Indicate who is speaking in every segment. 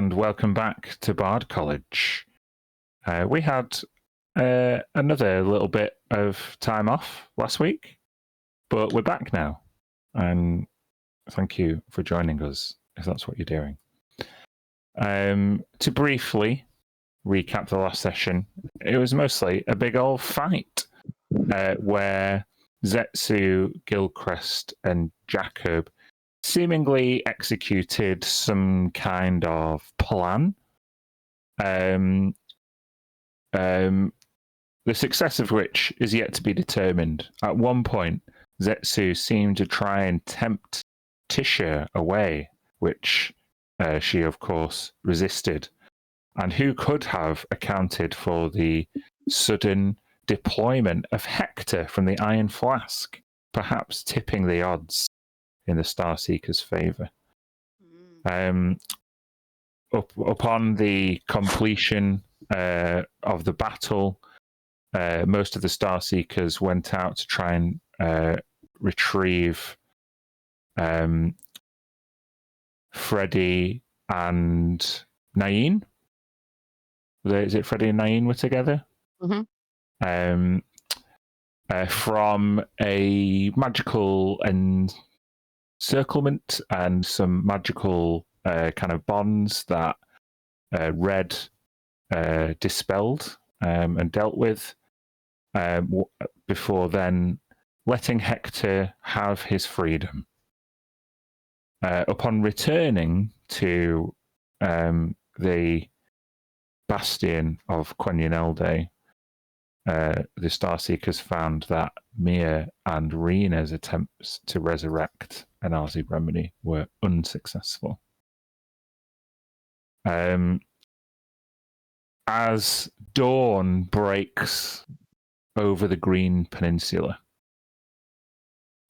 Speaker 1: and welcome back to Bard College. We had another little bit of time off last week, but we're back now. And thank you for joining us, if that's what you're doing. To briefly recap the last session, it was mostly a big old fight where Zetsu, Gilchrist, and Jacob seemingly executed some kind of plan. The success of which is yet to be determined. At one point, Zetsu seemed to try and tempt Tisha away, which she, of course, resisted. And who could have accounted for the sudden deployment of Hector from the Iron Flask, perhaps tipping the odds in the Starseeker's favour. Upon the completion of the battle, most of the Starseekers went out to try and retrieve Freddy and Nain. Is it Freddy and Nain were together?
Speaker 2: Mm-hmm.
Speaker 1: From a magical encirclement and some magical kind of bonds that Red dispelled and dealt with, before then letting Hector have his freedom. Upon returning to the bastion of Quenyanelde, the Starseekers found that Mia and Rena's attempts to resurrect Anazi Remedy were unsuccessful. As dawn breaks over the Green Peninsula,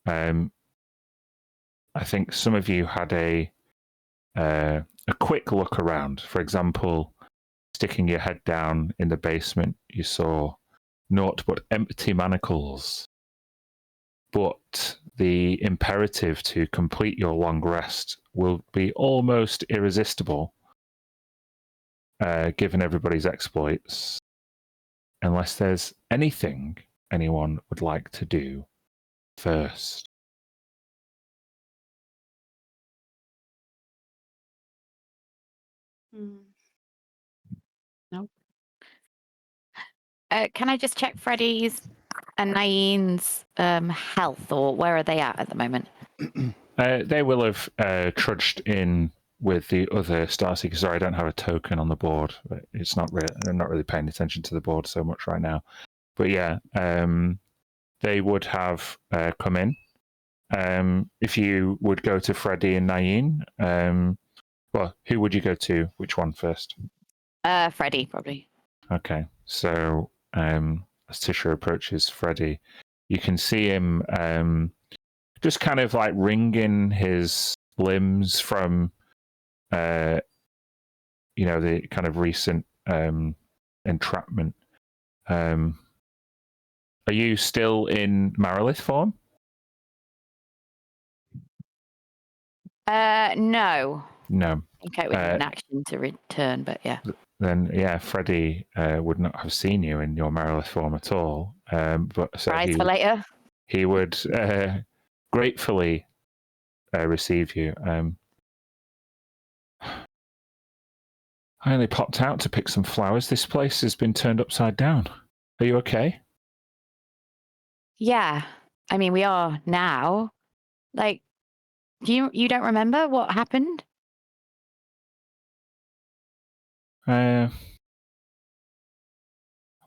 Speaker 1: I think some of you had a quick look around. For example, sticking your head down in the basement, you saw naught but empty manacles. But the imperative to complete your long rest will be almost irresistible, given everybody's exploits, unless there's anything anyone would like to do first.
Speaker 2: No. Can I just check Freddy's and Nain's health, or where are they at the moment?
Speaker 1: They will have trudged in with the other Starseekers. Sorry, I don't have a token on the board. It's not really. I'm not really paying attention to the board so much right now. But yeah, they would have come in. If you would go to Freddy and Nain, well, who would you go to? Which one first?
Speaker 2: Freddy, probably.
Speaker 1: Okay, so as Tisha approaches Freddy, you can see him just kind of like wringing his limbs from, the kind of recent entrapment. Are you still in Marilith form?
Speaker 2: No.
Speaker 1: No.
Speaker 2: Okay, we have an action to return, but yeah.
Speaker 1: Then, yeah, Freddy would not have seen you in your Marilith form at all. But so
Speaker 2: Prize for later.
Speaker 1: He would gratefully receive you. I only popped out to pick some flowers. This place has been turned upside down. Are you okay?
Speaker 2: Yeah. I mean, we are now. Like, you don't remember what happened?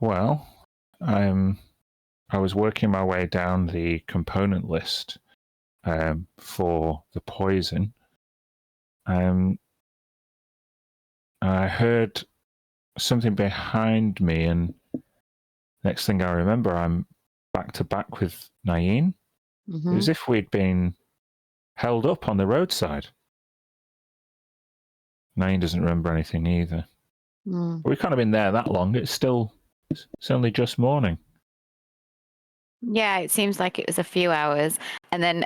Speaker 1: Well, I was working my way down the component list for the poison. I heard something behind me, and next thing I remember, I'm back to back with Nain.
Speaker 2: Mm-hmm.
Speaker 1: As if we'd been held up on the roadside. Nain doesn't remember anything either.
Speaker 2: Mm.
Speaker 1: But we've kind of been there that long. It's only just morning.
Speaker 2: Yeah, it seems like it was a few hours. And then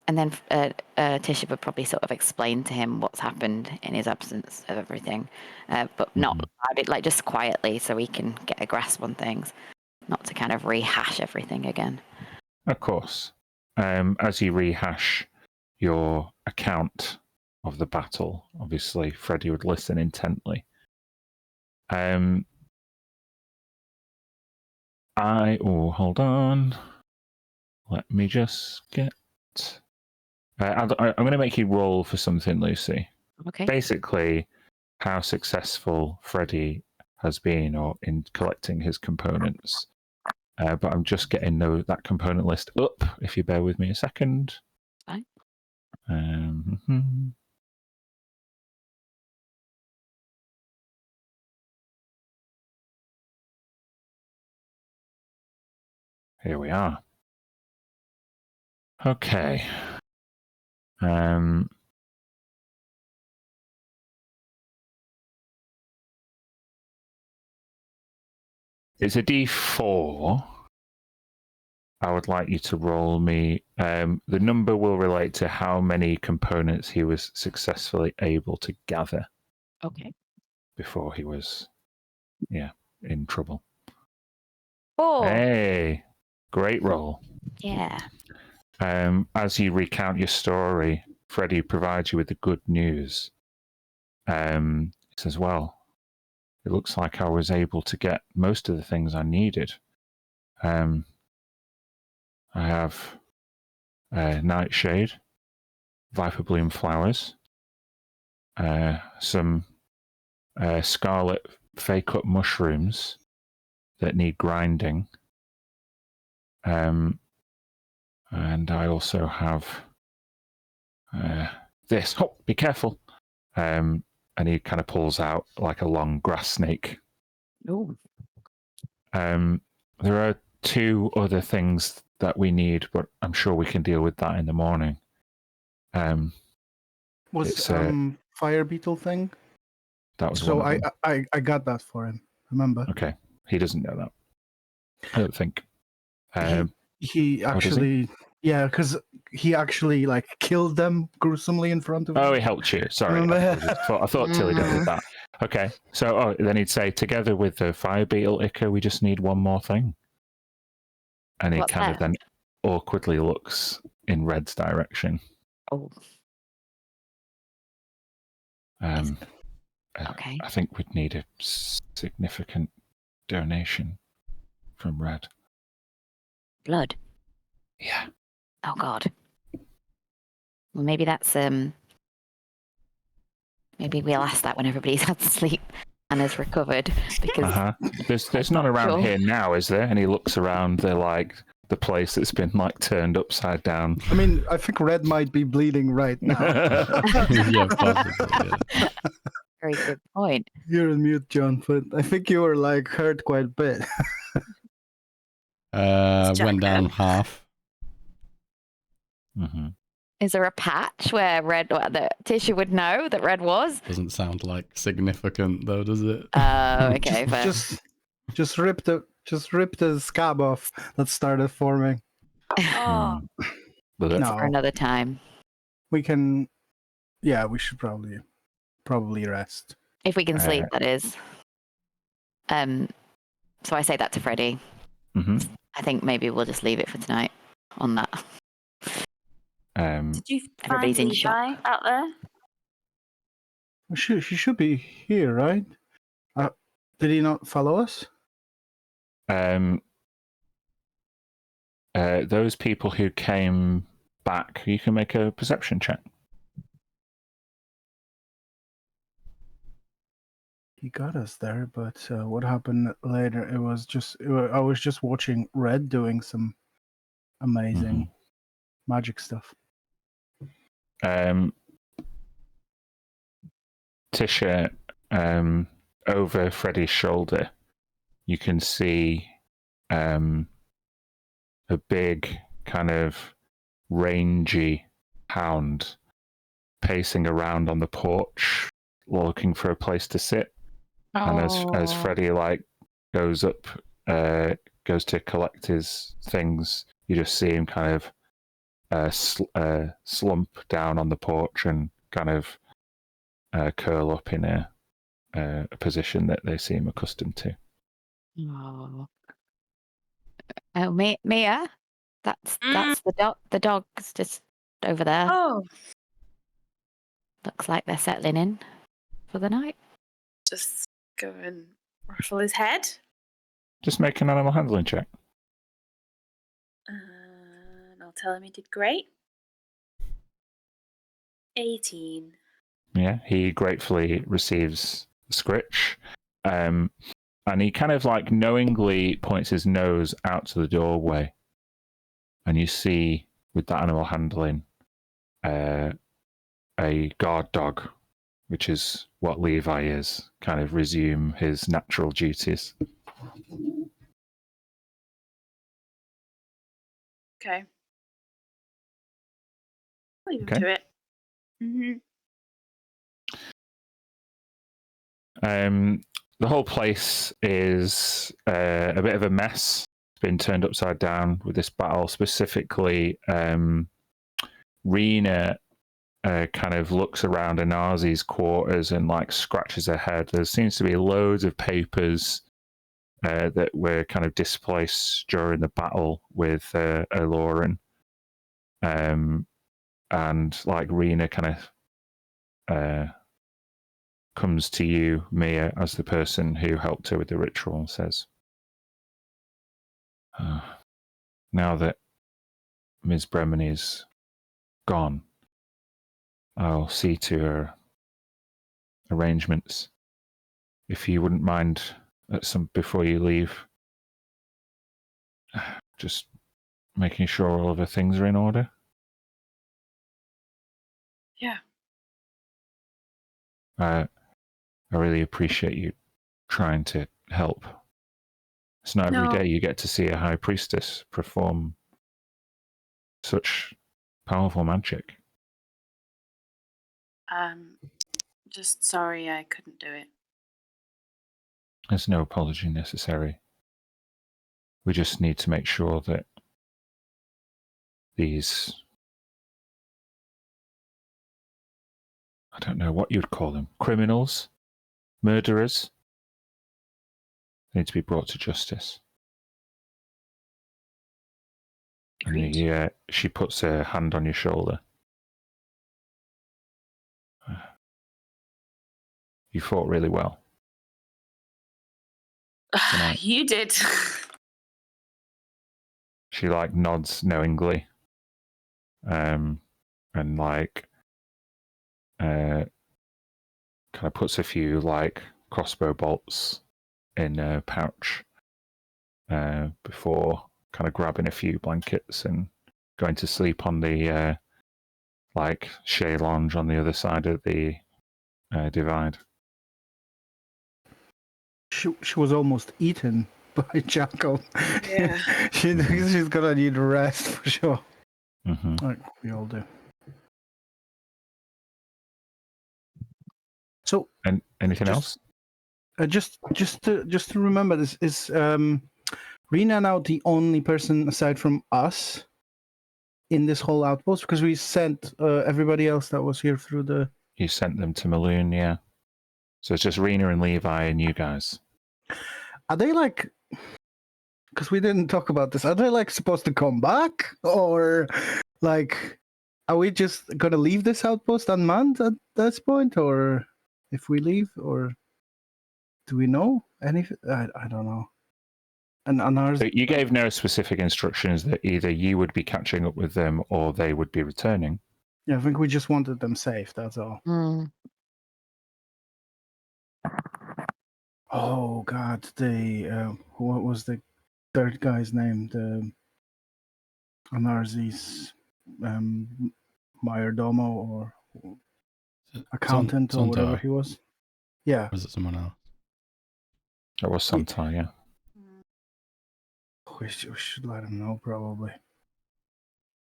Speaker 2: And then Tisha would probably sort of explain to him what's happened in his absence of everything, but not loud, like just quietly, so he can get a grasp on things, not to kind of rehash everything again.
Speaker 1: Of course. As you rehash your account of the battle, obviously Freddie would listen intently. Hold on. Let me just get. I'm going to make you roll for something, Lucy.
Speaker 2: Okay.
Speaker 1: Basically, how successful Freddie has been or in collecting his components. But I'm just getting that component list up, if you bear with me a second.
Speaker 2: Fine.
Speaker 1: Here we are. Okay. It's a D4. I would like you to roll me. The number will relate to how many components he was successfully able to gather.
Speaker 2: Okay.
Speaker 1: Before he was, in trouble.
Speaker 2: 4.
Speaker 1: Hey, great roll.
Speaker 2: Yeah.
Speaker 1: As you recount your story, Freddie provides you with the good news. He says, well, it looks like I was able to get most of the things I needed. I have nightshade, viper bloom flowers, some scarlet fake up mushrooms that need grinding. And I also have this. Oh, be careful. And he kind of pulls out like a long grass snake.
Speaker 2: Oh.
Speaker 1: There are 2 other things that we need, but I'm sure we can deal with that in the morning.
Speaker 3: Was fire beetle thing?
Speaker 1: That was
Speaker 3: so
Speaker 1: one of them.
Speaker 3: I got that for him. Remember?
Speaker 1: Okay, he doesn't know that. I don't think.
Speaker 3: He actually, because he actually like killed them gruesomely in front of.
Speaker 1: Oh, he helped you. Sorry, I thought Tilly dealt with that. Okay, so then he'd say, together with the fire beetle ichor, we just need one more thing. And he kind of then awkwardly looks in Red's direction.
Speaker 2: Oh. Okay.
Speaker 1: I think we'd need a significant donation from Red.
Speaker 2: Blood.
Speaker 1: Yeah.
Speaker 2: Oh God. Well, maybe that's maybe we'll ask that when everybody's had sleep and has recovered, because
Speaker 1: there's none around here now, is there? And he looks around the place that's been turned upside down.
Speaker 3: I mean, I think Red might be bleeding right now.
Speaker 4: Yeah, possibly. Yeah.
Speaker 2: Very good point.
Speaker 3: You're on mute, John, but I think you were hurt quite a bit.
Speaker 4: Went down half.
Speaker 1: Mm-hmm.
Speaker 2: Is there a patch where that Tisha would know that Red was?
Speaker 4: Doesn't sound like significant though, does it?
Speaker 2: Oh, okay.
Speaker 3: Just rip the scab off that started forming.
Speaker 2: Oh.
Speaker 3: No.
Speaker 2: For another time.
Speaker 3: We can. Yeah, we should probably rest.
Speaker 2: If we can sleep, that is. So I say that to Freddie.
Speaker 1: Mm-hmm.
Speaker 2: I think maybe we'll just leave it for tonight on that.
Speaker 5: Did you
Speaker 2: Everybody's
Speaker 5: find
Speaker 2: in shock
Speaker 5: Levi out there?
Speaker 3: She should be here, right? Did he not follow us?
Speaker 1: Those people who came back, you can make a perception check.
Speaker 3: He got us there, but what happened later? I was just watching Red doing some amazing magic stuff.
Speaker 1: Tisha, over Freddie's shoulder, you can see a big kind of rangy hound pacing around on the porch, looking for a place to sit. And as Freddie goes to collect his things, you just see him kind of slump down on the porch and kind of curl up in a position that they seem accustomed to.
Speaker 2: Oh, oh, Mia, that's the dog. The dog's just over there.
Speaker 5: Oh,
Speaker 2: Looks like they're settling in for the night.
Speaker 5: just go and ruffle his head.
Speaker 1: Just make an animal handling check.
Speaker 5: And I'll tell him he did great. 18.
Speaker 1: Yeah, he gratefully receives the scritch. And he kind of like knowingly points his nose out to the doorway. And you see, with that animal handling, a guard dog, which is what Levi is, kind of resume his natural duties.
Speaker 5: Okay. I'll leave him
Speaker 1: Okay.
Speaker 5: to it. Mm-hmm.
Speaker 1: The whole place is a bit of a mess. It's been turned upside down with this battle. Specifically, Rena kind of looks around Anazi's quarters and like scratches her head. There seems to be loads of papers that were kind of displaced during the battle with Aloran. And like Rena kind of comes to you, Mia, as the person who helped her with the ritual, and says, now that Ms. Bremen is gone, I'll see to her arrangements. If you wouldn't mind, before you leave, just making sure all of her things are in order.
Speaker 5: Yeah.
Speaker 1: I really appreciate you trying to help. It's not every day you get to see a high priestess perform such powerful magic.
Speaker 5: Just sorry I couldn't do it.
Speaker 1: There's no apology necessary. We just need to make sure that these, I don't know what you'd call them, criminals, murderers, need to be brought to justice. And she puts her hand on your shoulder. You fought really well.
Speaker 5: You did.
Speaker 1: She like nods knowingly, and like kind of puts a few like crossbow bolts in a pouch before kind of grabbing a few blankets and going to sleep on the like chaise lounge on the other side of the divide.
Speaker 3: She was almost eaten by Jackal.
Speaker 5: Yeah.
Speaker 3: She's gonna need a rest for sure.
Speaker 1: Mm-hmm.
Speaker 3: Like we all do. So,
Speaker 1: And anything else?
Speaker 3: Just to remember, this is Rena now the only person aside from us in this whole outpost, because we sent everybody else that was here through the.
Speaker 1: You sent them to Maloon, yeah. So it's just Rena and Levi and you guys.
Speaker 3: Are they like? Because we didn't talk about this. Are they like supposed to come back, or like, are we just gonna leave this outpost unmanned at this point, or if we leave, or do we know anything? I don't know. And ours.
Speaker 1: So you gave no specific instructions that either you would be catching up with them or they would be returning.
Speaker 3: Yeah, I think we just wanted them safe. That's all.
Speaker 2: Mm.
Speaker 3: Oh God, the what was the third guy's name? The Anarzi's mayordomo or accountant or whatever he was. Yeah.
Speaker 4: Or was it someone else?
Speaker 1: It was Santar, yeah.
Speaker 3: We should let him know, probably.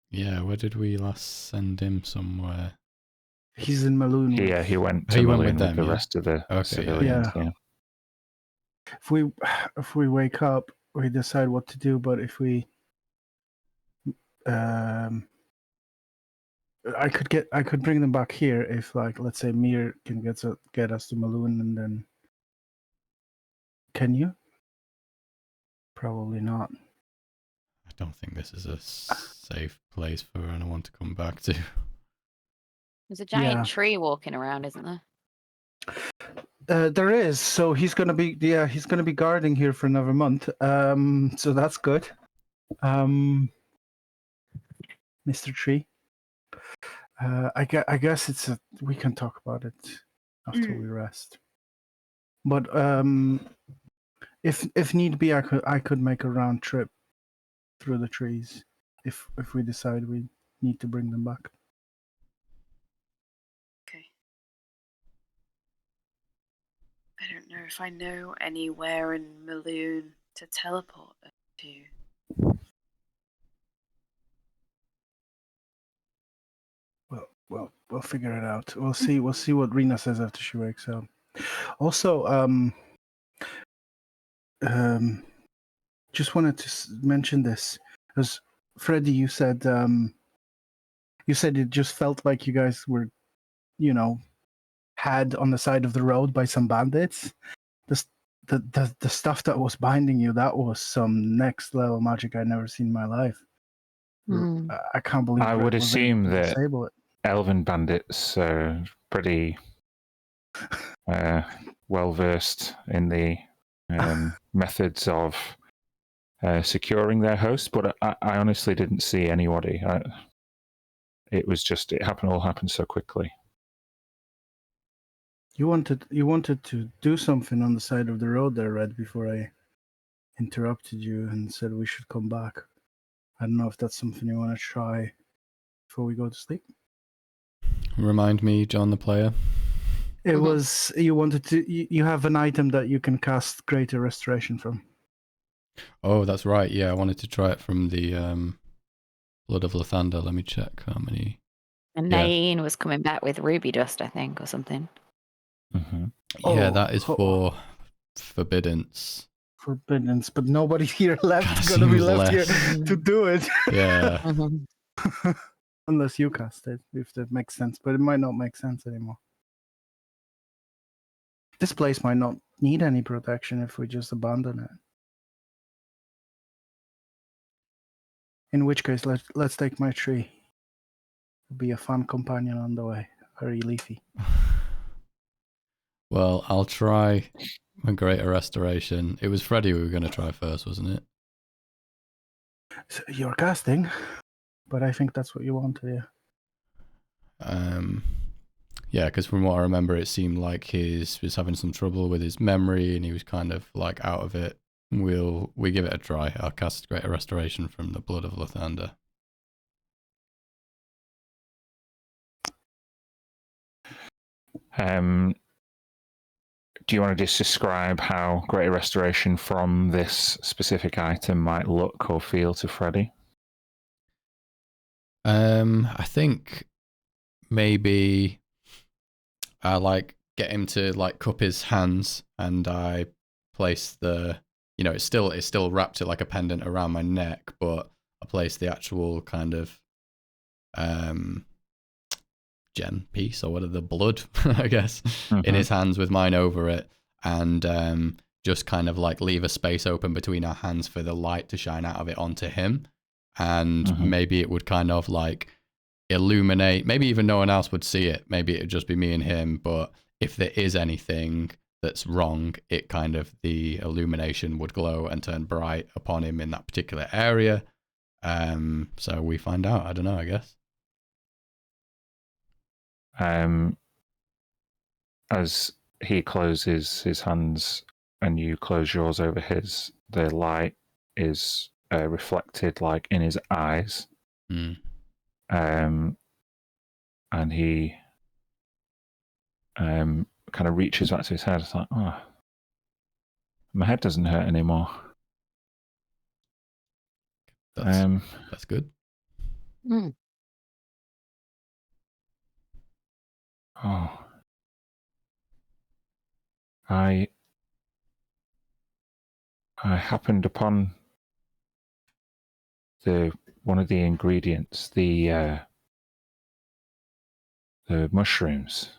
Speaker 4: Yeah, where did we last send him? Somewhere.
Speaker 3: He's in Maloon.
Speaker 1: Yeah, he went to Maloon with them, the rest of the civilians. Yeah.
Speaker 3: If we wake up, we decide what to do. But if we I could bring them back here if, like, let's say Mir can get us to Maloon, and then can you? Probably not.
Speaker 4: I don't think this is a safe place for anyone to come back to.
Speaker 2: There's a giant
Speaker 3: Yeah.
Speaker 2: tree walking around, isn't there?
Speaker 3: There is. So he's gonna be guarding here for another month. So that's good. Mr. Tree. I guess we can talk about it after we rest. But if need be, I could make a round trip through the trees if we decide we need to bring them back.
Speaker 5: Okay. I don't know if I know anywhere in Maloon to teleport them to.
Speaker 3: Well, we'll figure it out. We'll see what Rena says after she wakes up. Also, just wanted to mention this, because Freddie, you said it just felt like you guys were, had on the side of the road by some bandits. The stuff that was binding you, that was some next level magic I'd never seen in my life. I can't believe
Speaker 1: I
Speaker 3: Red
Speaker 1: would
Speaker 3: was able
Speaker 1: assume
Speaker 3: to
Speaker 1: that
Speaker 3: disable it.
Speaker 1: elven bandits are pretty well versed in the methods of securing their hosts, but I honestly didn't see anybody. It all happened so quickly.
Speaker 3: You wanted to do something on the side of the road there, Red, before I interrupted you and said we should come back. I don't know if that's something you want to try before we go to sleep.
Speaker 4: Remind me, John the player.
Speaker 3: It was you wanted to. You have an item that you can cast Greater Restoration from.
Speaker 4: Oh, that's right. Yeah, I wanted to try it from the Blood of Lathander. Let me check how many.
Speaker 2: And Nain was coming back with ruby dust, I think, or something.
Speaker 1: Mm-hmm.
Speaker 4: Yeah, that is for Forbiddance.
Speaker 3: Forbiddance, but nobody here left.
Speaker 4: Kinda
Speaker 3: Gonna be
Speaker 4: seems
Speaker 3: left here
Speaker 4: less.
Speaker 3: to do it.
Speaker 4: Yeah.
Speaker 3: Unless you cast it, if that makes sense. But it might not make sense anymore. This place might not need any protection if we just abandon it. In which case, let's take my tree. It'll be a fun companion on the way. Very leafy.
Speaker 4: Well, I'll try a Greater Restoration. It was Freddy we were going to try first, wasn't it?
Speaker 3: So you're casting, but I think that's what you wanted, yeah.
Speaker 4: Yeah, because from what I remember, it seemed like he was having some trouble with his memory, and he was kind of like out of it. We give it a try. I'll cast Greater Restoration from the Blood of Lathander.
Speaker 1: Do you want to just describe how Greater Restoration from this specific item might look or feel to Freddy?
Speaker 4: I think maybe I like get him to like cup his hands, and I place the, it's still wrapped it like a pendant around my neck, but I place the actual kind of gem piece, or what are the blood, I guess, in his hands with mine over it, and just kind of like leave a space open between our hands for the light to shine out of it onto him, and maybe it would kind of like illuminate, maybe even no one else would see it, maybe it would just be me and him, but if there is anything that's wrong, it kind of, the illumination would glow and turn bright upon him in that particular area. So we find out, I don't know, I guess.
Speaker 1: As he closes his hands and you close yours over his, the light is reflected like in his eyes. And he kind of reaches back to his head. It's like, oh, my head doesn't hurt anymore.
Speaker 4: That's good.
Speaker 1: Oh, I happened upon one of the ingredients, the the mushrooms.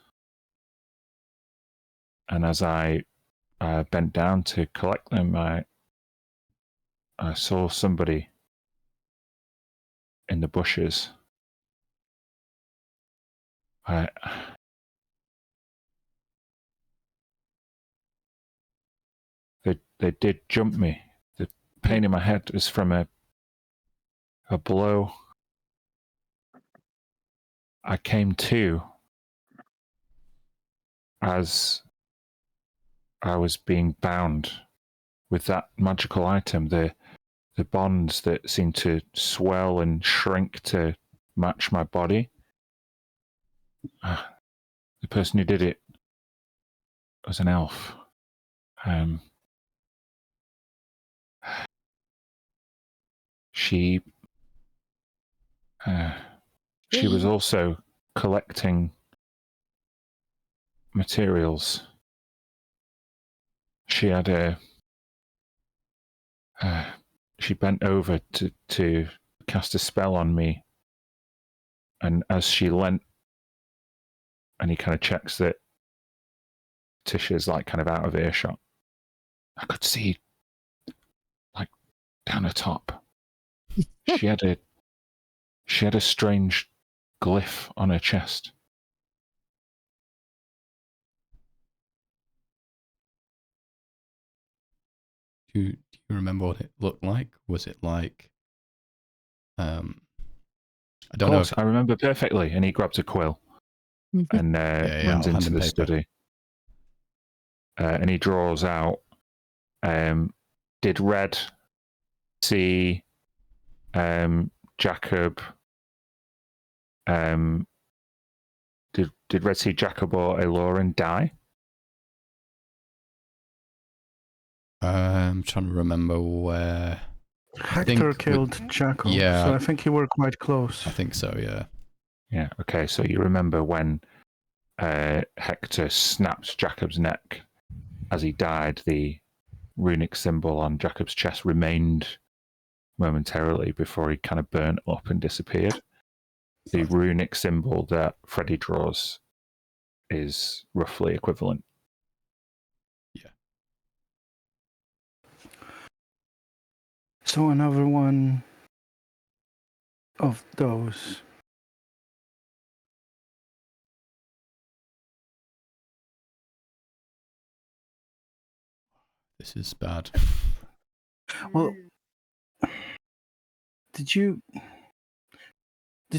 Speaker 1: And as I bent down to collect them, I saw somebody in the bushes. They did jump me. The pain in my head was from a blow. I came to as I was being bound with that magical item, the bonds that seemed to swell and shrink to match my body. The person who did it was an elf. She was also collecting materials. She had she bent over to cast a spell on me, and as she leant, and he kind of checks that Tisha's like kind of out of earshot, I could see like down her top. She had a strange glyph on her chest.
Speaker 4: Do you remember what it looked like? Was it like, I don't know.
Speaker 1: I remember perfectly. And he grabs a quill and runs into the study. And he draws out, did Red see Jacob? Did Red see Jacob or Eloran die?
Speaker 4: I'm trying to remember where.
Speaker 3: Hector killed Jacob.
Speaker 4: Yeah.
Speaker 3: So I think you were quite close.
Speaker 4: I think so, yeah.
Speaker 1: Yeah, okay, so you remember when Hector snapped Jacob's neck as he died, the runic symbol on Jacob's chest remained momentarily before he kind of burnt up and disappeared. The runic symbol that Freddy draws is roughly equivalent.
Speaker 4: Yeah.
Speaker 3: So another one of those.
Speaker 4: This is bad.
Speaker 3: Well, did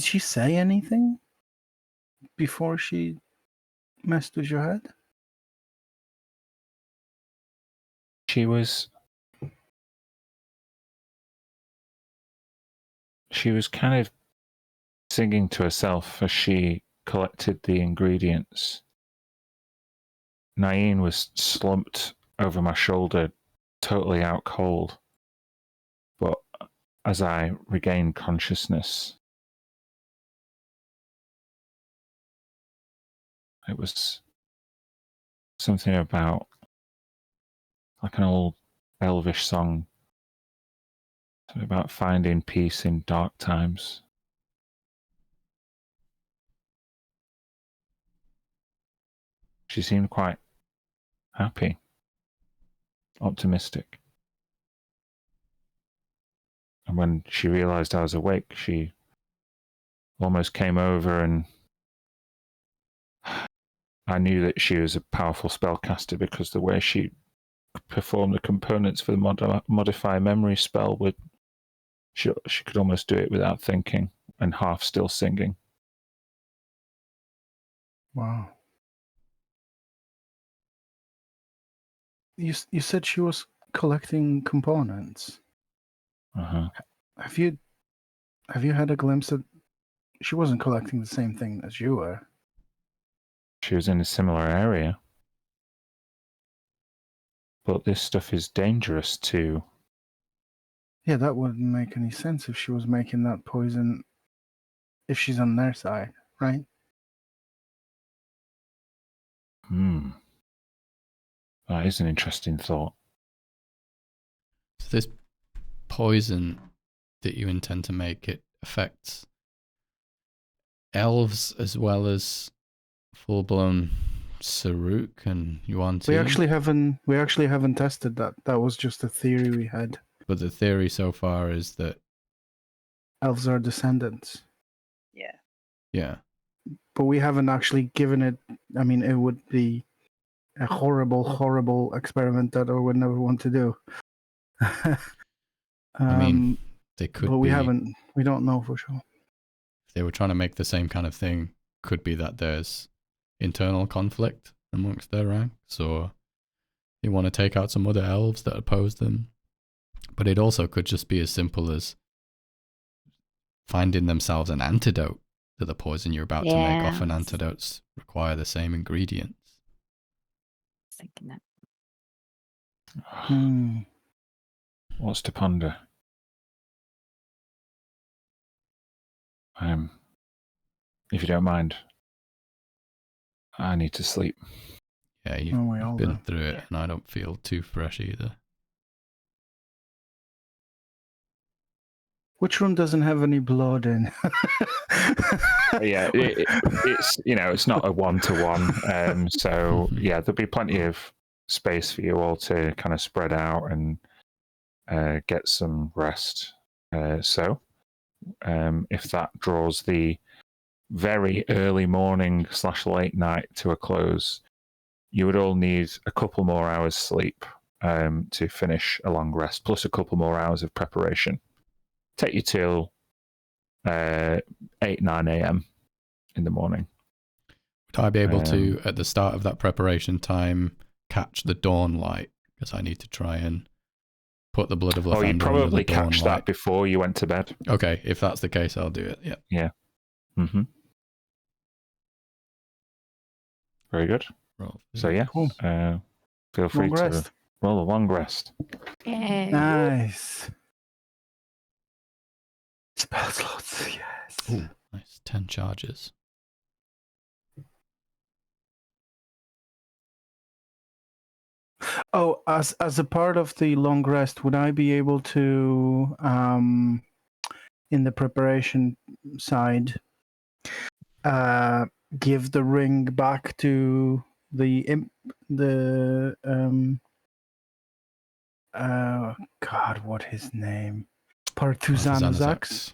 Speaker 3: she say anything before she messed with your head?
Speaker 1: She was kind of singing to herself as she collected the ingredients. Nain was slumped over my shoulder, totally out cold. But as I regained consciousness, it was something about like an old elvish song, something about finding peace in dark times. She seemed quite happy, optimistic. And when she realized I was awake, she almost came over, and I knew that she was a powerful spellcaster because the way she performed the components for the modify memory spell, she could almost do it without thinking and half still singing.
Speaker 3: Wow. You said she was collecting components.
Speaker 1: Uh-huh.
Speaker 3: Have you had a glimpse that she wasn't collecting the same thing as you were?
Speaker 1: She was in a similar area. But this stuff is dangerous too.
Speaker 3: Yeah, that wouldn't make any sense if she was making that poison if she's on their side, right?
Speaker 1: That is an interesting thought.
Speaker 4: So this poison that you intend to make, it affects elves as well as full-blown Saruk and Yuan Ti.
Speaker 3: We actually haven't tested that. That was just a theory we had.
Speaker 4: But the theory so far is that
Speaker 3: Elves are descendants.
Speaker 5: Yeah.
Speaker 4: yeah.
Speaker 3: But we haven't actually given it. I mean, it would be a horrible, horrible experiment that I would never want to do.
Speaker 4: I mean, they could
Speaker 3: but
Speaker 4: be.
Speaker 3: We don't know for sure.
Speaker 4: If they were trying to make the same kind of thing, could be that there's internal conflict amongst their ranks, or they want to take out some other elves that oppose them. But it also could just be as simple as finding themselves an antidote to the poison you're about to make. Often antidotes require the same ingredients.
Speaker 2: Thinking that.
Speaker 1: What's to ponder? If you don't mind, I need to sleep.
Speaker 4: Yeah, you've been through it, and I don't feel too fresh either.
Speaker 3: Which room doesn't have any blood in?
Speaker 1: Yeah, it's it's not a 1-to-1, so yeah, there'll be plenty of space for you all to kind of spread out and get some rest. So if that draws the very early morning / late night to a close, you would all need a couple more hours sleep to finish a long rest, plus a couple more hours of preparation. Take you till 8-9 a.m. in the morning.
Speaker 4: Would I be able to, at the start of that preparation time, catch the dawn light? Because I need to try and put the blood of Lathander
Speaker 1: you'd probably
Speaker 4: under the dawn
Speaker 1: catch
Speaker 4: light.
Speaker 1: that before you went to bed.
Speaker 4: Okay, if that's the case, I'll do it. Yeah.
Speaker 1: Yeah. Mm-hmm. Very good. So yeah,
Speaker 3: cool.
Speaker 1: feel free
Speaker 3: Long
Speaker 1: to
Speaker 3: rest.
Speaker 1: roll a long rest.
Speaker 2: Yeah.
Speaker 3: Nice. Spell slots, yes.
Speaker 4: Ooh, nice. 10 charges.
Speaker 3: Oh, as a part of the long rest, would I be able to, in the preparation side, give the ring back to the imp, God, what his name? Partuzanazax.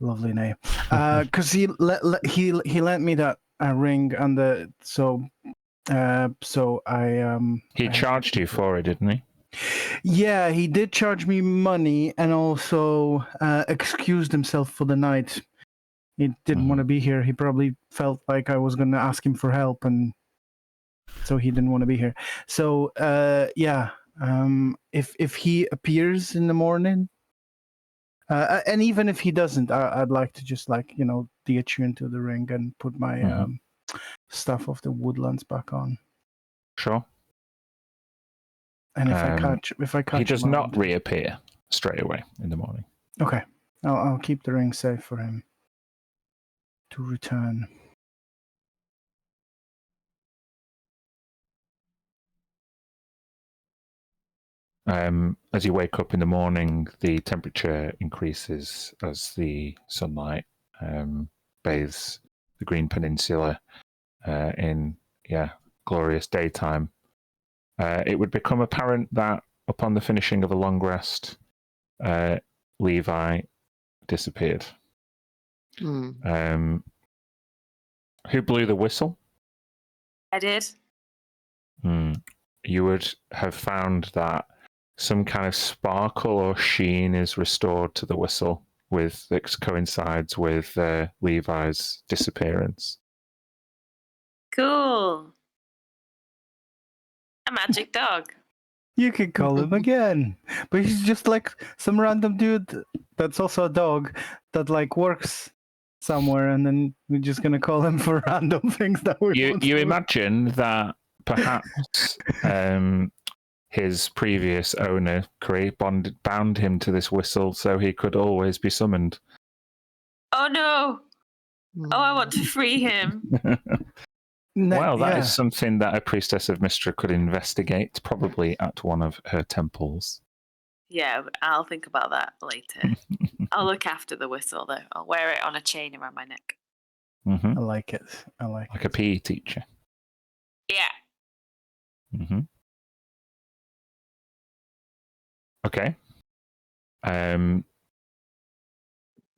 Speaker 3: Lovely name. Because he lent me that ring and so I
Speaker 1: He charged you for it, didn't he?
Speaker 3: Yeah, he did charge me money and also excused himself for the night. He didn't want to be here. He probably felt like I was going to ask him for help, and so he didn't want to be here. So yeah, if he appears in the morning, and even if he doesn't, I'd like to just de-attune to the ring and put my stuff of the woodlands back on.
Speaker 1: Sure.
Speaker 3: And if I catch,
Speaker 1: he does
Speaker 3: him,
Speaker 1: not reappear straight away in the morning.
Speaker 3: Okay, I'll keep the ring safe for him to return.
Speaker 1: As you wake up in the morning, the temperature increases as the sunlight bathes the Green Peninsula in glorious daytime. It would become apparent that upon the finishing of a long rest, Levi disappeared. Who blew the whistle?
Speaker 5: I did.
Speaker 1: You would have found that some kind of sparkle or sheen is restored to the whistle that coincides with Levi's disappearance.
Speaker 5: Cool. A magic dog.
Speaker 3: You could call him again, but he's just like some random dude that's also a dog that works somewhere, and then we're just gonna call him for random things that we.
Speaker 1: You imagine that perhaps his previous owner, Cree, bound him to this whistle so he could always be summoned.
Speaker 5: Oh no! Oh, I want to free him.
Speaker 1: Well, that is something that a priestess of Mystra could investigate, probably at one of her temples.
Speaker 5: Yeah, I'll think about that later. I'll look after the whistle, though. I'll wear it on a chain around my neck.
Speaker 1: Mm-hmm.
Speaker 3: I like it. I like
Speaker 1: Like a PE teacher.
Speaker 5: Yeah.
Speaker 1: Mm-hmm. Okay.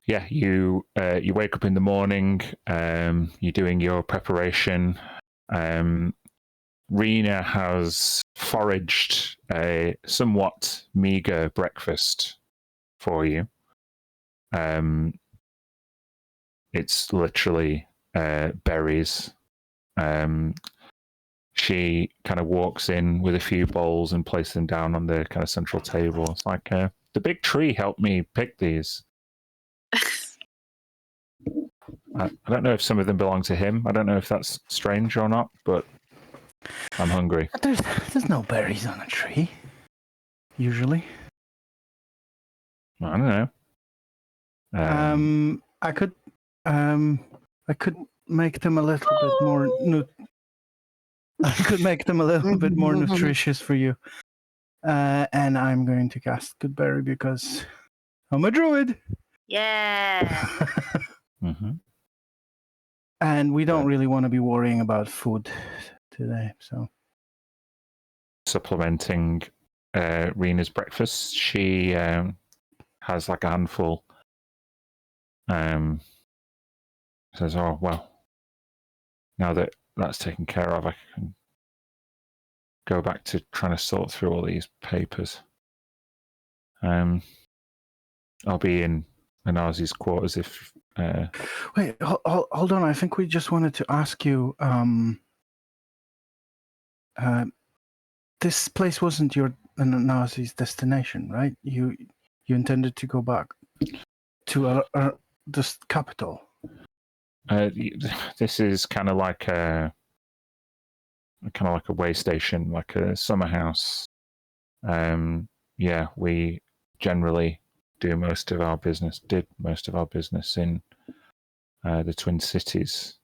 Speaker 1: Yeah, you wake up in the morning. You're doing your preparation. Rena has foraged a somewhat meager breakfast for you. It's literally berries. She kind of walks in with a few bowls and places them down on the kind of central table. It's like, the big tree helped me pick these. I don't know if some of them belong to him. I don't know if that's strange or not, but I'm hungry.
Speaker 3: There's no berries on a tree. Usually.
Speaker 1: I don't know.
Speaker 3: I could make them a little bit more I could make them a little bit more nutritious for you. And I'm going to cast Goodberry because I'm a druid.
Speaker 5: Yeah.
Speaker 1: Mm-hmm.
Speaker 3: And we don't really want to be worrying about food today, so.
Speaker 1: Supplementing Rena's breakfast, she has like a handful. Says, "Oh well, now that that's taken care of, I can go back to trying to sort through all these papers. I'll be in Anazi's quarters if."
Speaker 3: Wait, hold on. I think we just wanted to ask you. This place wasn't your Nazi's destination, right? You intended to go back to the capital.
Speaker 1: This is kind of like a way station, like a summer house. Yeah, we generally did most of our business in the Twin Cities.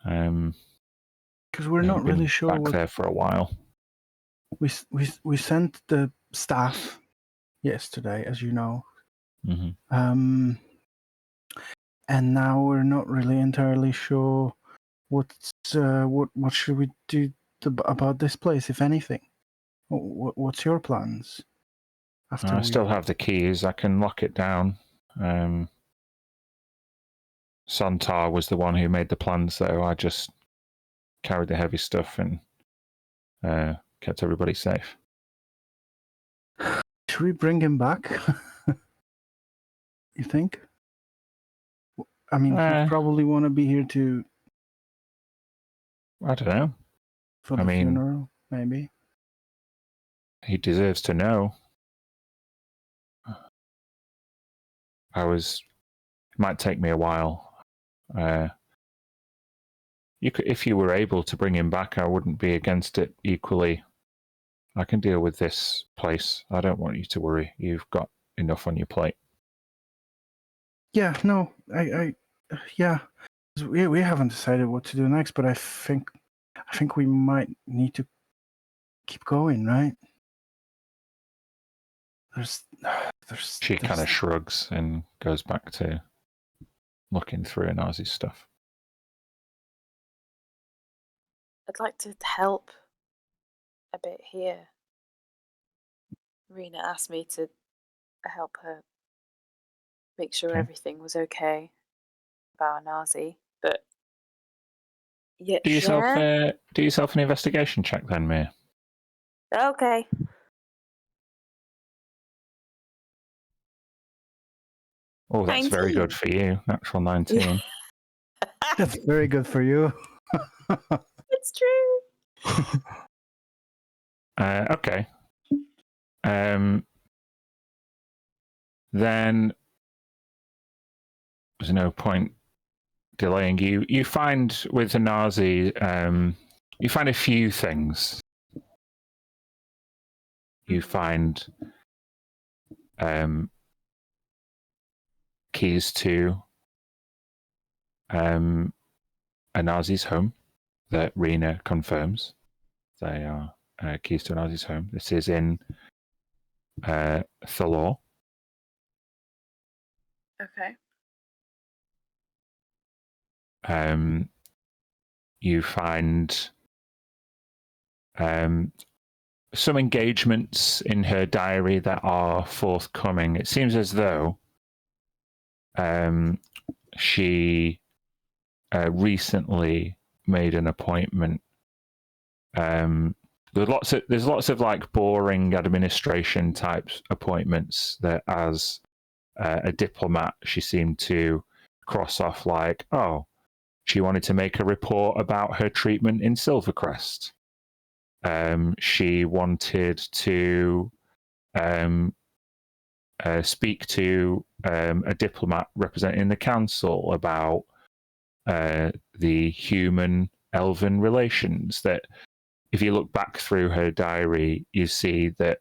Speaker 3: Because we're not really sure
Speaker 1: back
Speaker 3: what
Speaker 1: there for a while.
Speaker 3: we sent the staff yesterday, as you know.
Speaker 1: Mm-hmm.
Speaker 3: And now we're not really entirely sure what should we do about this place, if anything. What's your plans?
Speaker 1: I still have the keys. I can lock it down. Santar was the one who made the plans, though. I just carried the heavy stuff and kept everybody safe.
Speaker 3: Should we bring him back? You think? I mean, he probably want to be here to.
Speaker 1: I don't know.
Speaker 3: For the funeral, maybe.
Speaker 1: He deserves to know. It might take me a while. If you were able to bring him back, I wouldn't be against it equally. I can deal with this place. I don't want you to worry. You've got enough on your plate.
Speaker 3: Yeah, no, yeah. We haven't decided what to do next, but I think we might need to keep going, right?
Speaker 1: She kind of shrugs and goes back to looking through Anazi's stuff.
Speaker 5: I'd like to help a bit here. Rena asked me to help her make sure everything was okay about Anazi, but yeah.
Speaker 1: Do yourself an investigation check then, Mia.
Speaker 5: Okay.
Speaker 1: Oh, that's
Speaker 5: 19.
Speaker 1: very good for you. Natural 19.
Speaker 3: That's very good for you.
Speaker 5: It's true.
Speaker 1: Okay. Then there's no point delaying. You find with Anazi, you find a few things. You find keys to Anazi's home that Rena confirms. They are keys to Anazi's home. This is in Thalor.
Speaker 5: Okay.
Speaker 1: You find some engagements in her diary that are forthcoming. It seems as though she recently made an appointment. There's lots of like boring administration types appointments that, as a diplomat, she seemed to cross off, like, oh, she wanted to make a report about her treatment in Silvercrest. She wanted to speak to a diplomat representing the council about the human-elven relations. That, if you look back through her diary, you see that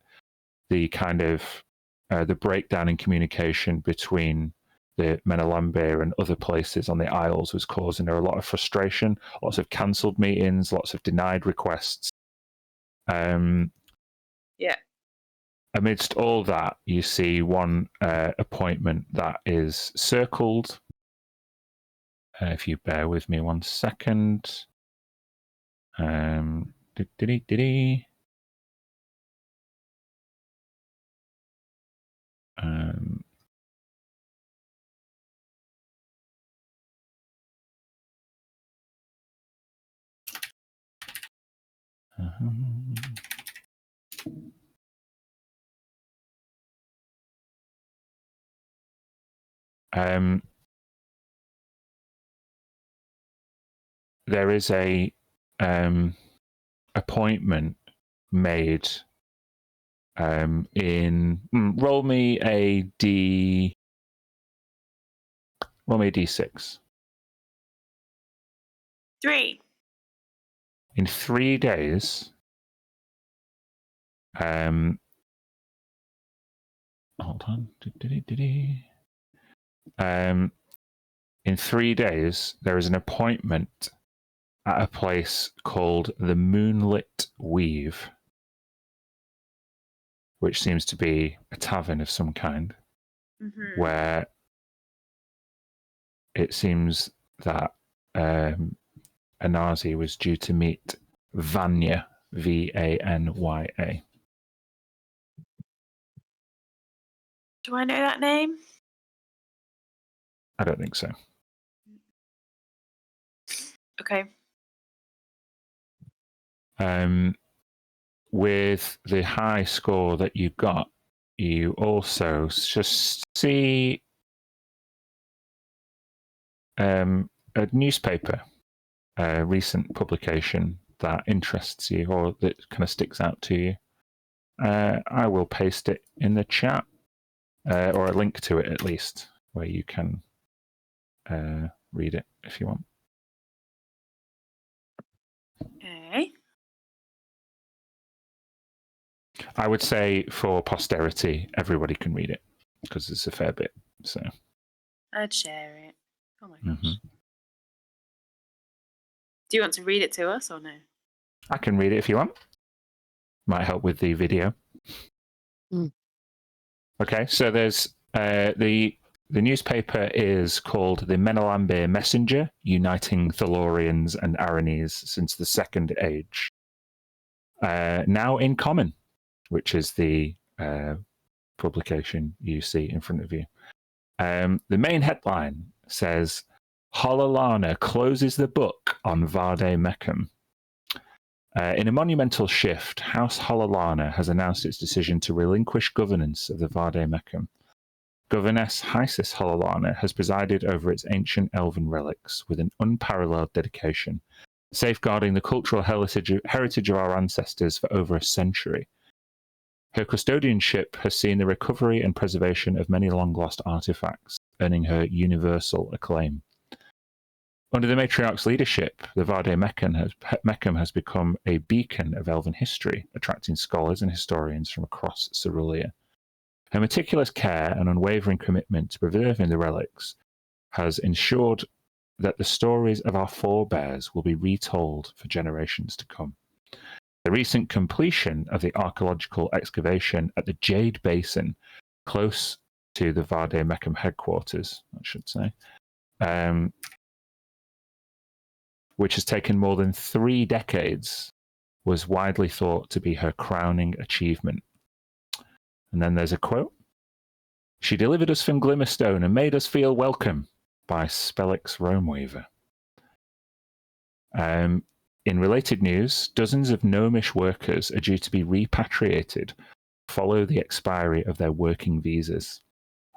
Speaker 1: the kind of the breakdown in communication between the Menelambir and other places on the Isles was causing her a lot of frustration, lots of cancelled meetings, lots of denied requests.
Speaker 5: Yeah.
Speaker 1: Amidst all that, you see one appointment that is circled. If you bear with me 1 second. There is a appointment made in roll me a d6.
Speaker 5: 3.
Speaker 1: In 3 days, hold on. In 3 days, there is an appointment at a place called the Moonlit Weave, which seems to be a tavern of some kind, where it seems that Anazi was due to meet Vanya, Vanya.
Speaker 5: Do I know that name?
Speaker 1: I don't think so.
Speaker 5: Okay.
Speaker 1: With the high score that you got, you also just see a newspaper, a recent publication that interests you or that kind of sticks out to you. I will paste it in the chat, or a link to it at least, where you can read it if you want.
Speaker 5: Okay.
Speaker 1: I would say for posterity, everybody can read it because it's a fair bit. So
Speaker 5: I'd share it. Oh my gosh.
Speaker 1: Mhm.
Speaker 5: Do you want to read it to us or no?
Speaker 1: I can read it if you want. Might help with the video. Okay, so there's the newspaper is called the Menelambir Messenger, uniting Thalorians and Aranes since the Second Age. Now in common, which is the publication you see in front of you. The main headline says, Hololana closes the book on Vade Mecum. In a monumental shift, House Hololana has announced its decision to relinquish governance of the Vade Mecum. Governess Hysis Hololana has presided over its ancient elven relics with an unparalleled dedication, safeguarding the cultural heritage of our ancestors for over a century. Her custodianship has seen the recovery and preservation of many long-lost artifacts, earning her universal acclaim. Under the matriarch's leadership, the Vade Mecum has become a beacon of elven history, attracting scholars and historians from across Cerulea. Her meticulous care and unwavering commitment to preserving the relics has ensured that the stories of our forebears will be retold for generations to come. The recent completion of the archaeological excavation at the Jade Basin, close to the Vade Mecum headquarters, I should say, which has taken more than 3 decades, was widely thought to be her crowning achievement. And then there's a quote. She delivered us from Glimmerstone and made us feel welcome, by Spellix Romeweaver. In related news, dozens of gnomish workers are due to be repatriated follow the expiry of their working visas.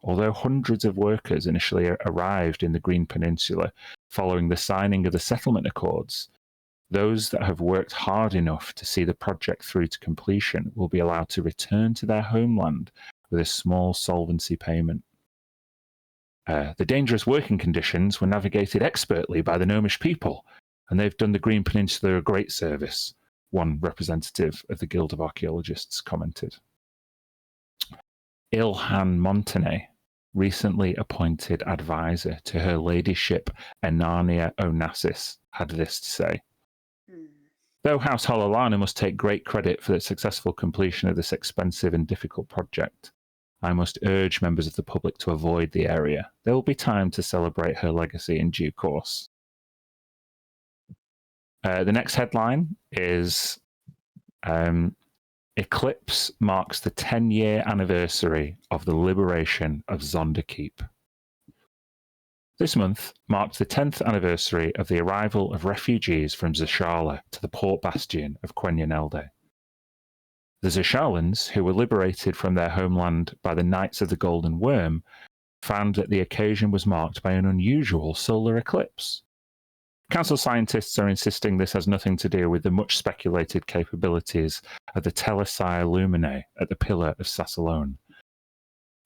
Speaker 1: Although hundreds of workers initially arrived in the Green Peninsula following the signing of the settlement accords, those that have worked hard enough to see the project through to completion will be allowed to return to their homeland with a small solvency payment. The dangerous working conditions were navigated expertly by the gnomish people, and they've done the Green Peninsula a great service, one representative of the Guild of Archaeologists commented. Ilhan Montenay, recently appointed advisor to her ladyship Enania Onassis, had this to say. Though House Hololana must take great credit for the successful completion of this expensive and difficult project, I must urge members of the public to avoid the area. There will be time to celebrate her legacy in due course. The next headline is Eclipse marks the 10-year anniversary of the liberation of Zonderkeep. This month marked the 10th anniversary of the arrival of refugees from Zashala to the port bastion of Quenya-Nelde. The Zashalans, who were liberated from their homeland by the Knights of the Golden Worm, found that the occasion was marked by an unusual solar eclipse. Council scientists are insisting this has nothing to do with the much speculated capabilities of the Telesire Luminae at the Pillar of Sassalone.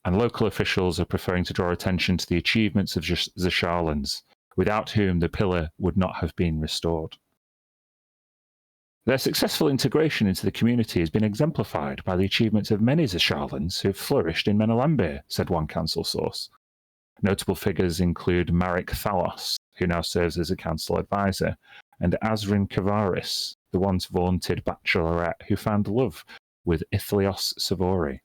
Speaker 1: And local officials are preferring to draw attention to the achievements of Zashalans, without whom the pillar would not have been restored. Their successful integration into the community has been exemplified by the achievements of many Zashalans who have flourished in Menelambir, said one council source. Notable figures include Marek Thalos, who now serves as a council advisor, and Azrin Kavaris, the once vaunted bachelorette who found love with Ithlios Savori.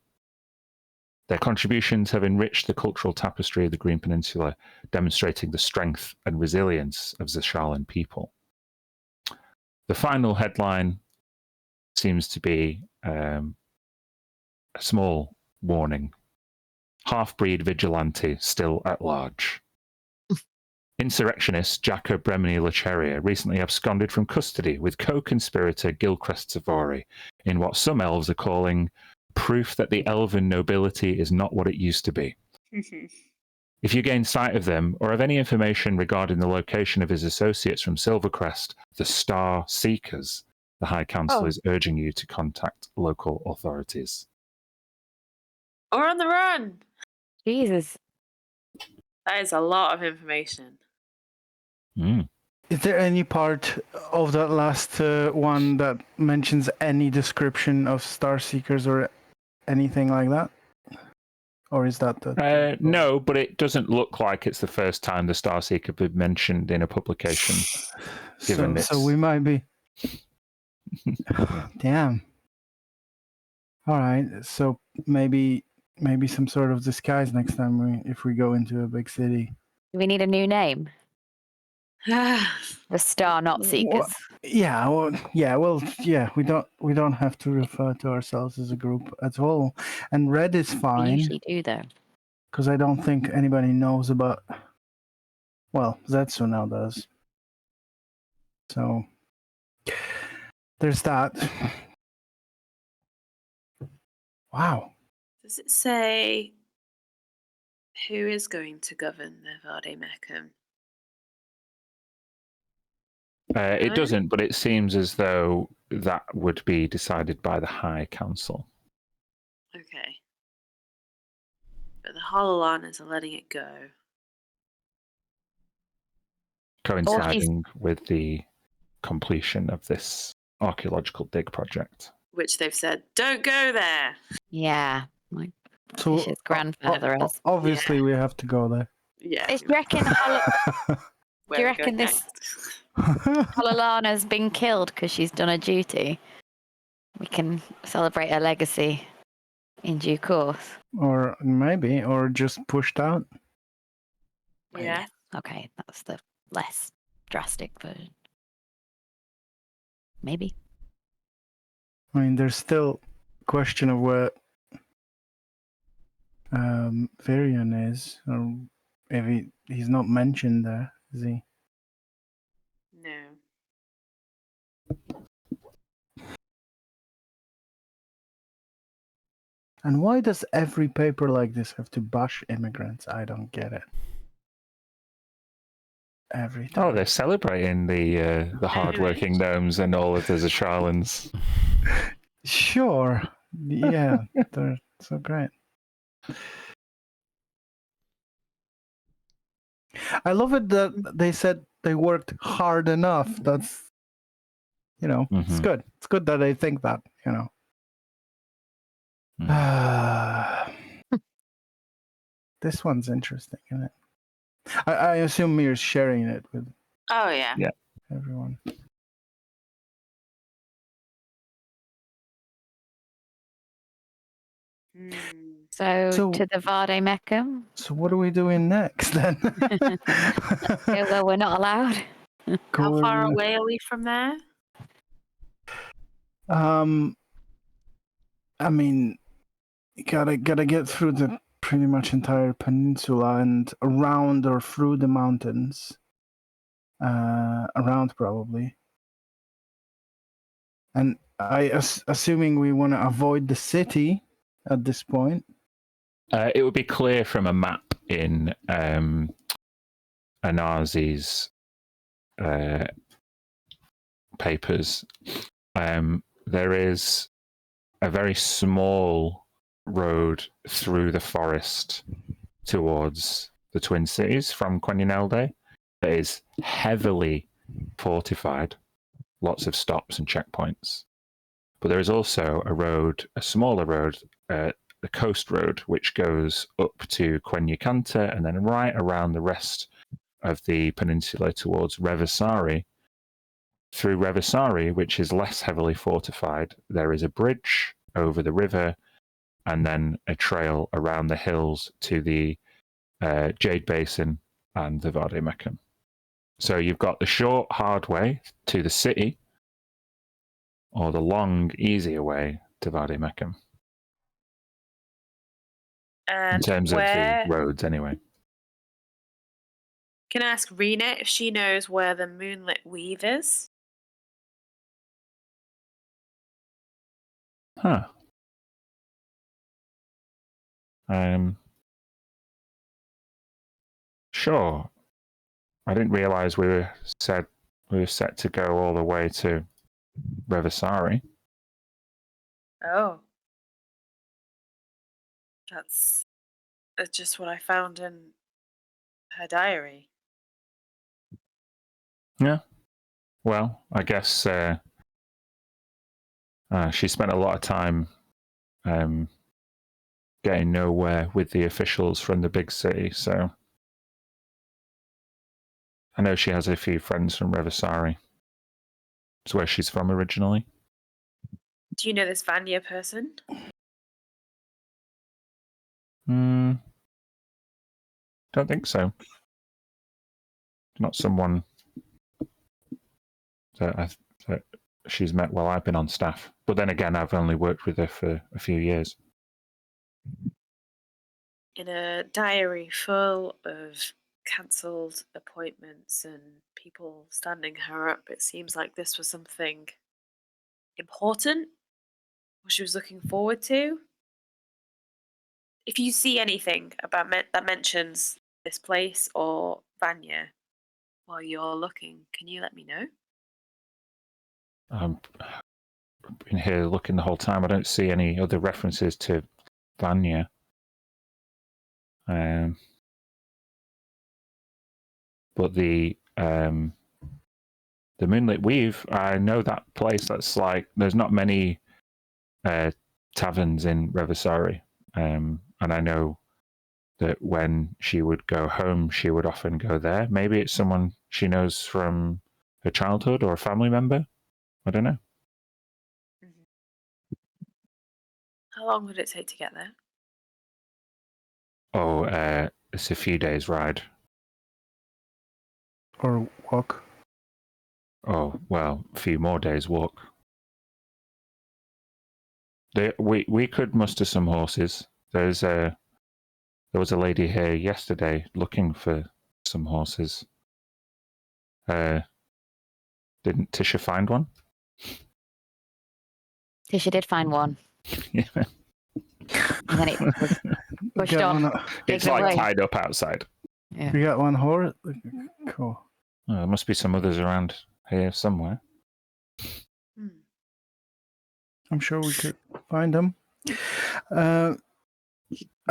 Speaker 1: Their contributions have enriched the cultural tapestry of the Green Peninsula, demonstrating the strength and resilience of Zashalan people. The final headline seems to be a small warning. Half-breed vigilante still at large. Insurrectionist Jacob Bremini Lecheria recently absconded from custody with co-conspirator Gilchrist Savori in what some elves are calling proof that the elven nobility is not what it used to be. If you gain sight of them or have any information regarding the location of his associates from Silvercrest, the Star Seekers, the High Council is urging you to contact local authorities.
Speaker 5: Or on the run!
Speaker 2: Jesus.
Speaker 5: That is a lot of information.
Speaker 3: Is there any part of that last one that mentions any description of Star Seekers or anything like that? Or is that the...
Speaker 1: No, but it doesn't look like it's the first time the Star Seeker been mentioned in a publication.
Speaker 3: So we might be... Damn. All right, so maybe some sort of disguise next time if we go into a big city.
Speaker 2: Do we need a new name? The Star Not Seekers.
Speaker 3: We don't have to refer to ourselves as a group at all. And red is
Speaker 2: We
Speaker 3: fine.
Speaker 2: usually do, though.
Speaker 3: Because I don't think anybody knows about... Well, Zetsu now does. So, there's that. Wow.
Speaker 5: Does it say who is going to govern the Vade Mecum?
Speaker 1: It doesn't, but it seems as though that would be decided by the High Council.
Speaker 5: Okay. But the Hololanas are letting it go.
Speaker 1: Coinciding with the completion of this archaeological dig project.
Speaker 5: Which they've said, don't go there!
Speaker 2: Yeah. Like
Speaker 3: So,
Speaker 2: his grandfather is.
Speaker 3: obviously, we have to go there.
Speaker 5: Yeah.
Speaker 2: Do you reckon,
Speaker 5: Where we
Speaker 2: reckon
Speaker 5: go
Speaker 2: this-
Speaker 5: next?
Speaker 2: Hololana's been killed because she's done her duty? We can celebrate her legacy in due course.
Speaker 3: Or maybe, or just pushed out.
Speaker 5: Yeah.
Speaker 2: Okay, that's the less drastic version. Maybe.
Speaker 3: I mean, there's still question of where Varian is, or if he's not mentioned there, is he?
Speaker 5: No.
Speaker 3: And why does every paper like this have to bash immigrants? I don't get it. Every time.
Speaker 1: Oh, they're celebrating the hardworking gnomes and all of the Zasharlans.
Speaker 3: Sure. Yeah, they're so great. I love it that they said they worked hard enough. That's, it's
Speaker 1: Mhm.
Speaker 3: good. It's good that they think that, This one's interesting, isn't it? I assume Mir's sharing it with
Speaker 5: Oh yeah.
Speaker 1: Yeah.
Speaker 3: everyone.
Speaker 5: Hmm.
Speaker 2: So to the Vade Mecum.
Speaker 3: So what are we doing next then?
Speaker 2: Yeah, well, we're not allowed.
Speaker 5: How far away are we from there?
Speaker 3: I mean, you gotta get through the pretty much entire peninsula and around or through the mountains. Around probably. And assuming we want to avoid the city at this point.
Speaker 1: It would be clear from a map in Anazi's papers. There is a very small road through the forest towards the Twin Cities from Quentinelde that is heavily fortified, lots of stops and checkpoints. But there is also a road, a smaller road, the coast road, which goes up to Quenyacanta and then right around the rest of the peninsula towards Revisari. Through Revisari, which is less heavily fortified, there is a bridge over the river and then a trail around the hills to the Jade Basin and the Vade Mecum. So you've got the short, hard way to the city, or the long, easier way to Vade Mecum.
Speaker 5: And
Speaker 1: In terms of the roads, anyway.
Speaker 5: Can I ask Rena if she knows where the Moonlit Weave is?
Speaker 1: Huh. Sure. I didn't realize we were set to go all the way to Revisari.
Speaker 5: Oh. That's just what I found in her diary.
Speaker 1: Yeah. Well, I guess she spent a lot of time getting nowhere with the officials from the big city, so I know she has a few friends from Revisari. It's where she's from originally.
Speaker 5: Do you know this Vanya person?
Speaker 1: Don't think so. Not someone that she's met while I've been on staff. But then again, I've only worked with her for a few years.
Speaker 5: In a diary full of cancelled appointments and people standing her up, it seems like this was something important, what she was looking forward to. If you see anything about that mentions this place or Vanya while you're looking, can you let me know?
Speaker 1: I've been here looking the whole time. I don't see any other references to Vanya. But the Moonlit Weave, I know that place. That's like, there's not many taverns in Revisari. And I know that when she would go home, she would often go there. Maybe it's someone she knows from her childhood or a family member. I don't know.
Speaker 5: Mm-hmm. How long would it take to get there?
Speaker 1: Oh, it's a few days' ride.
Speaker 3: Or walk.
Speaker 1: Oh, well, a few more days' walk. We could muster some horses. There was a lady here yesterday looking for some horses. Didn't Tisha find one?
Speaker 2: Tisha did find one,
Speaker 1: Yeah.
Speaker 2: and then it was pushed
Speaker 3: Get
Speaker 2: on.
Speaker 3: one,
Speaker 1: It's
Speaker 2: taken
Speaker 1: like
Speaker 2: away.
Speaker 1: tied up outside.
Speaker 2: Yeah.
Speaker 3: we got one horse. Cool.
Speaker 1: Oh, there must be some others around here somewhere.
Speaker 5: Hmm.
Speaker 3: I'm sure we could find them. I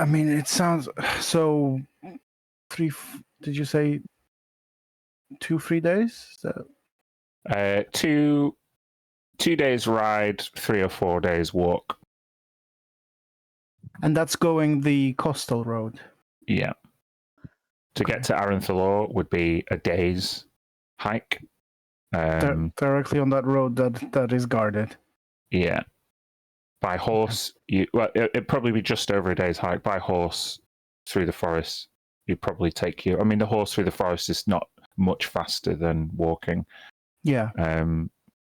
Speaker 3: mean, it sounds so. Did you say 2-3 days? Is that...
Speaker 1: 2 days ride, 3 or 4 days walk.
Speaker 3: And that's going the coastal road.
Speaker 1: Yeah. To get to Arenthalor would be a day's hike.
Speaker 3: Directly on that road that is guarded.
Speaker 1: Yeah. By horse, it'd probably be just over a day's hike. By horse through the forest, it'd probably take you. I mean, the horse through the forest is not much faster than walking.
Speaker 3: Yeah.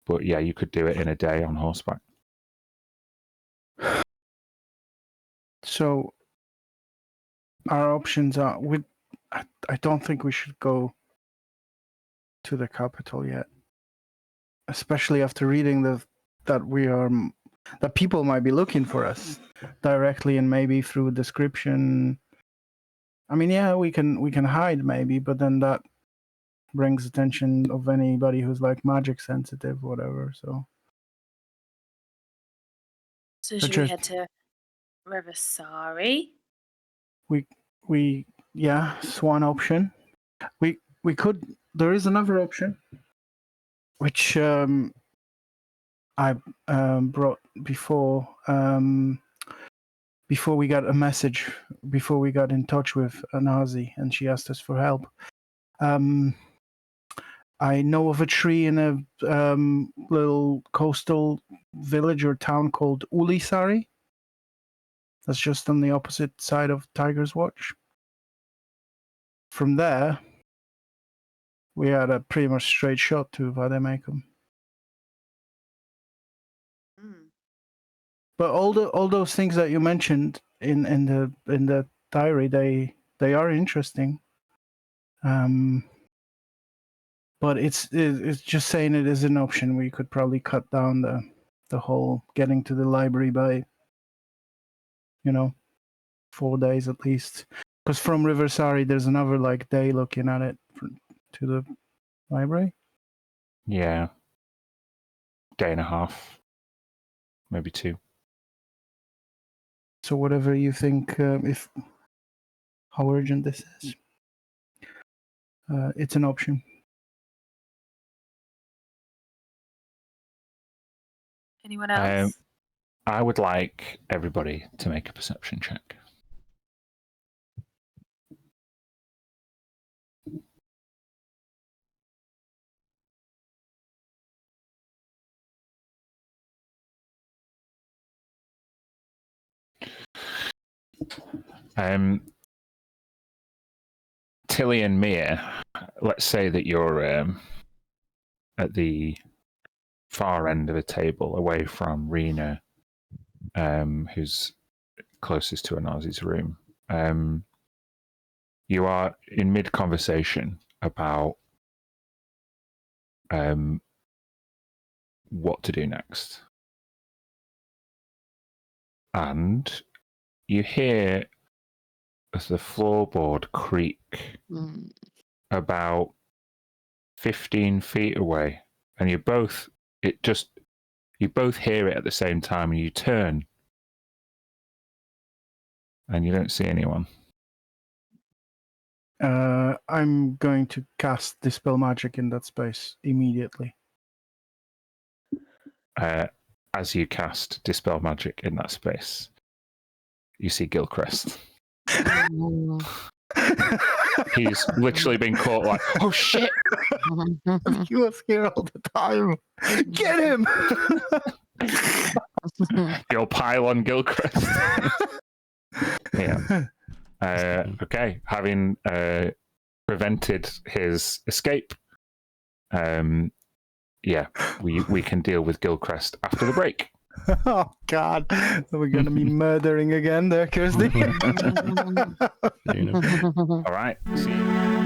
Speaker 1: But yeah, you could do it in a day on horseback.
Speaker 3: So our options are I don't think we should go to the capital yet, especially after reading that people might be looking for us directly and maybe through description. I mean, yeah, we can hide maybe, but then that brings attention of anybody who's like magic sensitive, whatever. So
Speaker 5: should we head to Revasari?
Speaker 3: We it's one option. We could. There is another option, which I brought before we got a message, before we got in touch with Anazi, and she asked us for help. I know of a tree in a little coastal village or town called Ulisari. That's just on the opposite side of Tiger's Watch. From there, we had a pretty much straight shot to Vademecum. But all those things that you mentioned in the diary, they are interesting. But it's just saying it is an option. We could probably cut down the whole getting to the library by 4 days at least. Because from Riversari, there's another day looking at it to the library.
Speaker 1: Yeah. Day and a half, maybe 2.
Speaker 3: So whatever you think, how urgent this is, it's an option.
Speaker 5: Anyone else?
Speaker 1: I would like everybody to make a perception check. Tilly and Mia, let's say that you're at the far end of a table away from Rena, who's closest to Anazi's room. You are in mid-conversation about what to do next. And you hear the floorboard creak about 15 feet away, and you both hear it at the same time, and you turn and you don't see anyone.
Speaker 3: I'm going to cast Dispel Magic in that space immediately.
Speaker 1: As you cast Dispel Magic in that space, you see Gilchrist. He's literally been caught like, oh shit!
Speaker 3: He was here all the time. Get him!
Speaker 1: You'll pile on Gilchrist. Yeah. Okay. Having prevented his escape, yeah, we can deal with Gilcrest after the break.
Speaker 3: Oh God, we're gonna be murdering again there, Kirsty.
Speaker 1: All right. See you.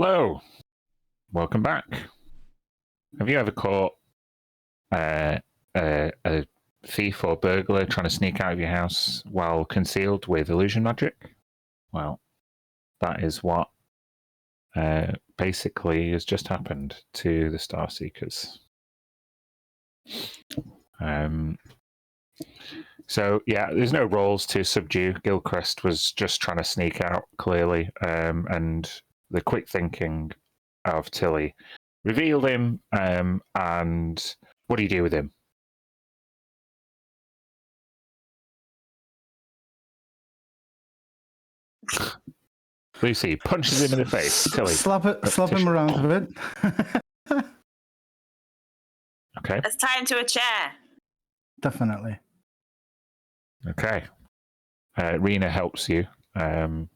Speaker 1: Hello. Welcome back. Have you ever caught a thief or burglar trying to sneak out of your house while concealed with illusion magic? Well, that is what basically has just happened to the Starseekers. So, yeah, there's no roles to subdue. Gilchrist was just trying to sneak out, clearly, and the quick thinking of Tilly revealed him, and what do you do with him? Lucy punches him in the face. Tilly.
Speaker 3: Slap him around a bit.
Speaker 1: Okay.
Speaker 5: Let's tie him to a chair.
Speaker 3: Definitely.
Speaker 1: Okay. Rena helps you and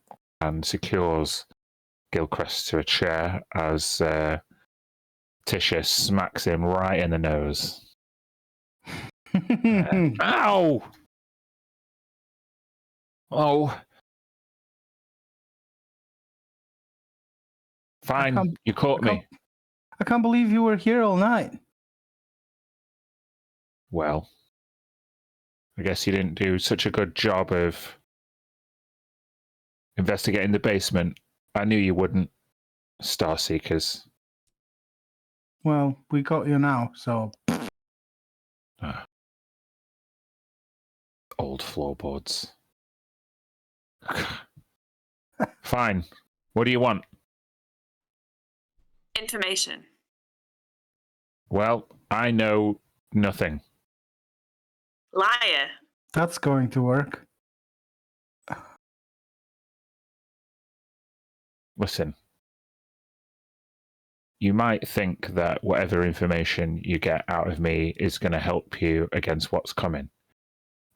Speaker 1: secures Gilchrist to a chair as Tisha smacks him right in the nose. Ow! Oh. Fine, you caught me.
Speaker 3: I can't believe you were here all night.
Speaker 1: Well, I guess you didn't do such a good job of investigating the basement. I knew you wouldn't. Starseekers.
Speaker 3: Well, we got you now, so...
Speaker 1: Old floorboards. Fine. What do you want?
Speaker 5: Information.
Speaker 1: Well, I know nothing.
Speaker 5: Liar.
Speaker 3: That's going to work.
Speaker 1: Listen. You might think that whatever information you get out of me is going to help you against what's coming.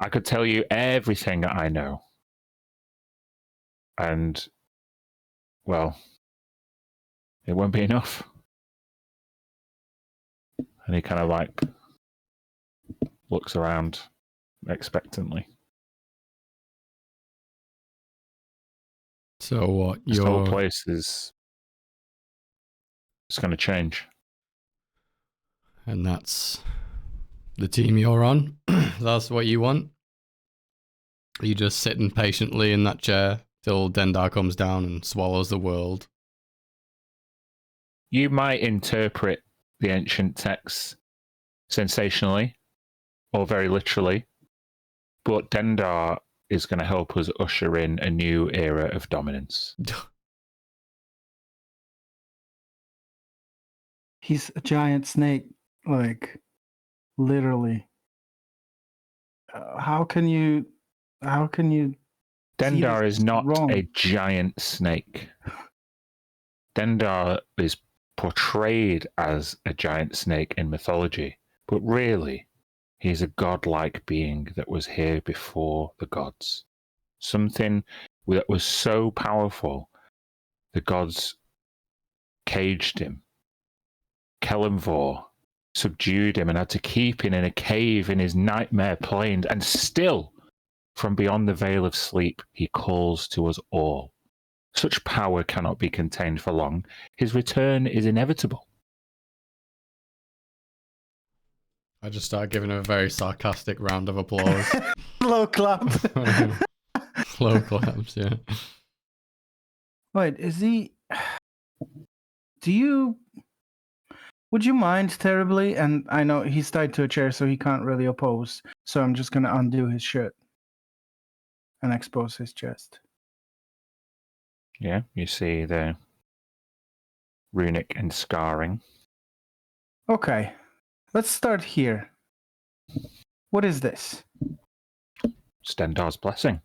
Speaker 1: I could tell you everything I know. And, well, it won't be enough. And he kind of like looks around expectantly.
Speaker 4: So what?
Speaker 1: This whole place is it's going to change.
Speaker 4: And that's the team you're on? That's what you want? Are you just sitting patiently in that chair till Dendar comes down and swallows the world?
Speaker 1: You might interpret the ancient texts sensationally or very literally, but Dendar is going to help us usher in a new era of dominance.
Speaker 3: He's a giant snake, like, literally. How can you
Speaker 1: Dendar is not
Speaker 3: wrong?
Speaker 1: a giant snake. Dendar is portrayed as a giant snake in mythology, but really, he's a godlike being that was here before the gods. Something that was so powerful, the gods caged him. Kelemvor subdued him and had to keep him in a cave in his nightmare plane, and still, from beyond the veil of sleep, he calls to us all. Such power cannot be contained for long. His return is inevitable.
Speaker 4: I just start giving him a very sarcastic round of applause.
Speaker 3: Low clap.
Speaker 4: Slow claps, yeah.
Speaker 3: Wait, is he... Would you mind terribly? And I know he's tied to a chair, so he can't really oppose. So I'm just going to undo his shirt and expose his chest.
Speaker 1: Yeah, you see the runic and scarring.
Speaker 3: Okay, let's start here. What is this?
Speaker 1: Stendar's blessing.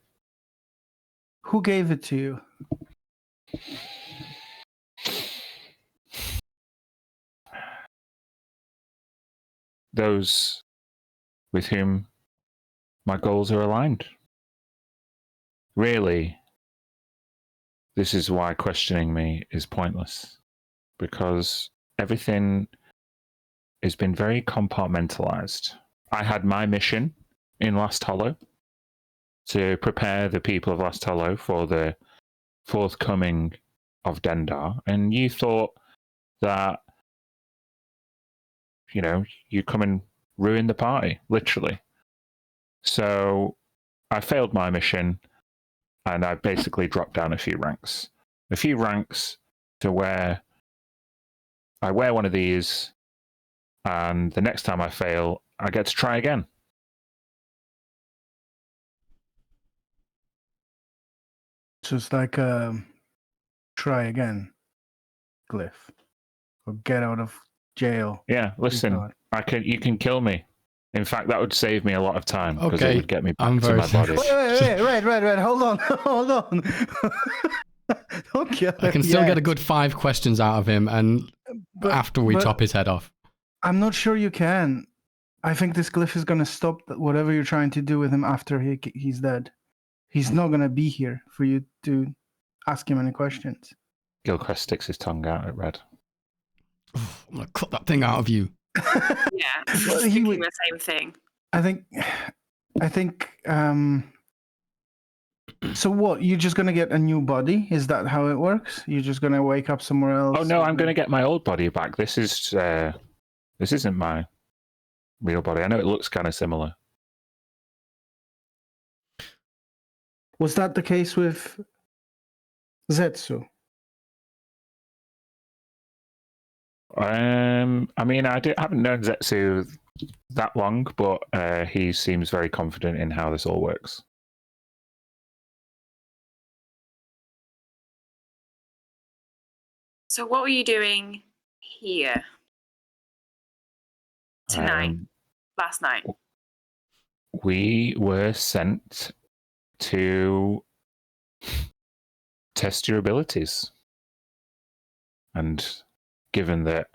Speaker 3: Who gave it to you?
Speaker 1: Those with whom my goals are aligned. Really, this is why questioning me is pointless, because everything has been very compartmentalized. I had my mission in Last Hollow to prepare the people of Last Hollow for the forthcoming of Dendar, and you thought that, you know, you come and ruin the party, literally. So I failed my mission, and I basically dropped down a few ranks to where I wear one of these, and the next time I fail, I get to try again.
Speaker 3: Just like try again, glyph, or get out of jail.
Speaker 1: Yeah, listen, you can kill me. In fact, that would save me a lot of time because it would get me back to my body.
Speaker 3: Wait, hold on. Don't kill
Speaker 4: I can
Speaker 3: him
Speaker 4: still
Speaker 3: yet.
Speaker 4: get a good 5 questions out of him, and after we chop his head off.
Speaker 3: I'm not sure you can. I think this glyph is going to stop whatever you're trying to do with him after he's dead. He's not going to be here for you to ask him any questions.
Speaker 1: Gilchrist sticks his tongue out at Red.
Speaker 4: I'm going to cut that thing out of you.
Speaker 5: Yeah,
Speaker 3: Well,
Speaker 5: thinking the same thing.
Speaker 3: I think, so what, you're just going to get a new body? Is that how it works? You're just going to wake up somewhere else?
Speaker 1: Oh, no, I'm going to get my old body back. This isn't my real body. I know it looks kind of similar.
Speaker 3: Was that the case with Zetsu?
Speaker 1: I mean, haven't known Zetsu that long, but he seems very confident in how this all works.
Speaker 5: So what were you doing here tonight, last night?
Speaker 1: We were sent to test your abilities. And given that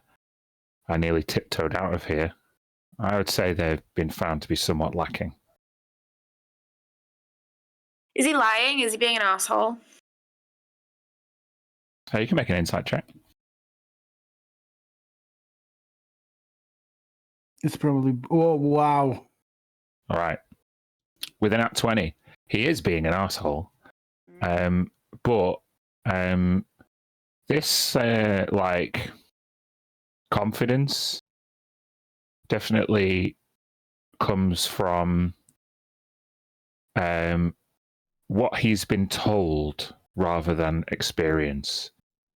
Speaker 1: I nearly tiptoed out of here, I would say they've been found to be somewhat lacking.
Speaker 5: Is he lying? Is he being an asshole?
Speaker 1: You can make an insight check.
Speaker 3: It's probably... Oh, wow.
Speaker 1: All right. With an at 20, he is being an asshole. But this, like, confidence definitely comes from what he's been told rather than experience.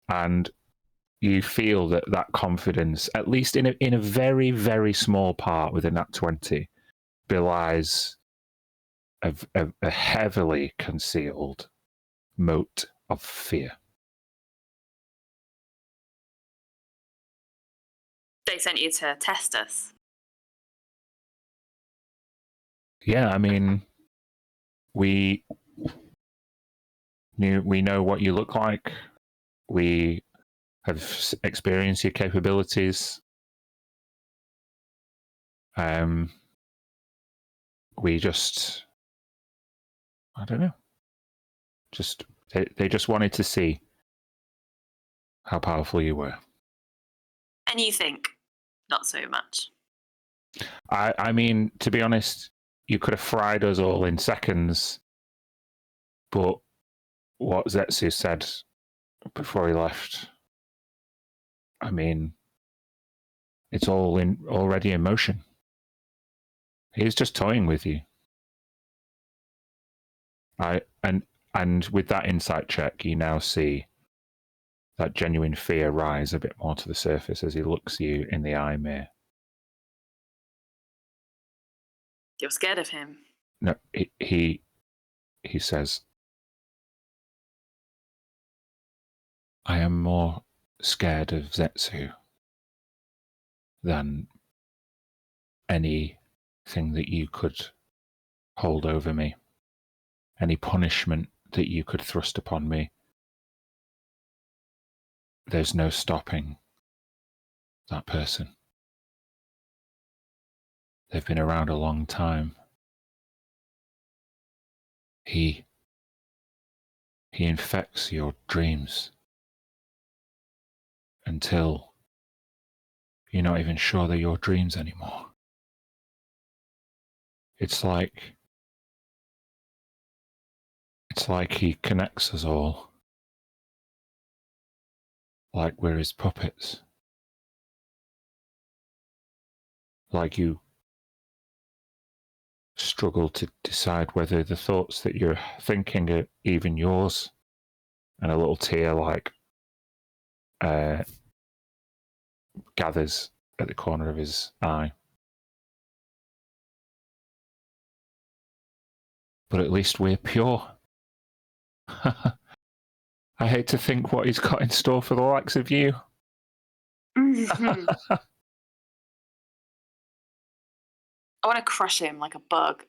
Speaker 1: And you feel that confidence, at least in a very, very small part within that 20, belies a heavily concealed moat of fear.
Speaker 5: They sent you to test us.
Speaker 1: Yeah, I mean, we know what you look like. We have experienced your capabilities. We just, I don't know. Just they just wanted to see how powerful you were.
Speaker 5: And you think not so much.
Speaker 1: I mean, to be honest, you could have fried us all in seconds. But what Zetsu said before he left, I mean, it's all already in motion. He's just toying with you. And with that insight check, you now see that genuine fear rise a bit more to the surface as he looks you in the eye mirror.
Speaker 5: You're scared of him.
Speaker 1: No, he says, I am more scared of Zetsu than anything that you could hold over me, any punishment that you could thrust upon me. There's no stopping that person. They've been around a long time. He infects your dreams until you're not even sure they're your dreams anymore. It's like he connects us all like we're his puppets. Like you struggle to decide whether the thoughts that you're thinking are even yours. And a little tear gathers at the corner of his eye. But at least we're pure. I hate to think what he's got in store for the likes of you.
Speaker 5: I want to crush him like a bug.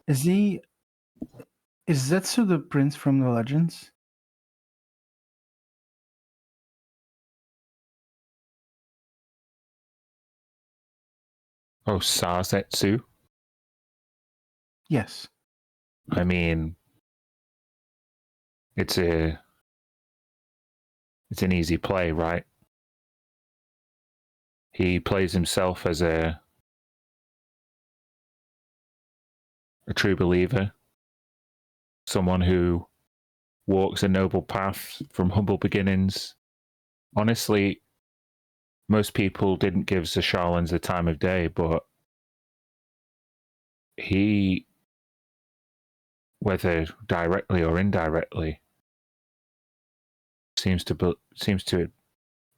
Speaker 3: Is Zetsu the prince from the legends?
Speaker 1: Oh, Sazetsu?
Speaker 3: Yes.
Speaker 1: I mean, it's an easy play, right? He plays himself as a true believer, someone who walks a noble path from humble beginnings. Honestly, most people didn't give the Sharlans the time of day, but he, whether directly or indirectly, seems to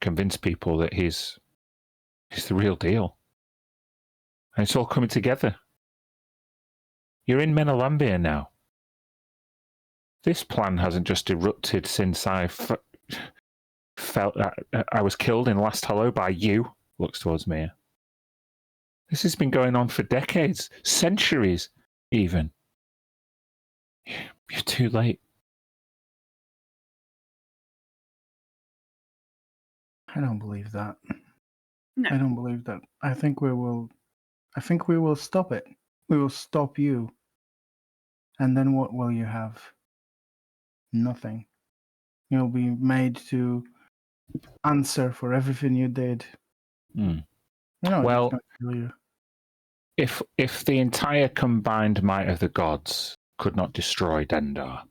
Speaker 1: convince people that he's the real deal. And it's all coming together. You're in Menelambia now. This plan hasn't just erupted since I felt that I was killed in Last Hollow by you. Looks towards Mia. This has been going on for decades, centuries, even. You're too late.
Speaker 3: I don't believe that.
Speaker 5: No.
Speaker 3: I don't believe that. I think we will stop it. We will stop you. And then what will you have? Nothing. You'll be made to answer for everything you did.
Speaker 1: Mm.
Speaker 3: You know,
Speaker 1: Well,
Speaker 3: it's not kill you.
Speaker 1: If the entire combined might of the gods could not destroy Dendar,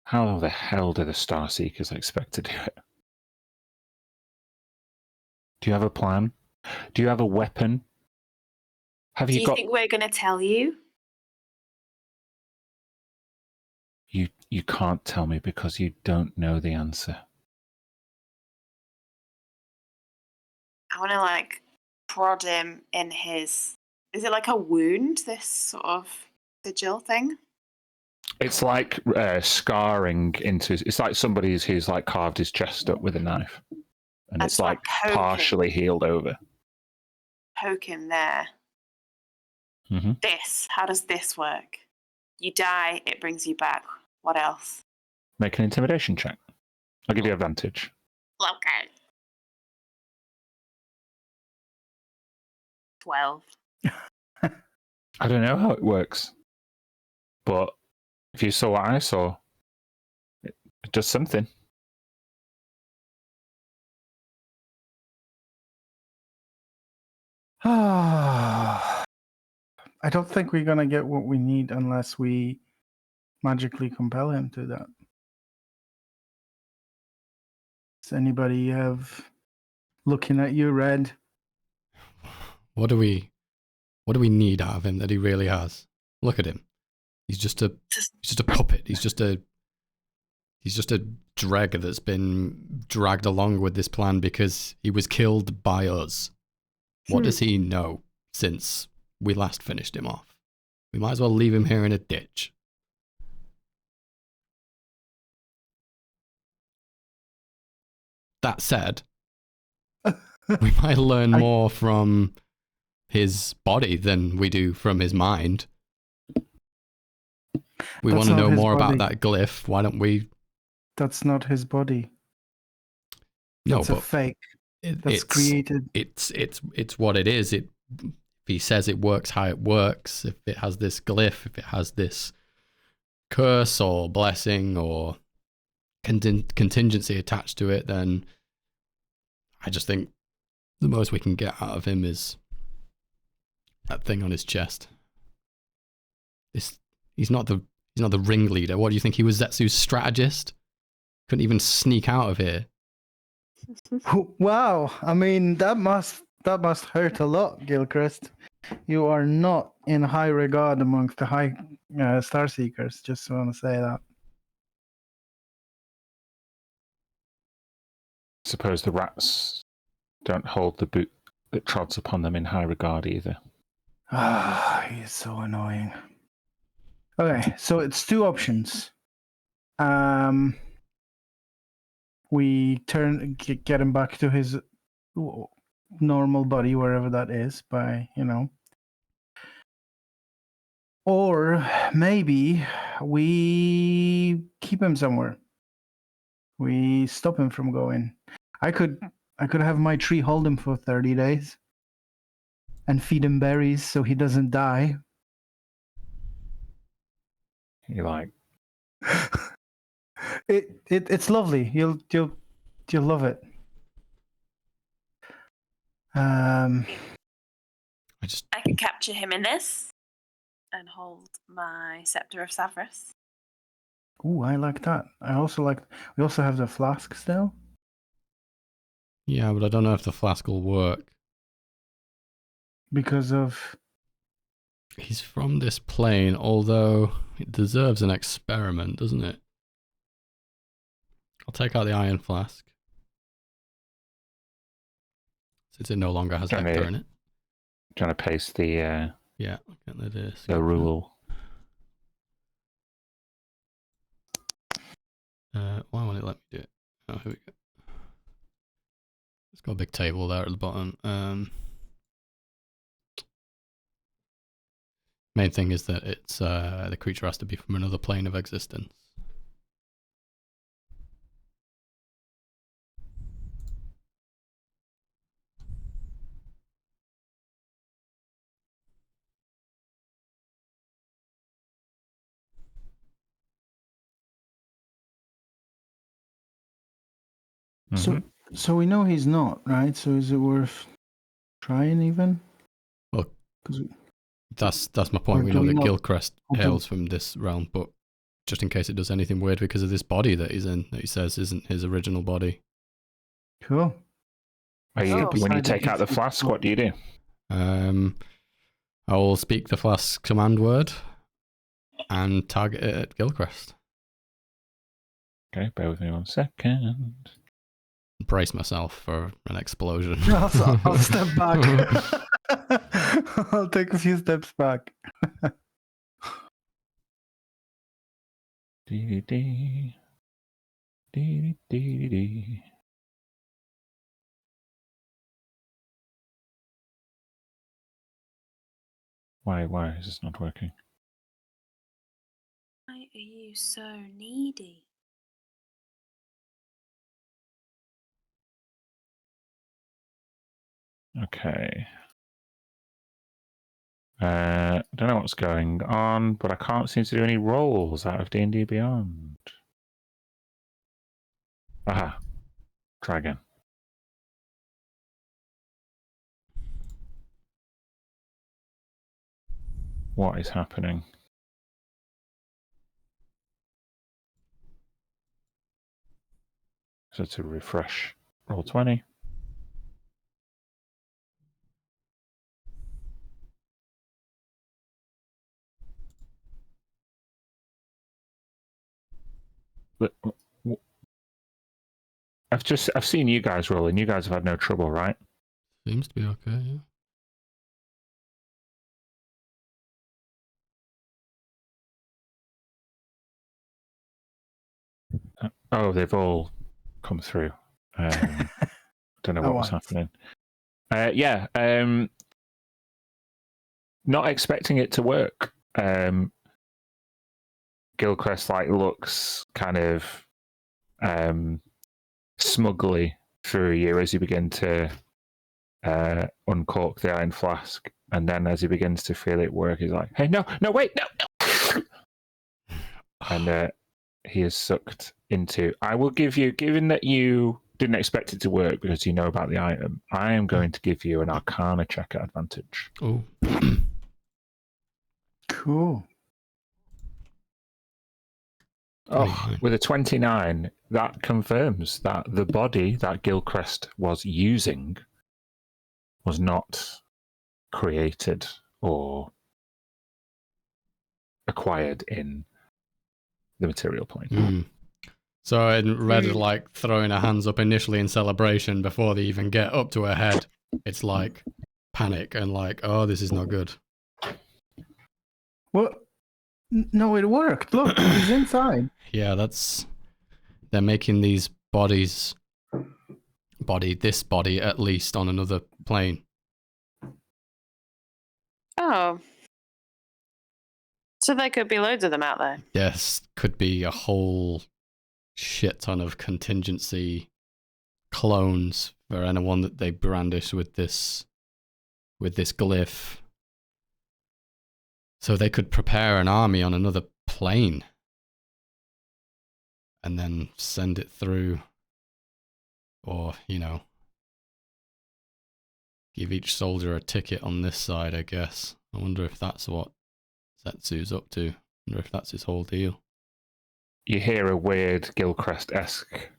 Speaker 1: how the hell do the Starseekers expect to do it? Do you have a plan? Do you have a weapon?
Speaker 5: Do you think we're going to tell you?
Speaker 1: You can't tell me because you don't know the answer.
Speaker 5: I want to like prod him in his. Is it like a wound? This sort of sigil thing.
Speaker 1: It's like scarring into. It's like somebody who's like carved his chest up with a knife, and it's like partially healed over.
Speaker 5: Poke him there.
Speaker 1: Mm-hmm.
Speaker 5: How does this work? You die, it brings you back. What else?
Speaker 1: Make an intimidation check. I'll give you advantage.
Speaker 5: Okay. 12.
Speaker 1: I don't know how it works, but if you saw what I saw, it does something.
Speaker 3: I don't think we're gonna get what we need unless we magically compel him to that. Does anybody have looking at you, Red?
Speaker 4: What do we need out of him that he really has? Look at him. He's just a puppet. He's just a dreg that's been dragged along with this plan because he was killed by us. What does he know since we last finished him off? We might as well leave him here in a ditch. That said, we might learn more from his body than we do from his mind. We want to know more about that glyph. Why don't we?
Speaker 3: That's not his body.
Speaker 4: No,
Speaker 3: it's a fake. That's created.
Speaker 4: It's what it is. If he says it works how it works, if it has this glyph, if it has this curse or blessing or contingency attached to it, then I just think the most we can get out of him is that thing on his chest. He's not the He's not the ringleader. What do you think? He was Zetsu's strategist? Couldn't even sneak out of here.
Speaker 3: Wow, I mean that must hurt a lot, Gilchrist. You are not in high regard amongst the high Star Seekers. Just want to say that.
Speaker 1: Suppose the rats don't hold the boot that trods upon them in high regard either.
Speaker 3: Ah, he's so annoying. Okay, so it's two options. We get him back to his normal body, wherever that is, by, or maybe we keep him somewhere. We stop him from going. I could have my tree hold him for 30 days and feed him berries so he doesn't die.
Speaker 1: You like,
Speaker 3: It's lovely. You'll love it.
Speaker 4: I
Speaker 5: could capture him in this and hold my scepter of Savras.
Speaker 3: Ooh, I like that. We also have the flask still.
Speaker 4: Yeah, but I don't know if the flask will work.
Speaker 3: Because of...
Speaker 4: He's from this plane, although it deserves an experiment, doesn't it? I'll take out the iron flask. Since it no longer has nectar in it.
Speaker 1: Trying to paste the
Speaker 4: yeah, get the disc.
Speaker 1: the rule.
Speaker 4: Why won't it let me do it? Oh, here we go. It's got a big table there at the bottom. Main thing is that it's the creature has to be from another plane of existence.
Speaker 3: So we know he's not, right? So is it worth trying even?
Speaker 4: Well, that's my point. We know that Gilchrist hails from this realm, but just in case it does anything weird because of this body that he's in, that he says isn't his original body.
Speaker 3: Cool.
Speaker 1: When you take out the flask, what do you do?
Speaker 4: I will speak the flask command word and target it at Gilchrist.
Speaker 1: Okay, bear with me 1 second.
Speaker 4: Brace myself for an explosion.
Speaker 3: I'll step back. I'll take a few steps back.
Speaker 1: Dee-dee-dee. Dee-dee-dee-dee. Why is this not working?
Speaker 5: Why are you so needy?
Speaker 1: Okay. Don't know what's going on, but I can't seem to do any rolls out of D&D Beyond. Aha. Try again. What is happening? So to refresh, roll 20. But I've seen you guys roll, and you guys have had no trouble, right?
Speaker 4: Seems to be okay, yeah.
Speaker 1: Oh, they've all come through. Don't know what was happening. Not expecting it to work. Gilchrist looks kind of smugly through you as you begin to uncork the iron flask, and then as he begins to feel it work, he's like, "Hey, no, wait, no!" And he is sucked into. I will give you, given that you didn't expect it to work because you know about the item, I am going to give you an Arcana check at advantage.
Speaker 4: Oh,
Speaker 3: cool.
Speaker 1: Oh,
Speaker 4: 29.
Speaker 1: with a 29, that confirms that the body that Gilchrist was using was not created or acquired in the material plane.
Speaker 4: Mm. So Red is like throwing her hands up initially in celebration before they even get up to her head. It's like panic and like, oh, this is not good.
Speaker 3: Well, no, it worked. Look, he's inside.
Speaker 4: Yeah, they're making these bodies, this body at least on another plane.
Speaker 5: Oh. So there could be loads of them out there.
Speaker 4: Yes, could be a whole shit ton of contingency clones for anyone that they brandish with this glyph. So they could prepare an army on another plane and then send it through, or, give each soldier a ticket on this side, I guess. I wonder if that's what Zetsu's up to. I wonder if that's his whole deal.
Speaker 1: You hear a weird Gilchrist-esque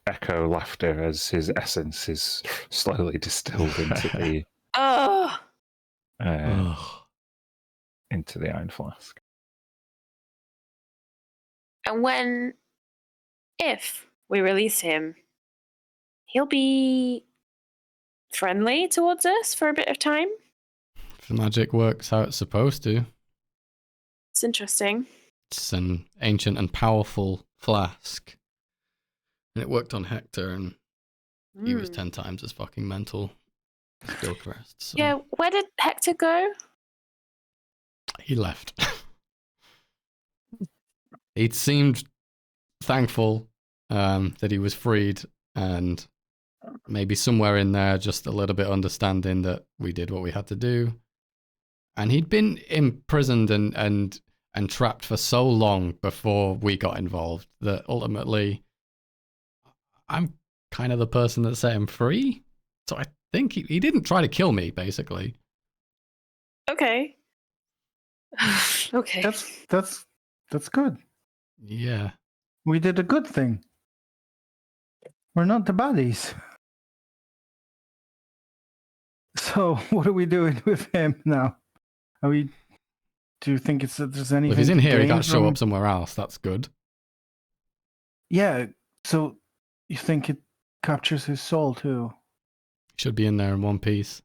Speaker 1: echo laughter as his essence is slowly distilled into the
Speaker 5: Oh.
Speaker 1: into the iron flask.
Speaker 5: And if we release him, he'll be friendly towards us for a bit of time.
Speaker 4: If the magic works how it's supposed to.
Speaker 5: It's interesting.
Speaker 4: It's an ancient and powerful flask. And it worked on Hector, and he was 10 times as fucking mental as Gilchrist. So.
Speaker 5: Yeah, where did Hector go?
Speaker 4: He left. He seemed thankful that he was freed, and maybe somewhere in there just a little bit understanding that we did what we had to do. And he'd been imprisoned and trapped for so long before we got involved that ultimately I'm kind of the person that set him free. So I think he didn't try to kill me, basically.
Speaker 5: Okay. Okay.
Speaker 3: That's good.
Speaker 4: Yeah.
Speaker 3: We did a good thing. We're not the baddies. So what are we doing with him now? Do you think there's anything?
Speaker 4: If he's in
Speaker 3: to
Speaker 4: here, he
Speaker 3: gain
Speaker 4: can't show
Speaker 3: from-
Speaker 4: up somewhere else. That's good.
Speaker 3: Yeah. So you think it captures his soul too?
Speaker 4: Should be in there in one piece.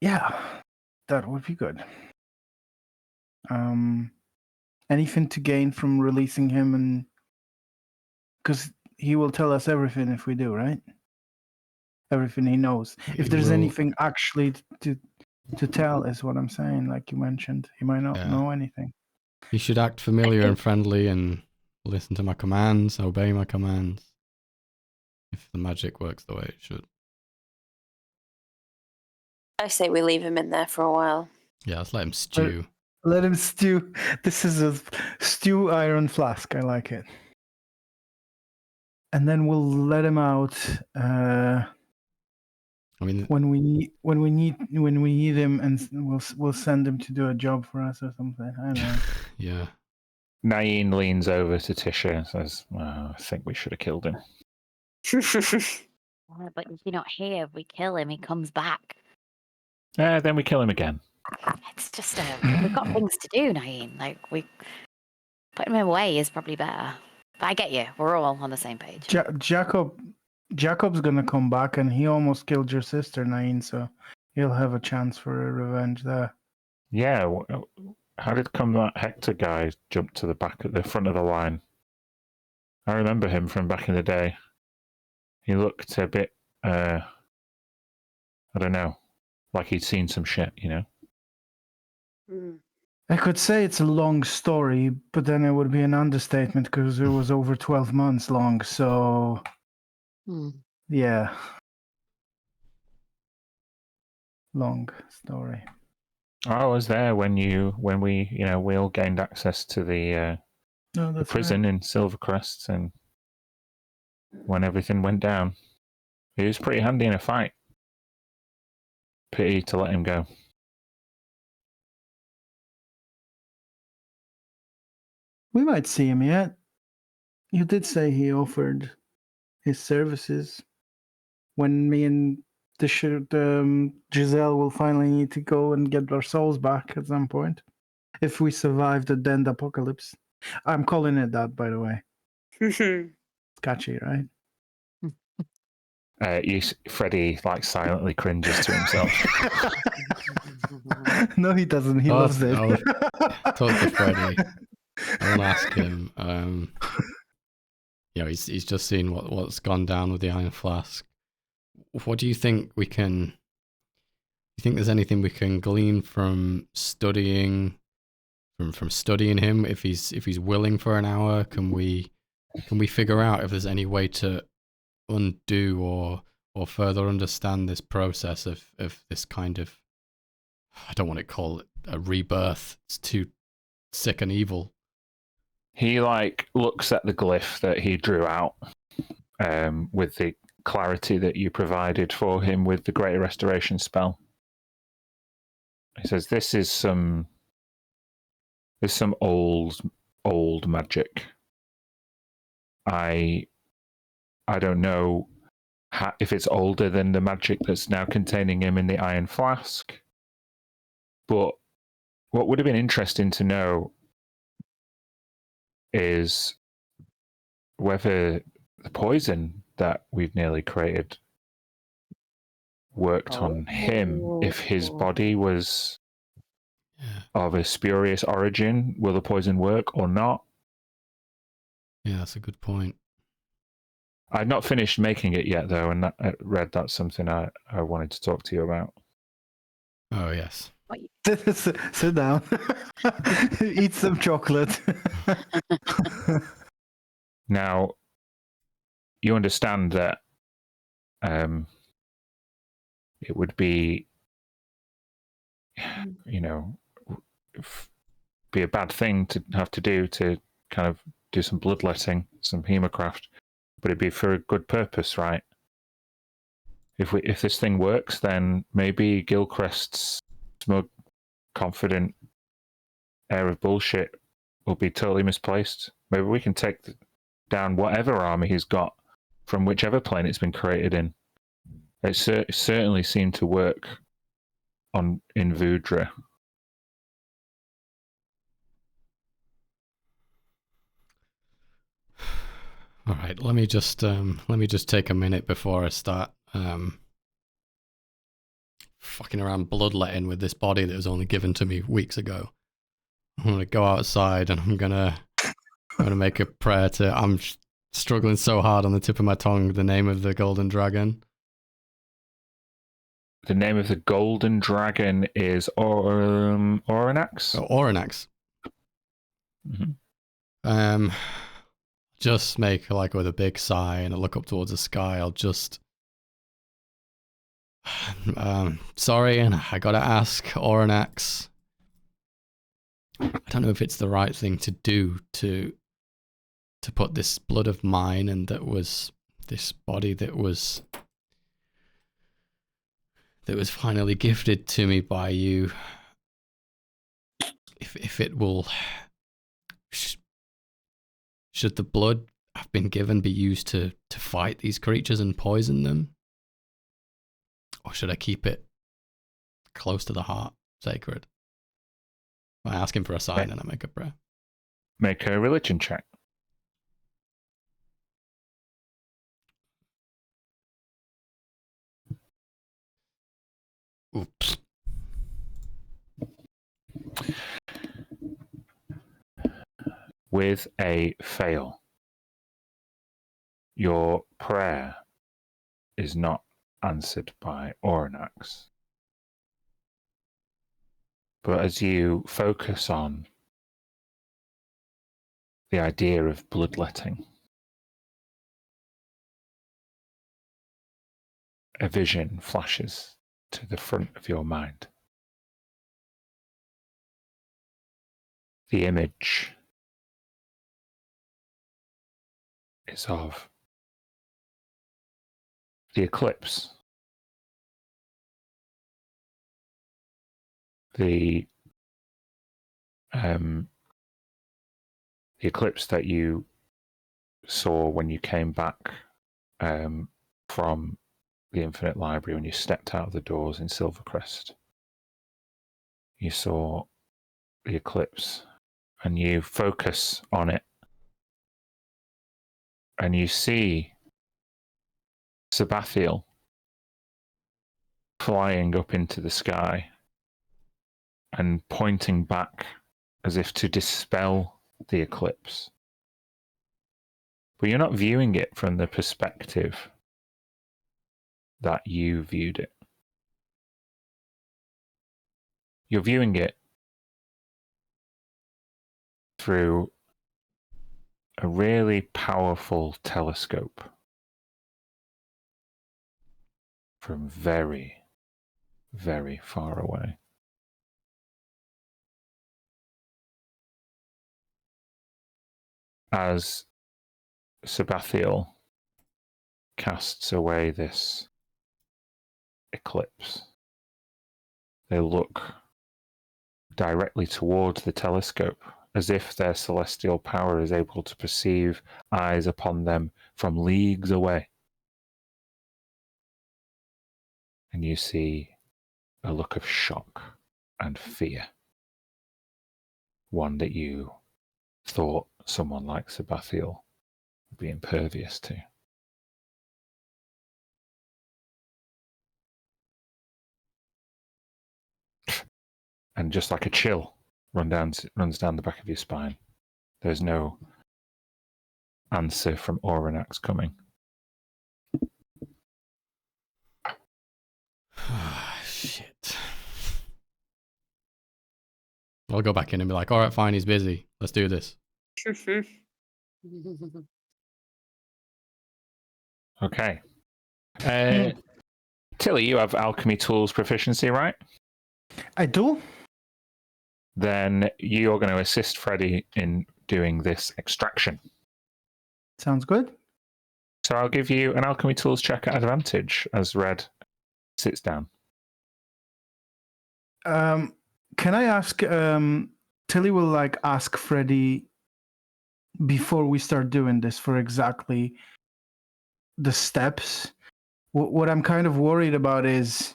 Speaker 3: Yeah, that would be good. Anything to gain from releasing him, and because he will tell us everything if we do, right? Everything he knows.
Speaker 4: He
Speaker 3: If there's
Speaker 4: will.
Speaker 3: anything actually to tell, is what I'm saying. Like you mentioned, he might not know anything.
Speaker 4: He should act familiar and friendly and listen to my commands, obey my commands. If the magic works the way it should.
Speaker 5: I say we leave him in there for a while.
Speaker 4: Yeah, let's let him stew.
Speaker 3: Let him stew. This is a stew iron flask. I like it. And then we'll let him out.
Speaker 4: I mean,
Speaker 3: when we need him, and we'll send him to do a job for us or something. I don't know.
Speaker 4: yeah.
Speaker 1: Nain leans over to Tisha and says, well, I think we should have killed him.
Speaker 2: But if you're not here, if we kill him, he comes back.
Speaker 1: Then we kill him again.
Speaker 2: It's just we've got things to do, Naeem. Like putting him away is probably better. But I get you. We're all on the same page.
Speaker 3: Jacob's gonna come back, and he almost killed your sister, Nain. So he'll have a chance for a revenge there.
Speaker 1: Yeah. How did come that Hector guy jump to the front of the line? I remember him from back in the day. He looked a bit, I don't know, like he'd seen some shit,
Speaker 3: I could say it's a long story, but then it would be an understatement because it was over 12 months long. So, yeah, long story.
Speaker 1: I was there when we all gained access to the prison in Silvercrest, and when everything went down. He was pretty handy in a fight. Pity to let him go.
Speaker 3: We might see him yet. You did say he offered his services when me and Giselle will finally need to go and get our souls back at some point. If we survive the Dend apocalypse. I'm calling it that, by the way. It's catchy, right?
Speaker 1: Freddie like silently cringes to himself.
Speaker 3: No, he doesn't. He loves it.
Speaker 4: I'll talk to Freddie. I want to ask him. He's just seen what's gone down with the Iron Flask. What do you think we can? Do you think there's anything we can glean from studying him? If he's willing for an hour, can we figure out if there's any way to undo or further understand this process of this kind of, I don't want to call it a rebirth. It's too sick and evil.
Speaker 1: He like looks at the glyph that he drew out with the clarity that you provided for him with the Greater Restoration spell. He says, "This is some old magic. I don't know if it's older than the magic that's now containing him in the Iron Flask, but what would have been interesting to know is whether the poison that we've nearly created worked on him. If his body was of a spurious origin, will the poison work or not?"
Speaker 4: Yeah, that's a good point.
Speaker 1: I've not finished making it yet, though, and Red, that's something I wanted to talk to you about.
Speaker 4: Oh, yes.
Speaker 3: Sit down. Eat some chocolate.
Speaker 1: Now, you understand that it would be, be a bad thing to have to do to kind of do some bloodletting, some hemocraft, but it'd be for a good purpose, right? If this thing works, then maybe Gilchrist's smug, confident air of bullshit will be totally misplaced. Maybe we can take down whatever army he's got from whichever plane it's been created in. It certainly seemed to work in Vudra.
Speaker 4: All right, let me just take a minute before I start fucking around bloodletting with this body that was only given to me weeks ago. I'm gonna go outside and I'm gonna make a prayer to. I'm struggling so hard on the tip of my tongue. The name of the golden dragon.
Speaker 1: The name of the golden dragon is Oranax.
Speaker 4: Oh, Oranax.
Speaker 1: Mm-hmm.
Speaker 4: Just make like with a big sigh and I look up towards the sky. I'll just sorry, and I gotta ask Oranax. I don't know if it's the right thing to do to put this blood of mine and that was this body that was finally gifted to me by you. If it will, should the blood I've been given be used to fight these creatures and poison them? Or should I keep it close to the heart, sacred? I ask him for a sign and I make a prayer.
Speaker 1: Make a religion check.
Speaker 4: Oops.
Speaker 1: With a fail, your prayer is not answered by Oranax. But as you focus on the idea of bloodletting, a vision flashes to the front of your mind. The image is of the eclipse, the the eclipse that you saw when you came back from the Infinite Library, when you stepped out of the doors in Silvercrest. You saw the eclipse and you focus on it and you see Sabathiel flying up into the sky and pointing back as if to dispel the eclipse. But you're not viewing it from the perspective that you viewed it. You're viewing it through a really powerful telescope from very, very far away. As Sabathiel casts away this eclipse, they look directly towards the telescope, as if their celestial power is able to perceive eyes upon them from leagues away. And you see a look of shock and fear, one that you thought someone like Sabathiel would be impervious to. And just like a chill runs down the back of your spine. There's no answer from Oranax coming.
Speaker 4: Shit. I'll go back in and be like, all right, fine, he's busy. Let's do this.
Speaker 1: Okay. Tilly, you have alchemy tools proficiency, right?
Speaker 3: I do.
Speaker 1: Then you're going to assist Freddy in doing this extraction.
Speaker 3: Sounds good.
Speaker 1: So I'll give you an alchemy tools check at advantage as Red sits down.
Speaker 3: Can I ask? Tilly will ask Freddy before we start doing this for exactly the steps. What I'm kind of worried about is,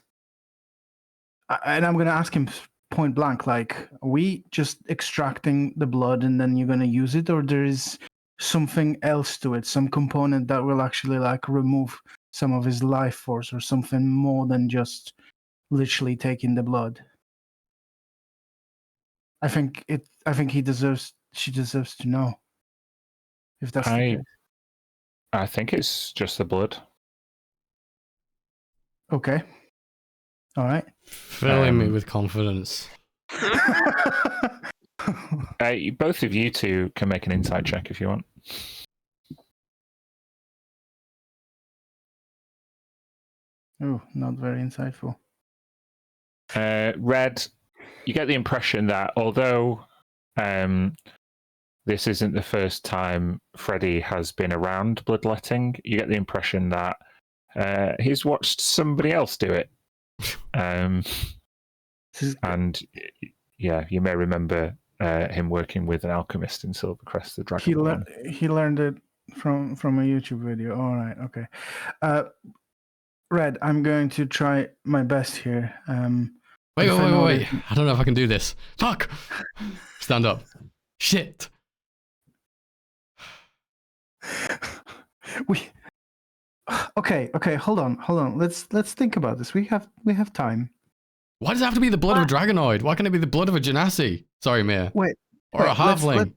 Speaker 3: and I'm going to ask him point blank, are we just extracting the blood and then you're going to use it, or there is something else to it, some component that will actually remove some of his life force, or something more than just literally taking the blood? I think she deserves to know if that's the case.
Speaker 1: I think it's just the blood.
Speaker 3: Okay. All right.
Speaker 4: Filling me with confidence.
Speaker 1: Both of you two can make an insight check if you want.
Speaker 3: Oh, not very insightful.
Speaker 1: Red, you get the impression that although this isn't the first time Freddy has been around bloodletting, you get the impression that he's watched somebody else do it. And yeah, you may remember him working with an alchemist in Silvercrest, the dragon.
Speaker 3: He learned it from a YouTube video. All right, okay. Red, I'm going to try my best here.
Speaker 4: Wait. I don't know if I can do this. Fuck! Stand up. Shit.
Speaker 3: Okay, hold on. Let's think about this. We have time.
Speaker 4: Why does it have to be the blood of a dragonoid? Why can't it be the blood of a genasi? Sorry, Mir.
Speaker 3: Wait.
Speaker 4: Or a halfling.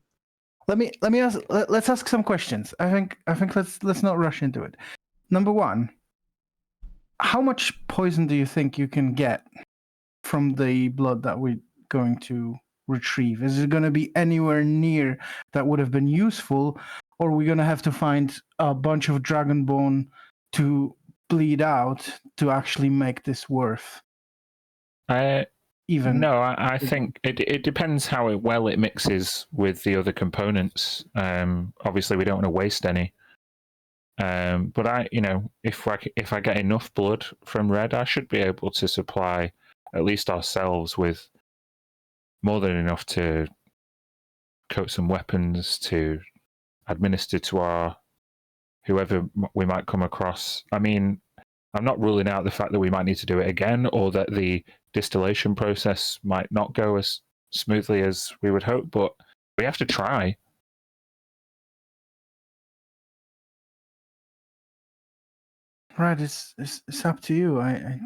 Speaker 3: Let me ask. Let's ask some questions. I think let's not rush into it. Number one, how much poison do you think you can get from the blood that we're going to retrieve? Is it going to be anywhere near that would have been useful, or are we going to have to find a bunch of dragon bone to bleed out to actually make this worth?
Speaker 1: I think it depends how well it mixes with the other components. Obviously, we don't want to waste any. But if I get enough blood from Red, I should be able to supply at least ourselves with more than enough to coat some weapons to administer to our whoever we might come across. I mean, I'm not ruling out the fact that we might need to do it again, or that the distillation process might not go as smoothly as we would hope, but we have to try.
Speaker 3: Right, it's up to you. I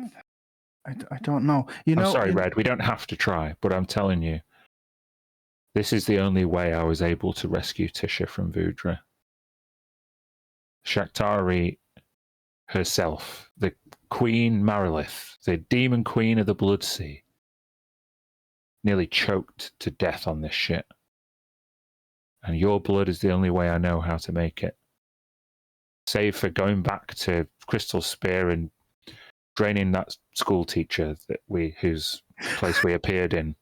Speaker 3: don't know. You know,
Speaker 1: I'm sorry, Red, we don't have to try, but I'm telling you, this is the only way I was able to rescue Tisha from Vudra. Shaktari herself, the Queen Marilith, the demon queen of the Blood Sea, nearly choked to death on this shit. And your blood is the only way I know how to make it. Save for going back to Crystal Spear and draining that school teacher whose place we appeared in.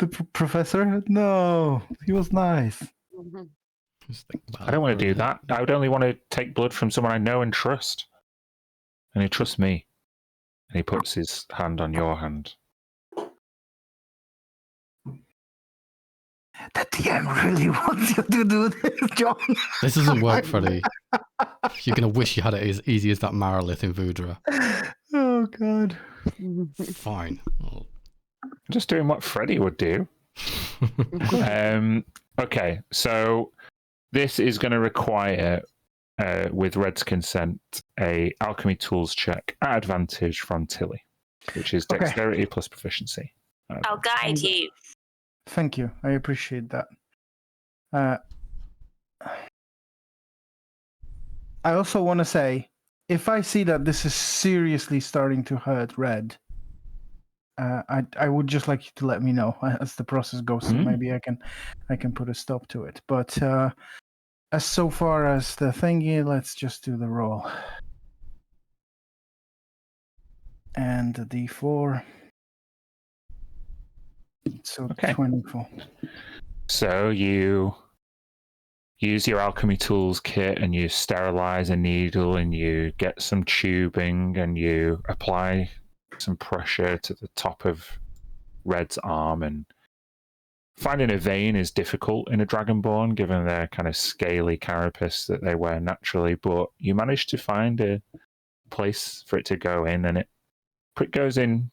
Speaker 3: The professor? No, he was nice.
Speaker 4: Just think about
Speaker 1: I don't
Speaker 4: it
Speaker 1: want
Speaker 4: for
Speaker 1: to
Speaker 4: a
Speaker 1: do
Speaker 4: minute.
Speaker 1: that. I would only want to take blood from someone I know and trust. And he trusts me. And he puts his hand on your hand.
Speaker 3: The DM really wants you to do this, John.
Speaker 4: This doesn't work, Freddie. You're going to wish you had it as easy as that Marilith in Vudra.
Speaker 3: Oh, God.
Speaker 4: Fine. Well,
Speaker 1: I'm just doing what Freddie would do. Okay, so this is going to require, with Red's consent, a alchemy tools check at advantage from Tilly, which is dexterity plus proficiency.
Speaker 5: I'll guide you.
Speaker 3: Thank you. I appreciate that. I also want to say, if I see that this is seriously starting to hurt Red, I would just like you to let me know as the process goes. So maybe I can put a stop to it. But as so far as the thingy, let's just do the roll. And the D4. So
Speaker 1: Okay.
Speaker 3: 24.
Speaker 1: So you use your alchemy tools kit and you sterilize a needle and you get some tubing and you apply some pressure to the top of Red's arm. And finding a vein is difficult in a dragonborn given their kind of scaly carapace that they wear naturally, but you manage to find a place for it to go in, and it goes in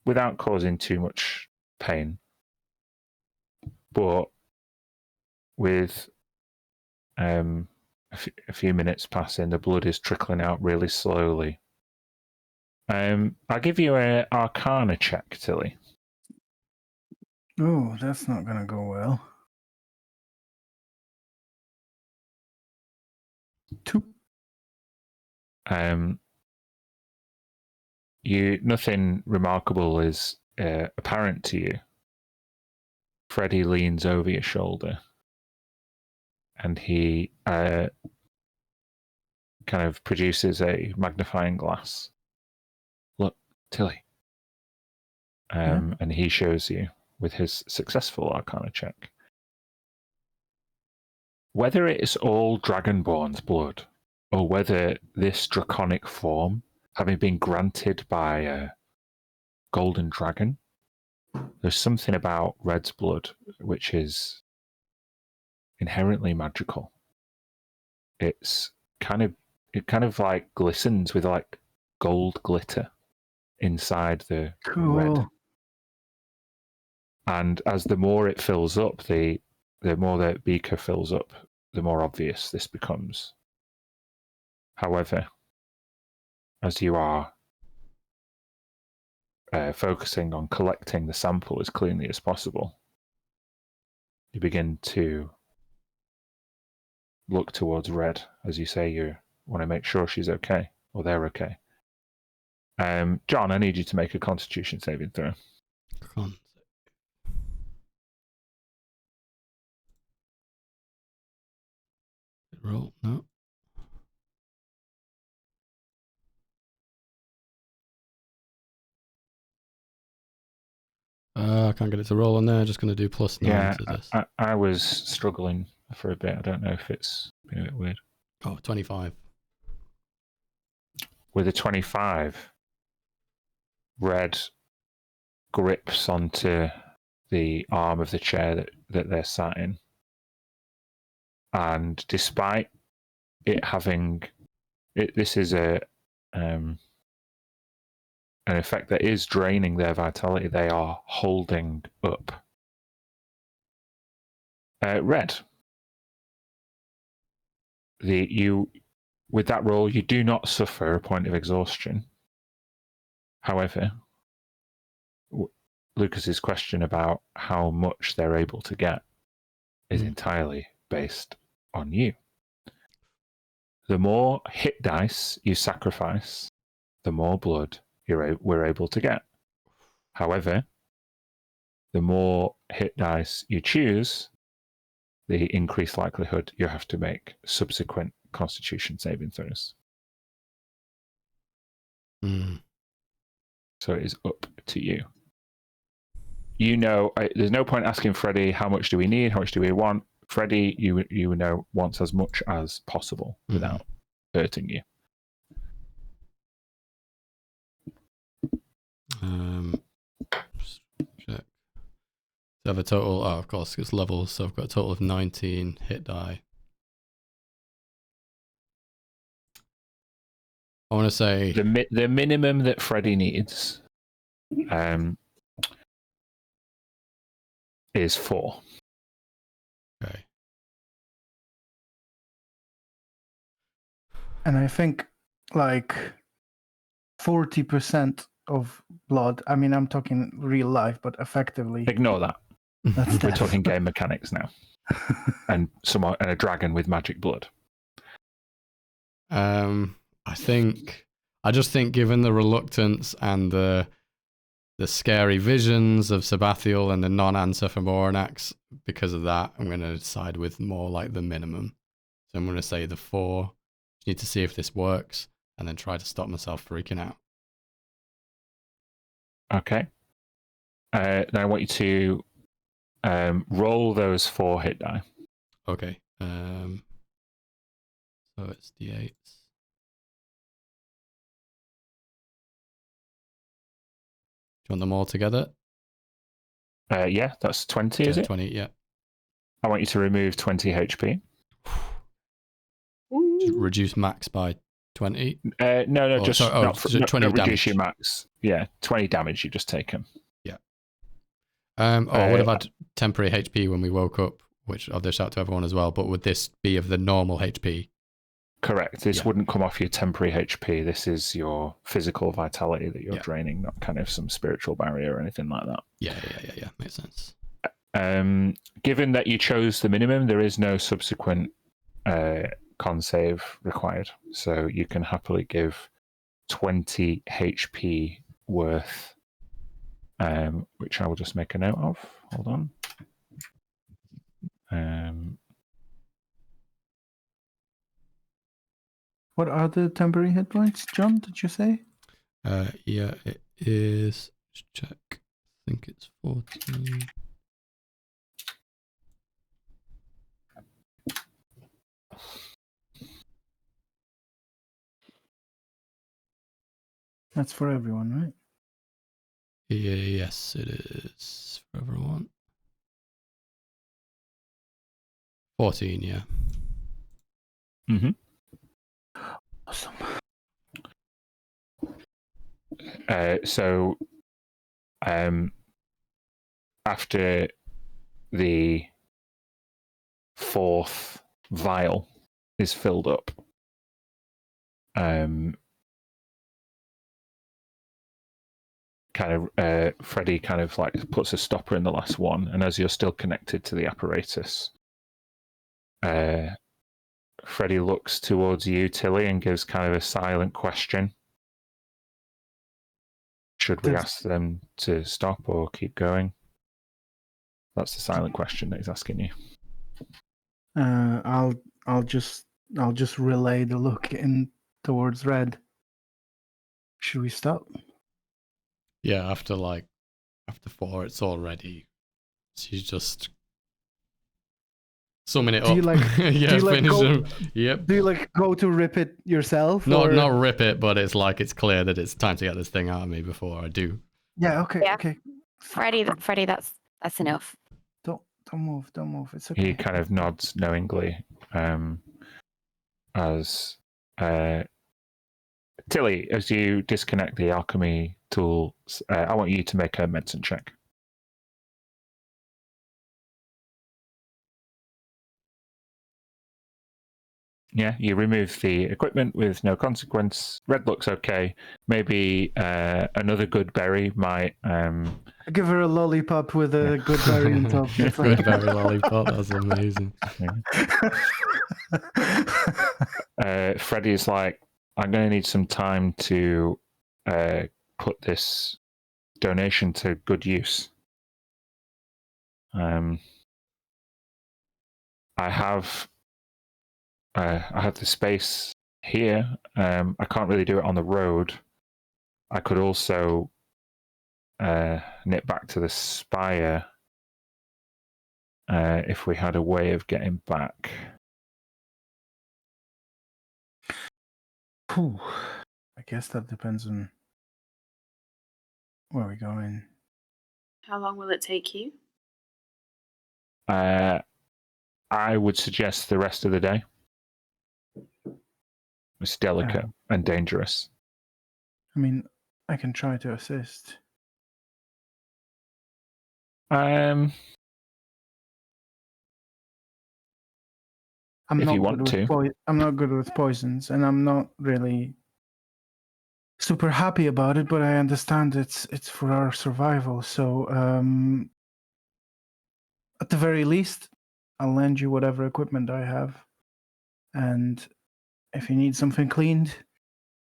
Speaker 1: without causing too much pain. But with a few minutes passing, the blood is trickling out really slowly. I'll give you an Arcana check, Tilly.
Speaker 3: Oh, that's not going to go well. 2.
Speaker 1: Nothing remarkable is apparent to you. Freddie leans over your shoulder, and he kind of produces a magnifying glass. Look, Tilly. And he shows you with his successful Arcana check. Whether it's all Dragonborn's blood, or whether this draconic form, having been granted by a golden dragon, there's something about Red's blood which is inherently magical. It kind of like glistens with like gold glitter inside the red. And as the more it fills up, the more the beaker fills up, the more obvious this becomes. However, as you are focusing on collecting the sample as cleanly as possible, you begin to look towards Red. As you say, you want to make sure she's okay, or they're okay. John, I need you to make a Constitution saving throw.
Speaker 4: Roll, no. I can't get it to roll on there. Just going to do +9 to this.
Speaker 1: I was struggling for a bit. I don't know if it's been a bit weird.
Speaker 4: Oh, 25.
Speaker 1: With a 25, Red grips onto the arm of the chair that that they're sat in. And despite it having, this is an effect that is draining their vitality, they are holding up. Red. With that roll, you do not suffer a point of exhaustion. However, Lucas's question about how much they're able to get is entirely based on you. The more hit dice you sacrifice, the more blood we're able to get. However, the more hit dice you choose, the increased likelihood you have to make subsequent Constitution saving throws. So it is up to you. You know, there's no point asking Freddie, how much do we need? How much do we want? Freddie, you know, wants as much as possible without hurting you.
Speaker 4: Check. So I have a total, of course, it's levels, so I've got a total of 19 hit die. I want to say...
Speaker 1: The minimum that Freddie needs is 4.
Speaker 4: Okay.
Speaker 3: And I think like 40% of blood, I mean, I'm talking real life, but effectively...
Speaker 1: Ignore that.
Speaker 3: That's
Speaker 1: We're talking game mechanics now. and a dragon with magic blood.
Speaker 4: I just think given the reluctance and the scary visions of Sabathiel and the non-answer from Oranax, because of that, I'm going to side with more like the minimum. So I'm going to say the 4. Need to see if this works, and then try to stop myself freaking out.
Speaker 1: Okay. Now I want you to roll those 4 hit die.
Speaker 4: Okay. So it's D8s. Do you want them all together?
Speaker 1: Yeah, that's 20, is it?
Speaker 4: 20, yeah.
Speaker 1: I want you to remove 20 HP.
Speaker 4: Just reduce max by 20?
Speaker 1: No, just not
Speaker 4: 20 damage.
Speaker 1: Reduce your max. Yeah, 20 damage you just taken.
Speaker 4: Yeah. I would have had temporary HP when we woke up, which I'll dish out to everyone as well, but would this be of the normal HP?
Speaker 1: Correct. This wouldn't come off your temporary HP. This is your physical vitality that you're draining, not kind of some spiritual barrier or anything like that.
Speaker 4: Yeah. Makes sense.
Speaker 1: Given that you chose the minimum, there is no subsequent con save required. So you can happily give 20 HP worth, which I will just make a note of. Hold on.
Speaker 3: What are the temporary hit points, John? Did you say?
Speaker 4: Yeah, it is. Let's check. I think it's 14.
Speaker 3: That's for everyone, right?
Speaker 4: Yeah, yes, it is for everyone. 14, yeah.
Speaker 1: Mm-hmm.
Speaker 3: Awesome.
Speaker 1: So, after the 4th vial is filled up, Freddie kind of like puts a stopper in the last one, and as you're still connected to the apparatus, Freddie looks towards you, Tilly, and gives kind of a silent question. Should we ask them to stop or keep going? That's the silent question that he's asking you.
Speaker 3: I'll just relay the look in towards Red. Should we stop?
Speaker 4: Yeah, after 4, it's already. She's just summing it up.
Speaker 3: Do you like?
Speaker 4: Yeah, finish him. Yep.
Speaker 3: Do you like go to rip it yourself?
Speaker 4: Not rip it, but it's like it's clear that it's time to get this thing out of me before I do.
Speaker 3: Yeah. Okay.
Speaker 2: Yeah.
Speaker 3: Okay.
Speaker 2: Freddie, that's enough.
Speaker 3: Don't move. Don't move. It's
Speaker 1: He
Speaker 3: okay.
Speaker 1: kind of nods knowingly, as Tilly, as you disconnect the alchemy tools, I want you to make a medicine check. Yeah, you remove the equipment with no consequence. Red looks okay. Maybe another good berry might.
Speaker 3: Give her a lollipop with a good berry on top. It's
Speaker 4: Good
Speaker 3: like...
Speaker 4: berry lollipop. That's amazing.
Speaker 1: Freddie's like, I'm going to need some time to put this donation to good use. I have the space here. I can't really do it on the road. I could also nip back to the spire if we had a way of getting back.
Speaker 3: Whew. I guess that depends on where we're going.
Speaker 5: How long will it take you?
Speaker 1: I would suggest the rest of the day. It's delicate and dangerous.
Speaker 3: I mean, I can try to assist.
Speaker 1: If you want to.
Speaker 3: I'm not good with poisons, and I'm not really super happy about it. But I understand it's for our survival. So, at the very least, I'll lend you whatever equipment I have, and if you need something cleaned,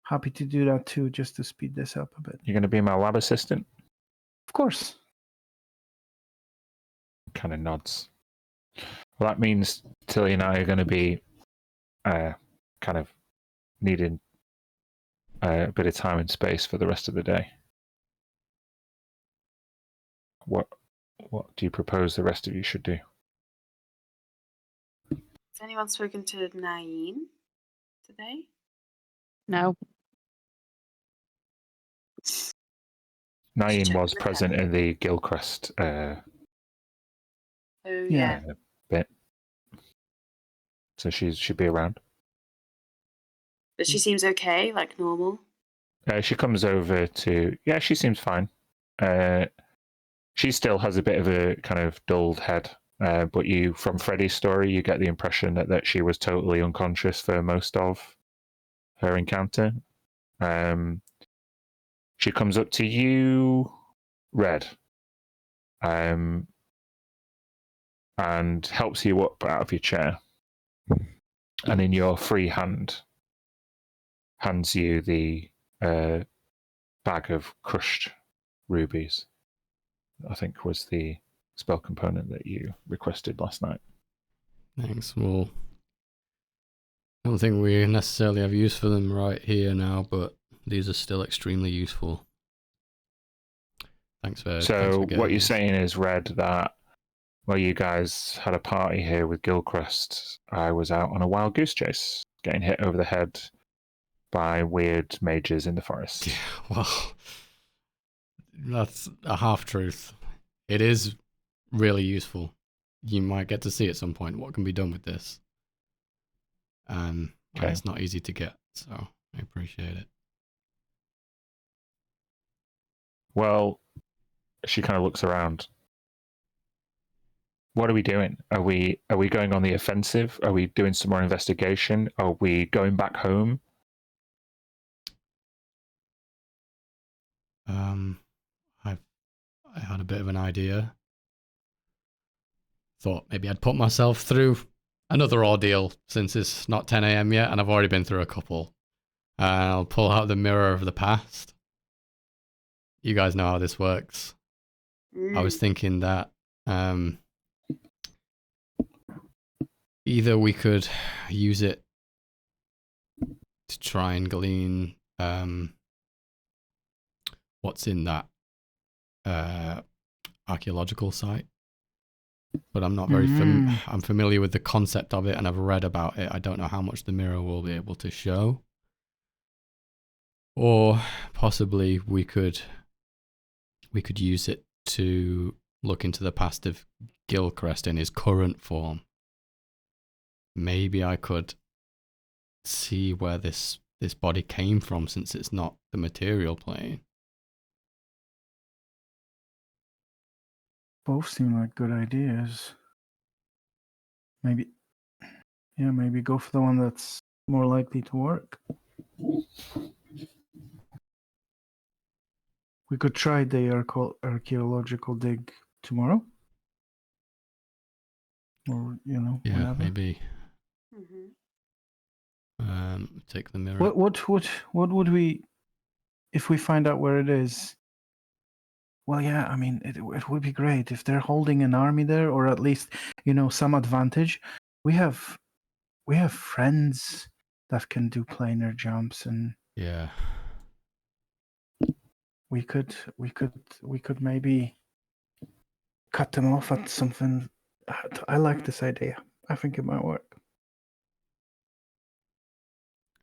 Speaker 3: happy to do that too, just to speed this up a bit.
Speaker 1: You're going to be my lab assistant?
Speaker 3: Of course.
Speaker 1: Kind of nods. Well, that means Tilly and I are going to be kind of needing a bit of time and space for the rest of the day. What do you propose the rest of you should do?
Speaker 5: Has anyone spoken to Naeem today?
Speaker 2: No.
Speaker 1: Naeem was present in the Gilcrest
Speaker 5: yeah.
Speaker 1: bit. So she should be around.
Speaker 5: But she seems okay, like normal.
Speaker 1: She comes over to... Yeah, she seems fine. She still has a bit of a kind of dulled head. But you, from Freddie's story, you get the impression that she was totally unconscious for most of her encounter. She comes up to you, Red, and helps you up out of your chair. And in your free hand, hands you the bag of crushed rubies. I think was the spell component that you requested last night.
Speaker 4: Thanks. Well, I don't think we necessarily have use for them right here now, but these are still extremely useful. Thanks for
Speaker 1: what you're
Speaker 4: these.
Speaker 1: saying is, Red, that while you guys had a party here with Gilcrest, I was out on a wild goose chase, getting hit over the head by weird mages in the forest.
Speaker 4: Yeah, well, that's a half-truth. It is really useful. You might get to see at some point what can be done with this. Okay. It's not easy to get, so I appreciate it.
Speaker 1: Well, she kind of looks around. What are we doing? Are we going on the offensive? Are we doing some more investigation? Are we going back home?
Speaker 4: I had a bit of an idea. Thought maybe I'd put myself through another ordeal since it's not 10 a.m. yet, and I've already been through a couple. I'll pull out the mirror of the past. You guys know how this works. I was thinking that either we could use it to try and glean what's in that archaeological site, but I'm not very I'm familiar with the concept of it, and I've read about it. I don't know how much the mirror will be able to show. Or possibly we could use it to look into the past of Gilchrist in his current form, maybe I could see where this body came from, since it's not the material plane.
Speaker 3: Both seem like good ideas. Maybe go for the one that's more likely to work. We could try the archaeological dig tomorrow. Or,
Speaker 4: Yeah,
Speaker 3: whenever.
Speaker 4: maybe.
Speaker 5: Mhm.
Speaker 4: Take the mirror.
Speaker 3: What would we, if we find out where it is? Well, yeah, I mean, it would be great if they're holding an army there, or at least, some advantage. We have friends that can do planar jumps, and
Speaker 4: Yeah.
Speaker 3: we could maybe cut them off at something. I like this idea. I think it might work.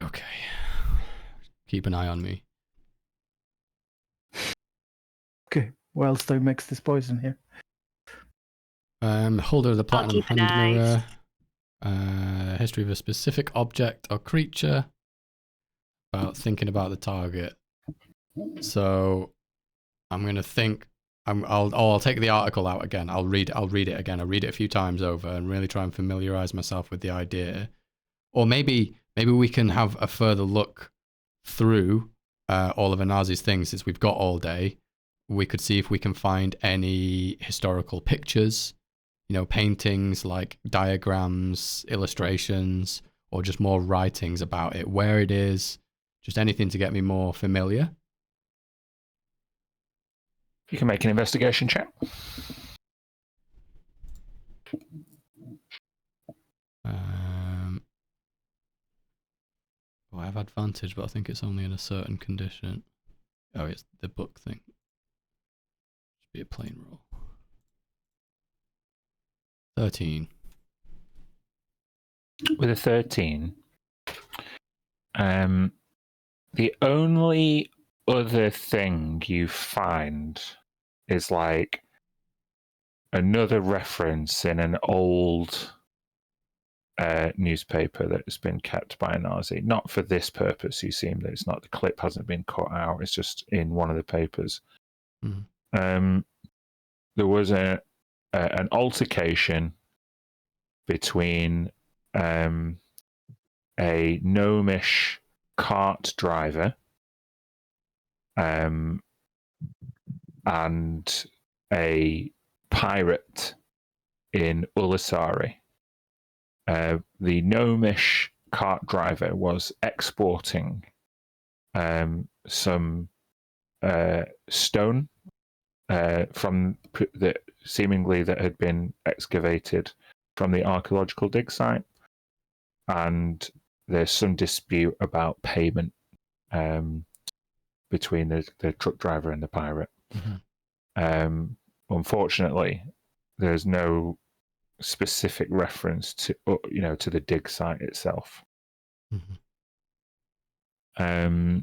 Speaker 4: Okay. Keep an eye on me.
Speaker 3: Okay, what else do I mix this poison here?
Speaker 4: Holder of the platinum
Speaker 5: keep an
Speaker 4: hand
Speaker 5: eye.
Speaker 4: mirror. History of a specific object or creature. About thinking about the target. So I'm gonna think. I'll take the article out again. I'll read it again. I'll read it a few times over and really try and familiarize myself with the idea. Or maybe we can have a further look through all of Anazi's things, since we've got all day. We could see if we can find any historical pictures, paintings, like diagrams, illustrations, or just more writings about it, where it is, just anything to get me more familiar.
Speaker 1: You can make an investigation check.
Speaker 4: I have advantage, but I think it's only in a certain condition. Oh, it's the book thing. Should be a plain roll. 13.
Speaker 1: With a 13, the only other thing you find is like another reference in an old newspaper that has been kept by a Nazi. Not for this purpose. You seem that it's not, the clip hasn't been cut out. It's just in one of the papers.
Speaker 4: Mm-hmm.
Speaker 1: There was an altercation between a gnomish cart driver and a pirate in Ulisari. The gnomish cart driver was exporting some stone from seemingly that had been excavated from the archaeological dig site, and there's some dispute about payment between the truck driver and the pirate.
Speaker 4: Mm-hmm.
Speaker 1: Unfortunately, there's no specific reference to to the dig site itself.
Speaker 4: Mm-hmm.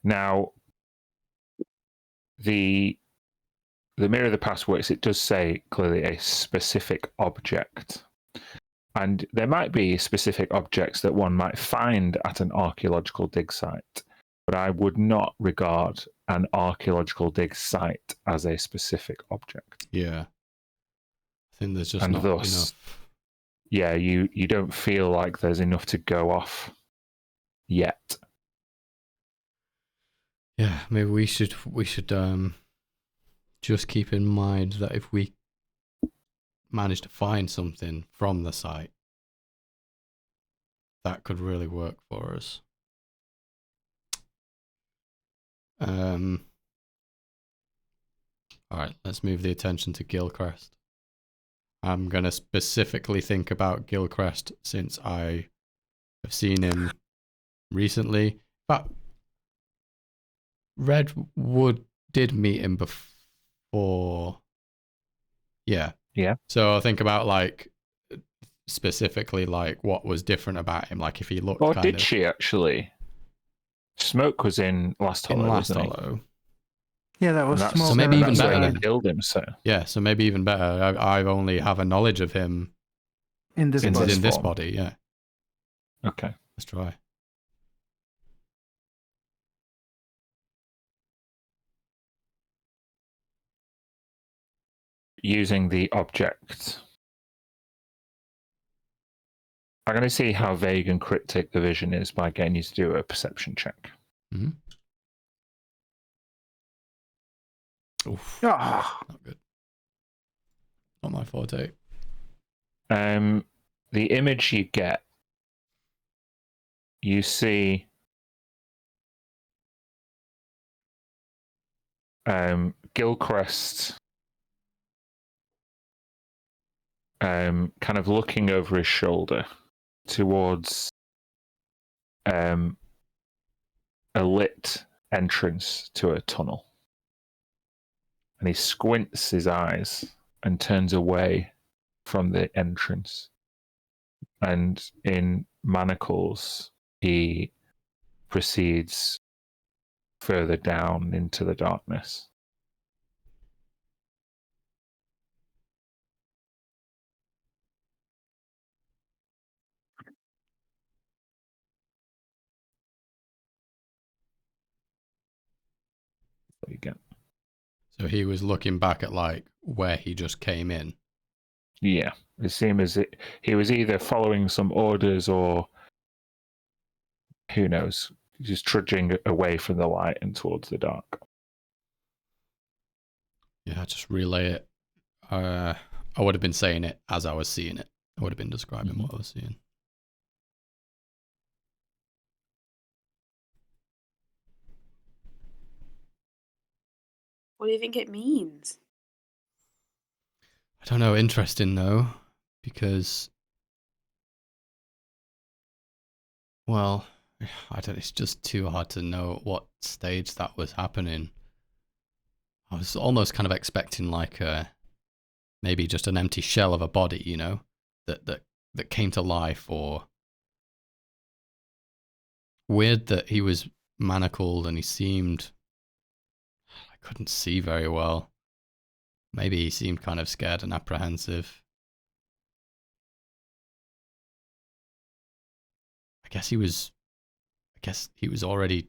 Speaker 1: Now, the mirror of the past works. It does say clearly a specific object, and there might be specific objects that one might find at an archaeological dig site, but I would not regard an archaeological dig site as a specific object.
Speaker 4: Yeah. I think there's just
Speaker 1: and
Speaker 4: not
Speaker 1: thus,
Speaker 4: enough.
Speaker 1: Yeah, you don't feel like there's enough to go off yet.
Speaker 4: Yeah, maybe we should just keep in mind that if we manage to find something from the site, that could really work for us. All right, let's move the attention to Gilchrist. I'm going to specifically think about Gilchrist since I have seen him recently. But Redwood did meet him before. Yeah.
Speaker 1: Yeah.
Speaker 4: So I think about like specifically like what was different about him, like if he looked
Speaker 1: Or
Speaker 4: kind
Speaker 1: did
Speaker 4: of...
Speaker 1: she actually? Smoke was in Last Hollow, wasn't he?
Speaker 4: Hollow.
Speaker 3: Yeah, that was
Speaker 1: And
Speaker 3: smoke.
Speaker 4: So maybe
Speaker 3: and
Speaker 4: even
Speaker 1: that's
Speaker 4: better
Speaker 1: where you
Speaker 4: then.
Speaker 1: killed him. So
Speaker 4: Yeah, so maybe even better. I only have a knowledge of him
Speaker 3: in this
Speaker 1: In
Speaker 3: body.
Speaker 4: in this
Speaker 1: form.
Speaker 4: body. Yeah,
Speaker 1: okay.
Speaker 4: let's try.
Speaker 1: Using the object. I'm going to see how vague and cryptic the vision is by getting you to do a perception check.
Speaker 4: Mm-hmm. Oof,
Speaker 3: Ah,
Speaker 4: not good. Not my forte.
Speaker 1: The image you get, you see Gilchrist kind of looking over his shoulder towards a lit entrance to a tunnel. And he squints his eyes and turns away from the entrance. And in manacles, he proceeds further down into the darkness. What you get?
Speaker 4: So he was looking back at like where he just came in.
Speaker 1: Yeah, it seemed as it he was either following some orders or who knows, just trudging away from the light and towards the dark.
Speaker 4: Yeah, just relay it. I would have been saying it as I was seeing it. I would have been describing what I was seeing.
Speaker 5: What do you think it means?
Speaker 4: I don't know. Interesting though, because well, I don't. It's just too hard to know at what stage that was happening. I was almost kind of expecting like maybe just an empty shell of a body, you know, that came to life, or weird that he was manacled and he seemed I couldn't see very well. Maybe he seemed kind of scared and apprehensive. I guess he was already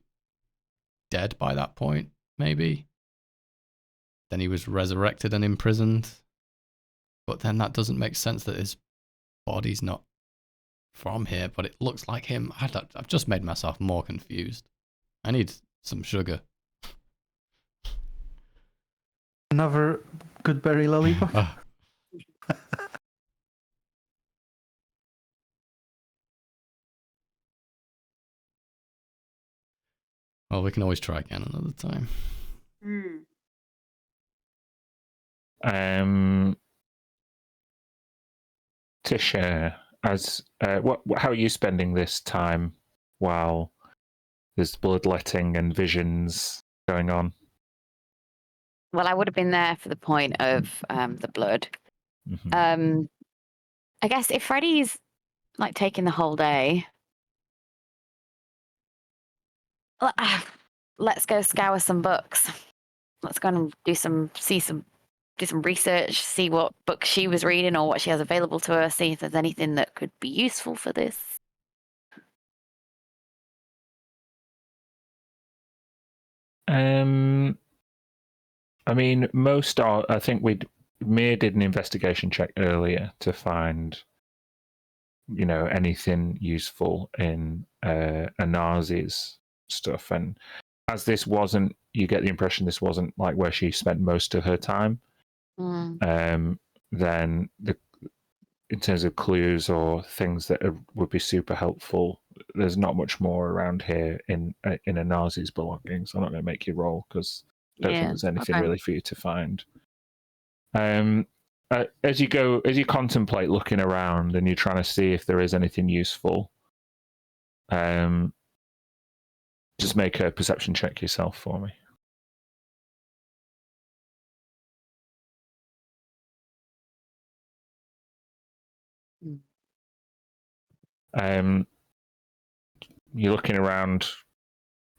Speaker 4: dead by that point, maybe. Then he was resurrected and imprisoned. But then that doesn't make sense that his body's not from here, but it looks like him. I've just made myself more confused. I need some sugar.
Speaker 3: another good berry lollipop.
Speaker 4: Well, we can always try again another time.
Speaker 1: Tisha, as how are you spending this time while there's bloodletting and visions going on?
Speaker 2: Well, I would have been there for the point of the blood.
Speaker 1: Mm-hmm.
Speaker 2: I guess if Freddy's like taking the whole day, let's go scour some books. Let's go and do some research, see what books she was reading or what she has available to her, see if there's anything that could be useful for this.
Speaker 1: I mean, most are. I think Mir did an investigation check earlier to find, anything useful in Anarzi's stuff. And as this wasn't, you get the impression this wasn't like where she spent most of her time. Then in terms of clues or things that would be super helpful, there's not much more around here in Anarzi's belongings. I'm not going to make you roll because I don't think there's anything really for you to find. As you contemplate looking around and you're trying to see if there is anything useful, just make a perception check yourself for me. You're looking around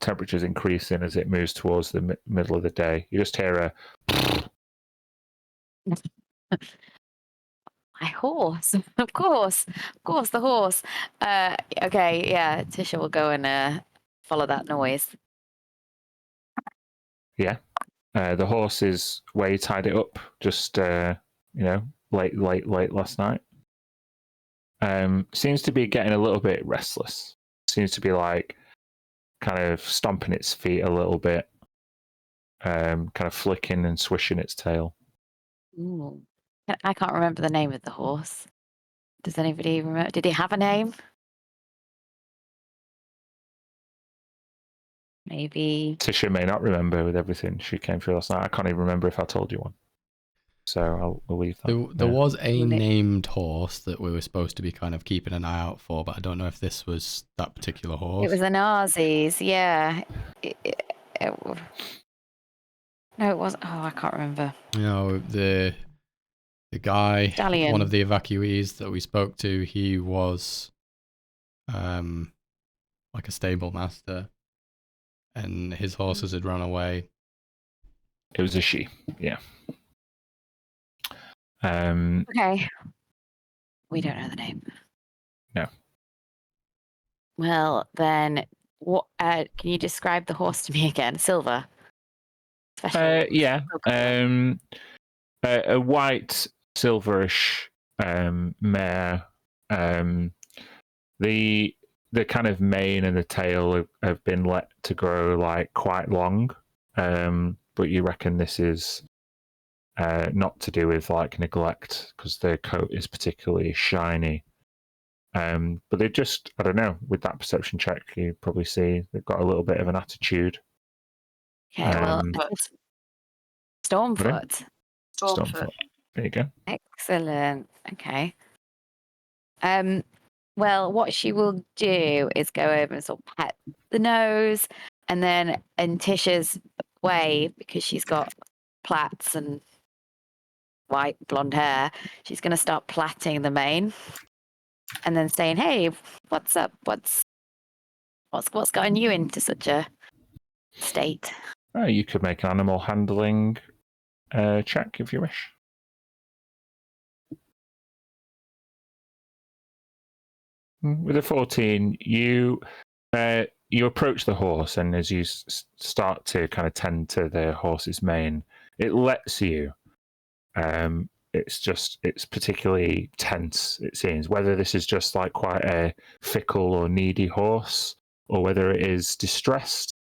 Speaker 1: temperature's increasing as it moves towards the middle of the day. You just hear a
Speaker 2: My horse, of course, the horse. Okay, yeah, Tisha will go and follow that noise.
Speaker 1: yeah. The horse is where you tied it up, just late last night. Seems to be getting a little bit restless. Seems to be like kind of stomping its feet a little bit, kind of flicking and swishing its tail.
Speaker 2: Ooh. I can't remember the name of the horse. Does anybody remember? Did he have a name? Maybe.
Speaker 1: Tisha may not remember with everything she came through last night. I can't even remember if I told you one. So I'll leave that.
Speaker 4: There was a named horse that we were supposed to be kind of keeping an eye out for, but I don't know if this was that particular horse.
Speaker 2: It was an Aussies, yeah. No, it wasn't. Oh, I can't remember.
Speaker 4: You know, the guy,
Speaker 2: Stallion.
Speaker 4: one of the evacuees that we spoke to, he was like a stable master, and his horses had run away.
Speaker 1: It was a she, yeah.
Speaker 2: Okay. We don't know the name.
Speaker 1: No.
Speaker 2: Well, then, what? Can you describe the horse to me again? Silver.
Speaker 1: Yeah. A white, silverish mare. The kind of mane and the tail have been let to grow like quite long, but you reckon this is not to do with like neglect because their coat is particularly shiny. But they just, I don't know, with that perception check, you probably see they've got a little bit of an attitude.
Speaker 2: Okay, well, Stormfoot.
Speaker 5: Stormfoot.
Speaker 1: There you go.
Speaker 2: Excellent. Okay. Well, what she will do is go over and sort of pet the nose, and then in Tisha's way, because she's got plaits and white blonde hair, she's going to start plaiting the mane, and then saying, "Hey, what's up? What's gotten you into such a state?"
Speaker 1: You could make an animal handling check if you wish. With a 14, you approach the horse, and as you start to kind of tend to the horse's mane, it lets you. It's particularly tense, it seems. Whether this is just like quite a fickle or needy horse, or whether it is distressed,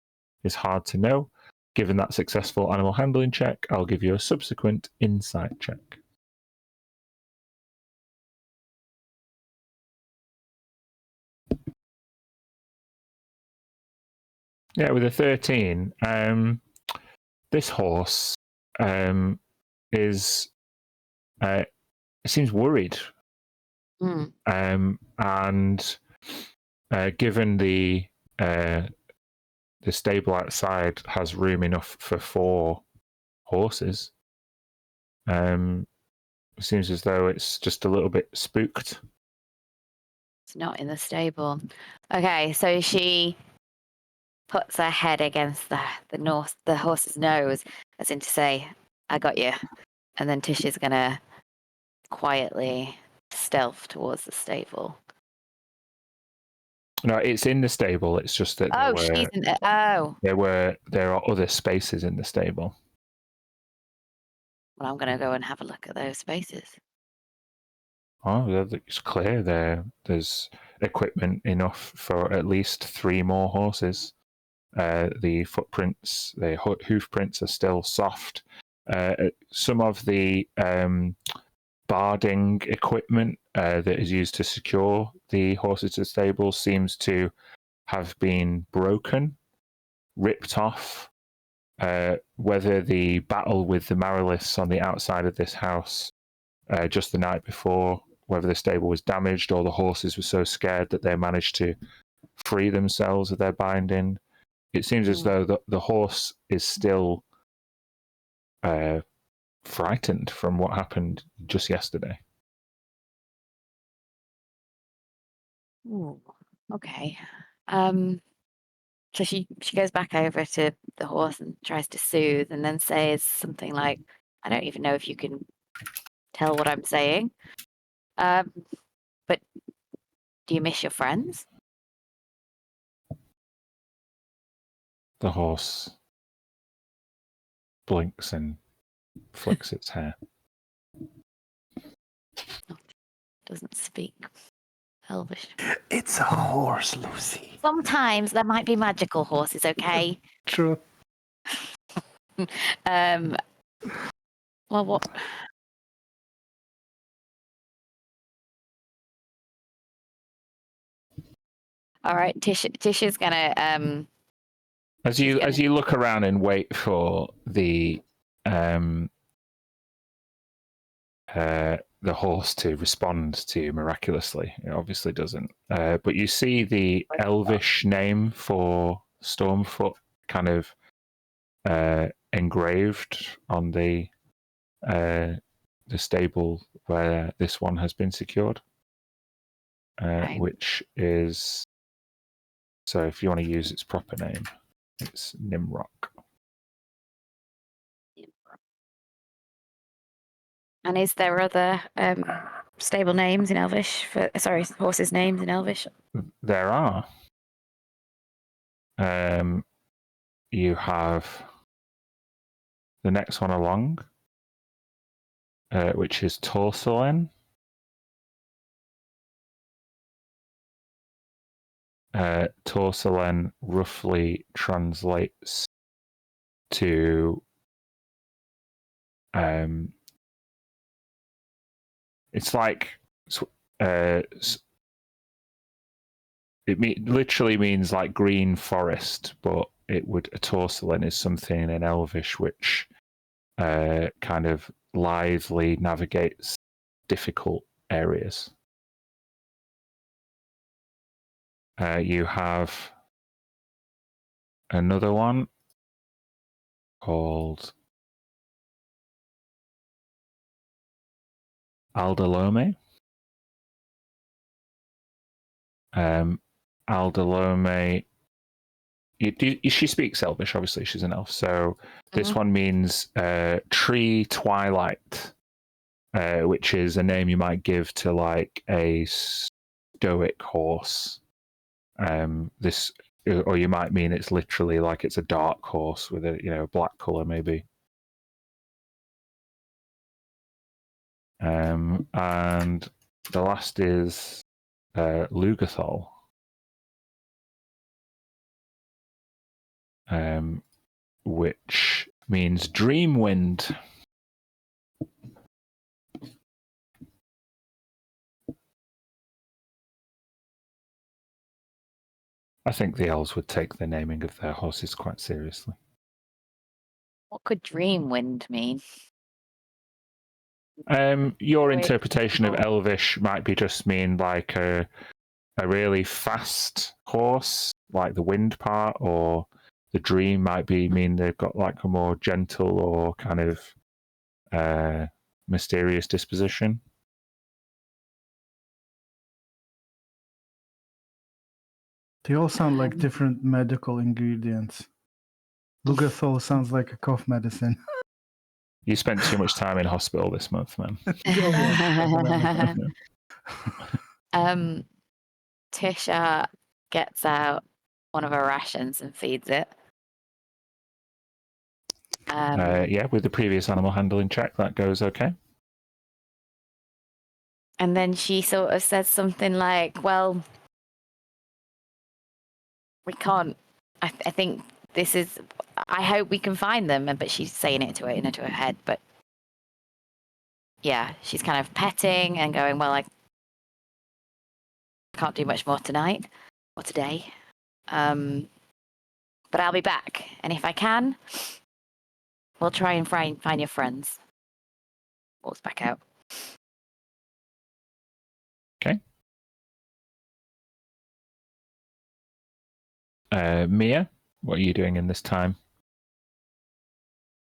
Speaker 1: is hard to know. Given that successful animal handling check, I'll give you a subsequent insight check. Yeah, with a 13, this horse is it seems worried, and given the stable outside has room enough for 4 horses, it seems as though it's just a little bit spooked.
Speaker 2: It's not in the stable. Okay, so she puts her head against the horse's nose, as in to say, "I got you." And then Tisha's gonna quietly stealth towards the stable.
Speaker 1: No, it's in the stable. It's just that
Speaker 2: she's in there. Oh,
Speaker 1: there are other spaces in the stable.
Speaker 2: well, I'm gonna go and have a look at those spaces.
Speaker 1: Oh, it's clear there's equipment enough for at least 3 more horses. The footprints, the hoof prints are still soft. Some of the barding equipment that is used to secure the horses to the stable seems to have been broken, ripped off. Whether the battle with the Marilis on the outside of this house just the night before, whether the stable was damaged or the horses were so scared that they managed to free themselves of their binding. It seems as though the horse is still frightened from what happened just yesterday.
Speaker 2: Ooh, okay. So she goes back over to the horse and tries to soothe, and then says something like, "I don't even know if you can tell what I'm saying, but do you miss your friends?"
Speaker 1: The horse blinks and flicks its hair.
Speaker 2: Doesn't speak Elvish.
Speaker 3: It's a horse, Lucy.
Speaker 2: Sometimes there might be magical horses, okay?
Speaker 3: True.
Speaker 2: Well, what? All right, Tisha's gonna
Speaker 1: As you look around and wait for the horse to respond to you miraculously, it obviously doesn't. But you see the Elvish name for Stormfoot kind of engraved on the stable where this one has been secured,
Speaker 2: Right.
Speaker 1: which is, so if you want to use its proper name, it's Nimrock.
Speaker 2: And is there other stable names in Elvish horses' names in Elvish?
Speaker 1: There are. You have the next one along, which is Torsolen. Torsolen roughly translates to it's like literally means like green forest, but a Torsolen is something in Elvish which kind of lithely navigates difficult areas. You have another one called Aldalome. Aldalome. She speaks Elvish, obviously, she's an elf. So this one means tree twilight, which is a name you might give to like a stoic horse. Or you might mean it's literally like it's a dark horse with a black color, maybe. And the last is Lugathol, which means dream wind. I think the elves would take the naming of their horses quite seriously.
Speaker 2: What could Dreamwind mean?
Speaker 1: Your interpretation of Elvish might be just mean like a really fast horse, like the wind part, or the dream might mean they've got like a more gentle or kind of mysterious disposition.
Speaker 3: They all sound like different medical ingredients. Lugathol sounds like a cough medicine.
Speaker 1: You spent too much time in hospital this month, man.
Speaker 2: Tisha gets out one of her rations and feeds it.
Speaker 1: Yeah, with the previous animal handling check, that goes okay.
Speaker 2: And then she sort of says something like, well, we can't, I think this is, I hope we can find them. But she's saying it into her head. But yeah, she's kind of petting and going, well, I can't do much more tonight or today. But I'll be back. And if I can, we'll try and find your friends. Walks back out.
Speaker 1: Okay. Mia, what are you doing in this time?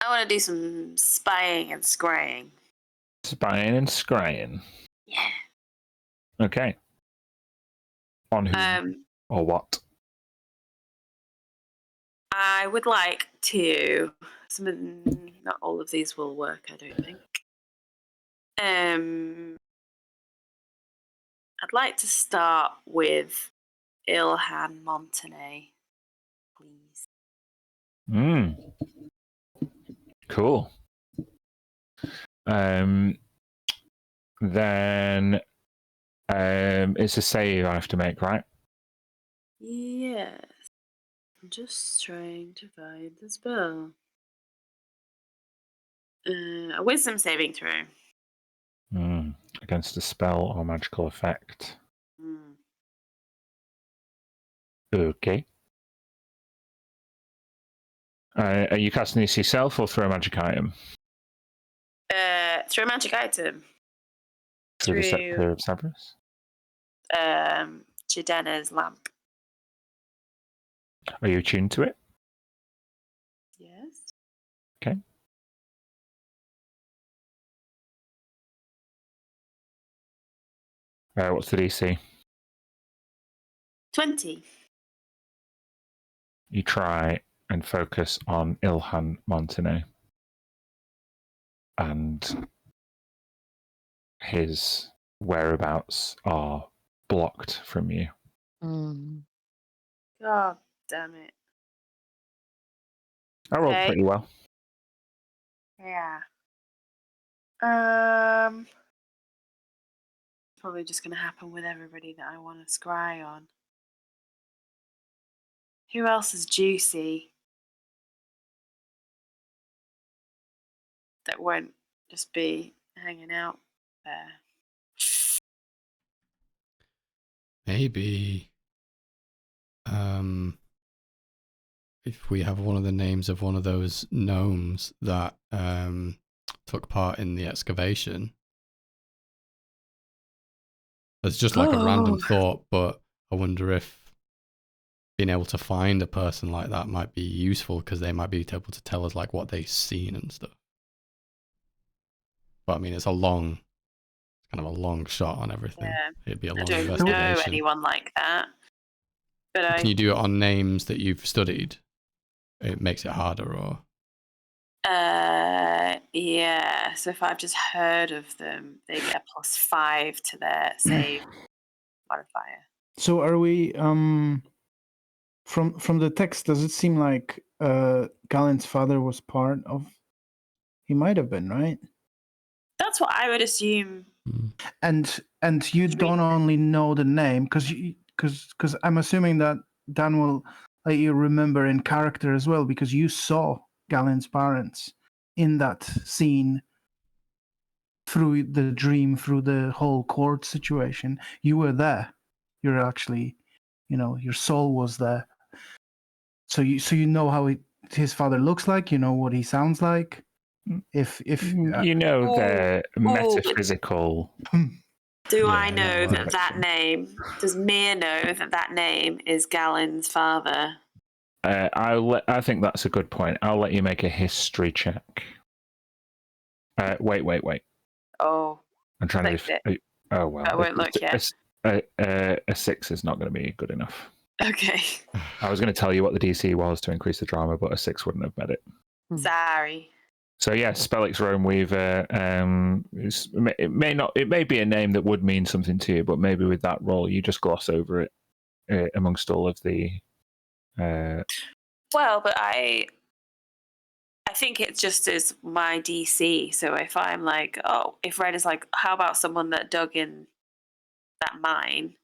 Speaker 5: I want to do some spying and scrying.
Speaker 1: Spying and scrying.
Speaker 5: Yeah.
Speaker 1: Okay. On who or what?
Speaker 5: I would like to. Not all of these will work, I don't think. I'd like to start with Ilhan Montenay, please.
Speaker 1: Cool. Then it's a save I have to make, right?
Speaker 5: Yes. I'm just trying to find the spell. A wisdom saving throw.
Speaker 1: Against a spell or magical effect.
Speaker 5: Mm.
Speaker 1: Okay. Are you casting this yourself or through a magic item?
Speaker 5: Through a magic item.
Speaker 1: Through the scepter of Severus?
Speaker 5: Jidena's lamp.
Speaker 1: Are you attuned to it?
Speaker 5: Yes.
Speaker 1: Okay. What's the DC?
Speaker 5: 20.
Speaker 1: You try and focus on Ilhan Montenay. And his whereabouts are blocked from you.
Speaker 5: God damn it.
Speaker 1: I rolled pretty well.
Speaker 5: Yeah. Probably just going to happen with everybody that I want to scry on. Who else is juicy? That won't just be hanging out there.
Speaker 4: Maybe if we have one of the names of one of those gnomes that took part in the excavation. It's just like a random thought, but I wonder if being able to find a person like that might be useful because they might be able to tell us like what they've seen and stuff. But I mean, it's kind of a long shot on everything.
Speaker 5: Yeah.
Speaker 4: It'd be a long
Speaker 5: I don't
Speaker 4: investigation.
Speaker 5: know anyone like that. But
Speaker 4: Can you do it on names that you've studied? It makes it harder, or?
Speaker 5: Yeah. So if I've just heard of them, they get a +5 to their save modifier.
Speaker 3: So are we from the text, does it seem like Galen's father was part of? He might have been, right?
Speaker 5: That's what I would assume.
Speaker 3: And you don't only know the name because I'm assuming that Dan will let you remember in character as well because you saw Galen's parents in that scene through the dream, through the whole court situation. You were there. You're actually, your soul was there. So you know how his father looks like. You know what he sounds like. If
Speaker 1: you know the metaphysical.
Speaker 5: Do I know that name? Does Mir know that name is Galen's father?
Speaker 1: I think that's a good point. I'll let you make a history check. Wait.
Speaker 5: Oh,
Speaker 1: I'm trying to. Oh well.
Speaker 5: I won't look yet.
Speaker 1: A 6 is not going to be good enough.
Speaker 5: Okay.
Speaker 1: I was going to tell you what the DC was to increase the drama, but a 6 wouldn't have met it.
Speaker 5: Sorry.
Speaker 1: So yeah, Spellix Rome Weaver. It may be a name that would mean something to you, but maybe with that role, you just gloss over it amongst all of the.
Speaker 5: Well, but I think it just is my DC. So if I'm like, if Red is like, how about someone that dug in that mine?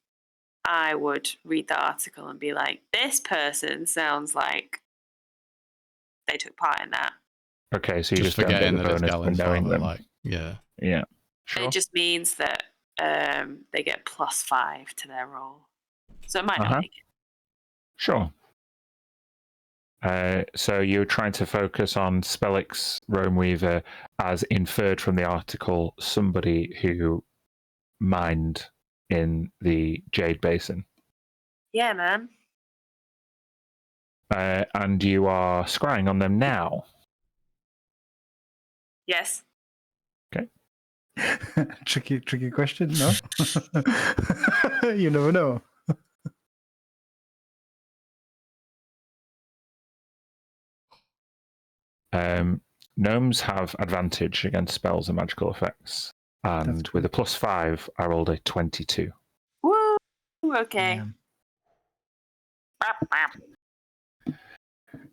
Speaker 5: I would read the article and be like, this person sounds like they took part in that.
Speaker 1: Okay, so you
Speaker 4: just
Speaker 1: don't
Speaker 4: forgetting
Speaker 1: get the
Speaker 4: that it's
Speaker 1: bonus for
Speaker 4: Galen's
Speaker 1: knowing
Speaker 4: father,
Speaker 1: them.
Speaker 4: Yeah.
Speaker 1: Sure.
Speaker 5: It just means that they get +5 to their roll, so it might not make it.
Speaker 1: Sure. So you're trying to focus on Spellix Rome Weaver as inferred from the article, somebody who mined in the Jade Basin.
Speaker 5: Yeah, man.
Speaker 1: And you are scrying on them now.
Speaker 5: Yes.
Speaker 1: Okay.
Speaker 3: Tricky question, no? You never know.
Speaker 1: Gnomes have advantage against spells and magical effects. And with a +5, I rolled a 22.
Speaker 5: Woo! Okay.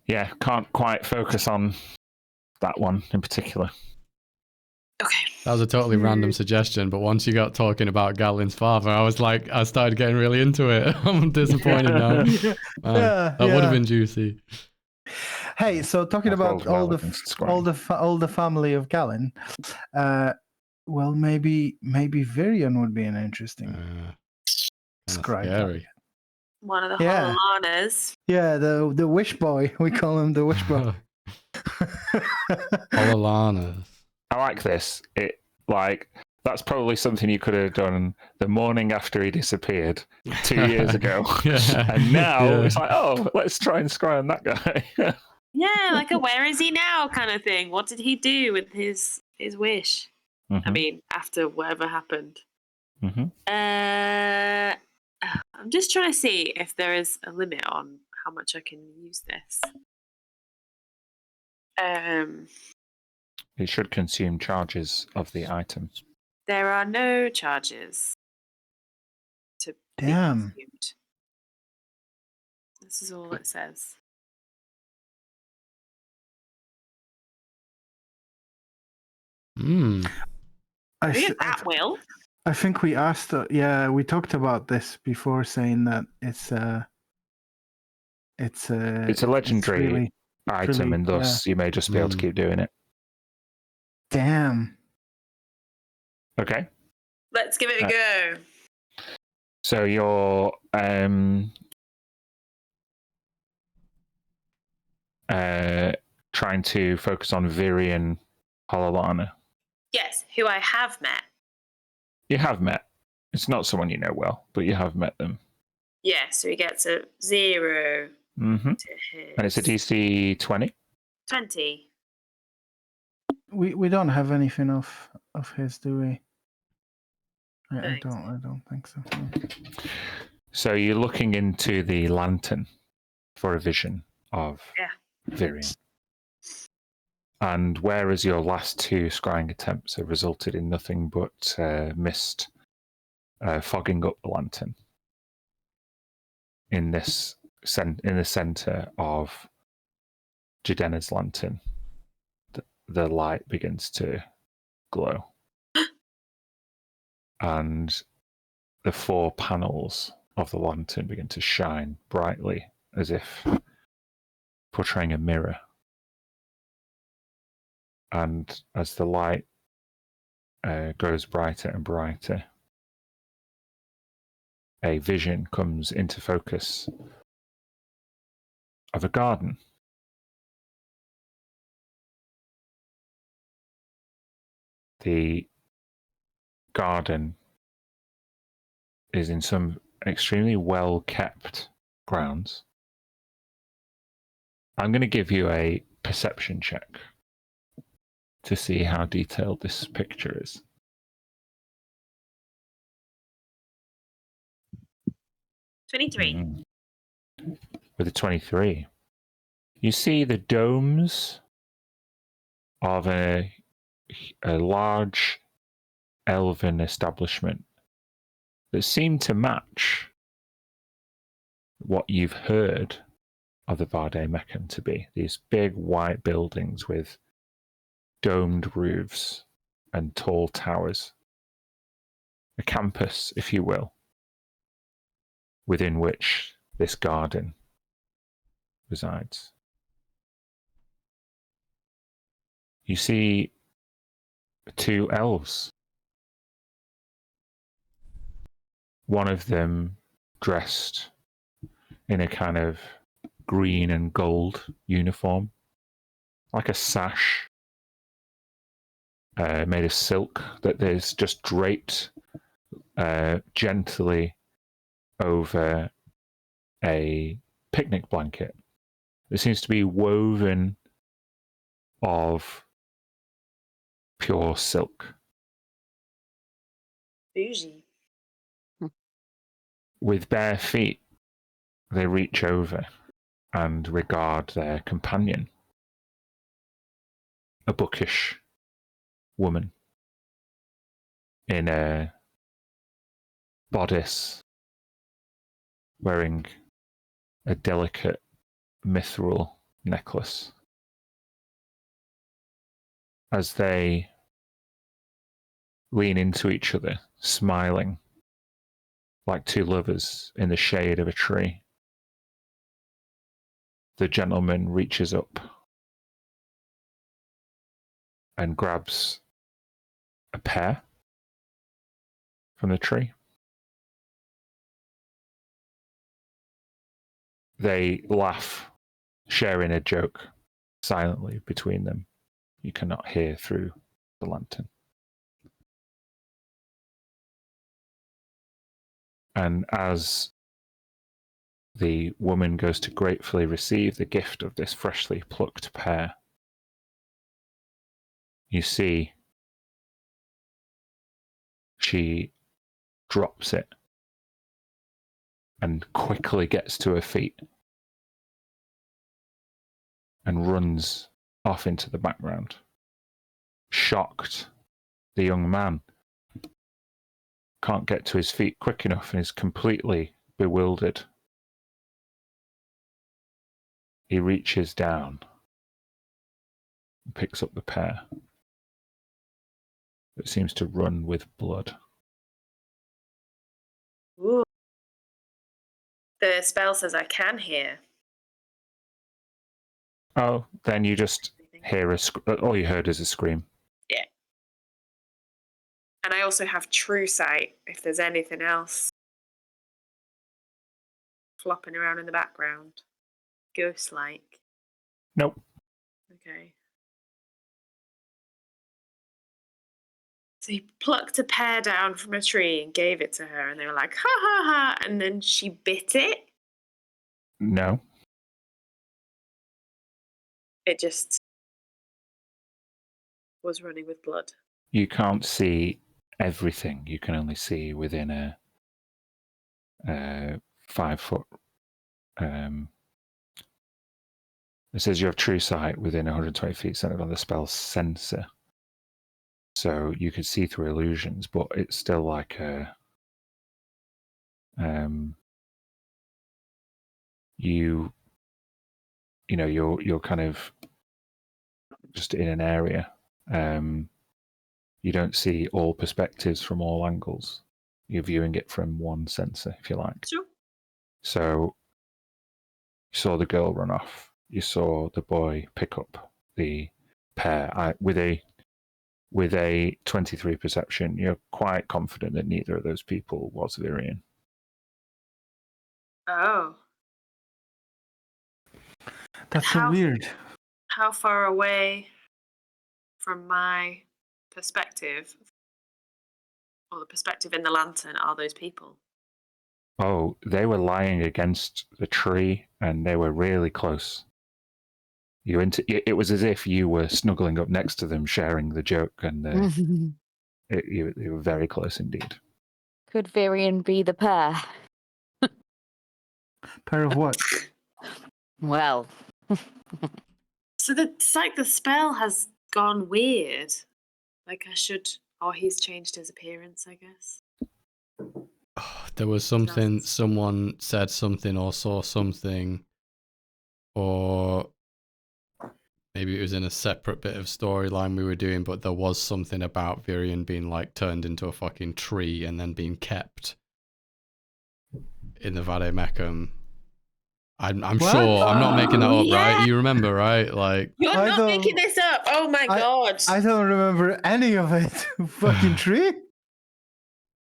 Speaker 1: Yeah, can't quite focus on that one in particular.
Speaker 5: Okay.
Speaker 4: That was a totally random suggestion, but once you got talking about Gatlin's father, I started getting really into it. I'm disappointed now. That would have been juicy.
Speaker 3: Hey, so talking about all the family of Galen, well, maybe Virion would be an interesting scribe.
Speaker 4: Scary.
Speaker 5: One of the
Speaker 3: Yeah.
Speaker 5: Hololarnas.
Speaker 3: Yeah, the wish boy. We call him the wish boy.
Speaker 4: Hololanas.
Speaker 1: I like this. That's probably something you could have done the morning after he disappeared 2 years ago. And now it's like, oh, let's try and scry on that guy.
Speaker 5: Yeah, like a where is he now kind of thing. What did he do with his wish?
Speaker 1: Mm-hmm.
Speaker 5: I mean, after whatever happened.
Speaker 1: Mm-hmm.
Speaker 5: I'm just trying to see if there is a limit on how much I can use this.
Speaker 1: It should consume charges of the item.
Speaker 5: There are no charges to be
Speaker 3: Damn.
Speaker 5: consumed. This is all it says.
Speaker 4: Hmm.
Speaker 5: That will.
Speaker 3: I think we asked. We talked about this before, saying that it's a
Speaker 1: legendary item, and thus you may just be able to keep doing it.
Speaker 3: Damn.
Speaker 1: Okay.
Speaker 5: Let's give it a go.
Speaker 1: So you're trying to focus on Virion Hololana.
Speaker 5: Yes, who I have met.
Speaker 1: You have met. It's not someone you know well, but you have met them.
Speaker 5: Yeah, so he gets a 0
Speaker 1: Mm-hmm.
Speaker 5: to his.
Speaker 1: And it's a DC 20.
Speaker 5: 20.
Speaker 3: We don't have anything of his, do we? I
Speaker 5: Thanks.
Speaker 3: don't think so.
Speaker 1: So you're looking into the lantern for a vision of Virion. And whereas your last 2 scrying attempts have resulted in nothing but mist fogging up the lantern, in the center of Jidena's lantern, the light begins to glow. And the 4 panels of the lantern begin to shine brightly, as if portraying a mirror. And as the light grows brighter and brighter, a vision comes into focus of a garden. The garden is in some extremely well-kept grounds. I'm going to give you a perception check to see how detailed this picture is.
Speaker 5: 23.
Speaker 1: With a 23, you see the domes of a large elven establishment that seem to match what you've heard of the Vade Meccan to be. These big white buildings with domed roofs and tall towers. A campus, if you will, within which this garden resides. You see 2 elves. One of them dressed in a kind of green and gold uniform, like a sash made of silk that is just draped gently over a picnic blanket. It seems to be woven of pure silk.
Speaker 5: Bougie.
Speaker 1: With bare feet, they reach over and regard their companion. a bookish woman in a bodice, wearing a delicate mithril necklace. As they lean into each other, smiling like two lovers in the shade of a tree, the gentleman reaches up and grabs a pear from the tree. They laugh, sharing a joke silently between them. You cannot hear through the lantern. And as the woman goes to gratefully receive the gift of this freshly plucked pear, you see she drops it and quickly gets to her feet and runs off into the background. Shocked, the young man can't get to his feet quick enough and is completely bewildered. He reaches down and picks up the pear that seems to run with blood.
Speaker 5: Ooh. The spell says I can hear.
Speaker 1: Oh, then you just hear all you heard is a scream.
Speaker 5: Yeah. And I also have true sight if there's anything else flopping around in the background. Ghost-like.
Speaker 1: Nope.
Speaker 5: Okay. So he plucked a pear down from a tree and gave it to her, and they were like, ha ha ha, and then she bit it.
Speaker 1: No.
Speaker 5: It just was running with blood.
Speaker 1: You can't see everything. You can only see within a 5 foot. It says you have true sight within 120 feet centered on the spell's sensor. So you could see through illusions, but it's still like a you're kind of just in an area. You don't see all perspectives from all angles. You're viewing it from one sensor, if you like.
Speaker 5: Sure.
Speaker 1: So you saw the girl run off. You saw the boy pick up the pear. With a 23 perception, you're quite confident that neither of those people was Virion.
Speaker 5: Oh.
Speaker 3: That's so weird.
Speaker 5: How far away from my perspective, or the perspective in the lantern, are those people?
Speaker 1: Oh, they were lying against the tree, and they were really close. It was as if you were snuggling up next to them, sharing the joke, and you were very close indeed.
Speaker 2: Could Virion be the pair?
Speaker 3: Pair of what?
Speaker 2: Well.
Speaker 5: So it's like the spell has gone weird. Like he's changed his appearance, I guess.
Speaker 4: Oh, there was something, someone said something or saw something, or maybe it was in a separate bit of storyline we were doing, but there was something about Virion being like turned into a fucking tree and then being kept in the Vade Mecum. I'm sure I'm not making that up,
Speaker 5: yeah.
Speaker 4: right? You remember, right? Like,
Speaker 5: You're not making this up. Oh my god.
Speaker 3: I don't remember any of it. Fucking tree?